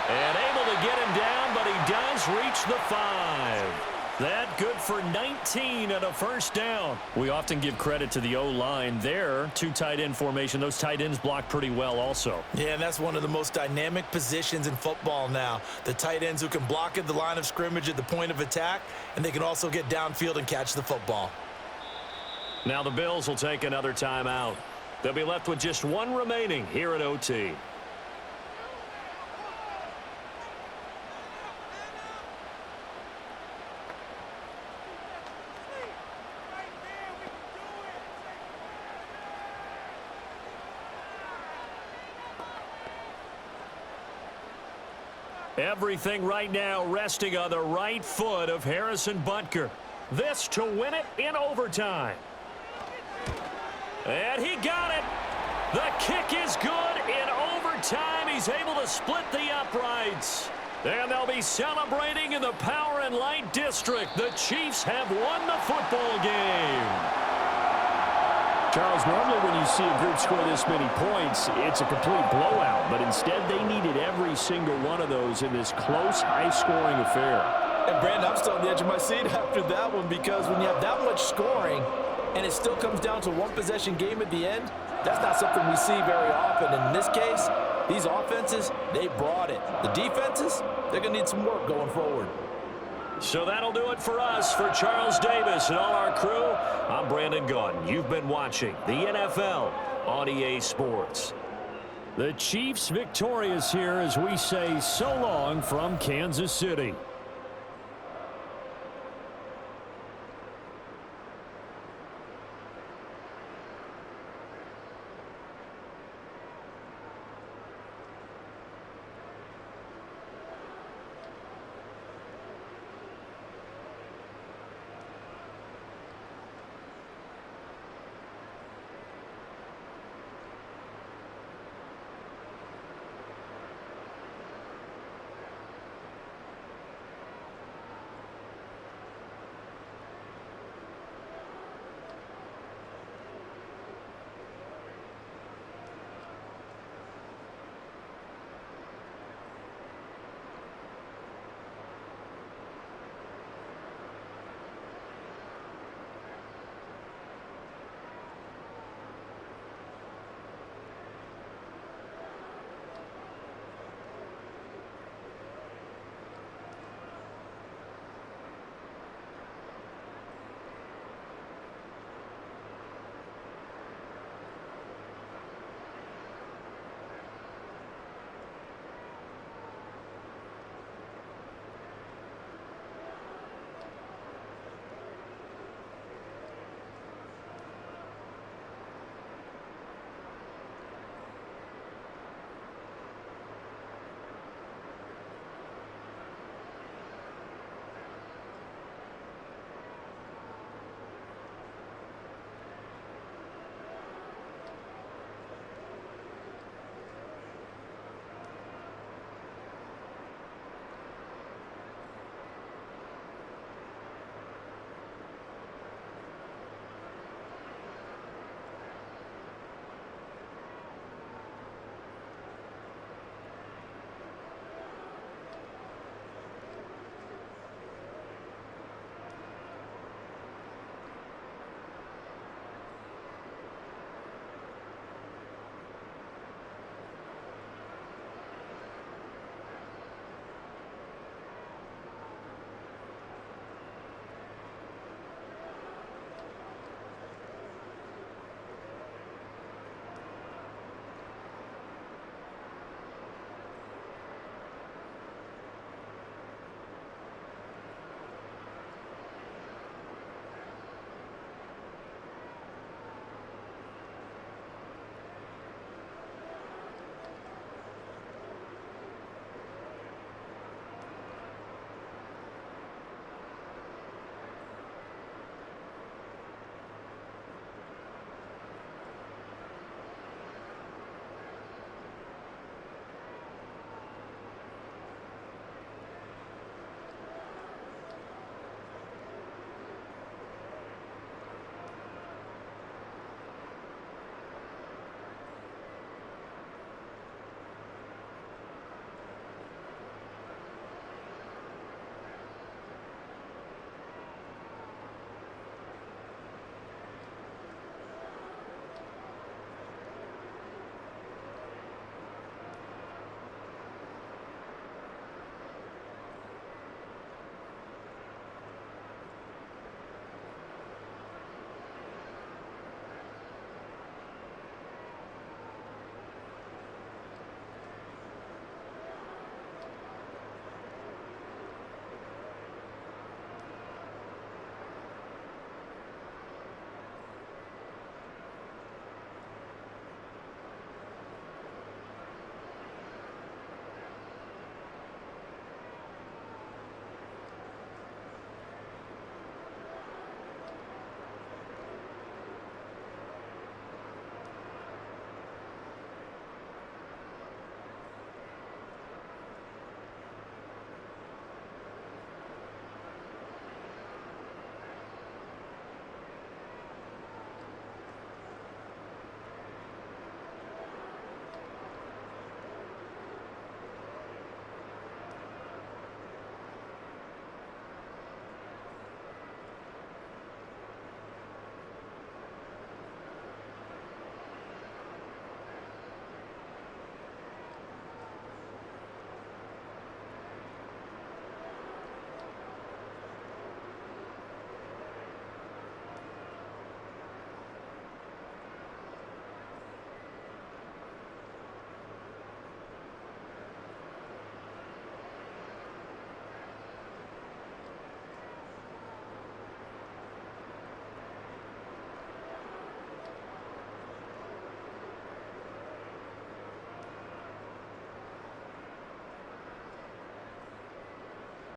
And able to get him down, but he does reach the 5. That good for 19 and a first down. We often give credit to the O-line there. Two tight end formation. Those tight ends block pretty well also. Yeah, and that's one of the most dynamic positions in football now. The tight ends who can block at the line of scrimmage at the point of attack, and they can also get downfield and catch the football. Now the Bills will take another timeout. They'll be left with just one remaining here at OT. Everything right now resting on the right foot of Harrison Butker. This to win it in overtime. And he got it. The kick is good in overtime. He's able to split the uprights. And they'll be celebrating in the Power and Light District. The Chiefs have won the football game. Charles, normally when you see a group score this many points, it's a complete blowout. But instead, they needed every single one of those in this close, high-scoring affair. And, Brandon, I'm still on the edge of my seat after that one, because when you have that much scoring and it still comes down to one possession game at the end, that's not something we see very often. And in this case, these offenses, they brought it. The defenses, they're going to need some work going forward. So that'll do it for us. For Charles Davis and all our crew, I'm Brandon Gaudin. You've been watching the NFL on EA Sports. The Chiefs victorious here as we say so long from Kansas City.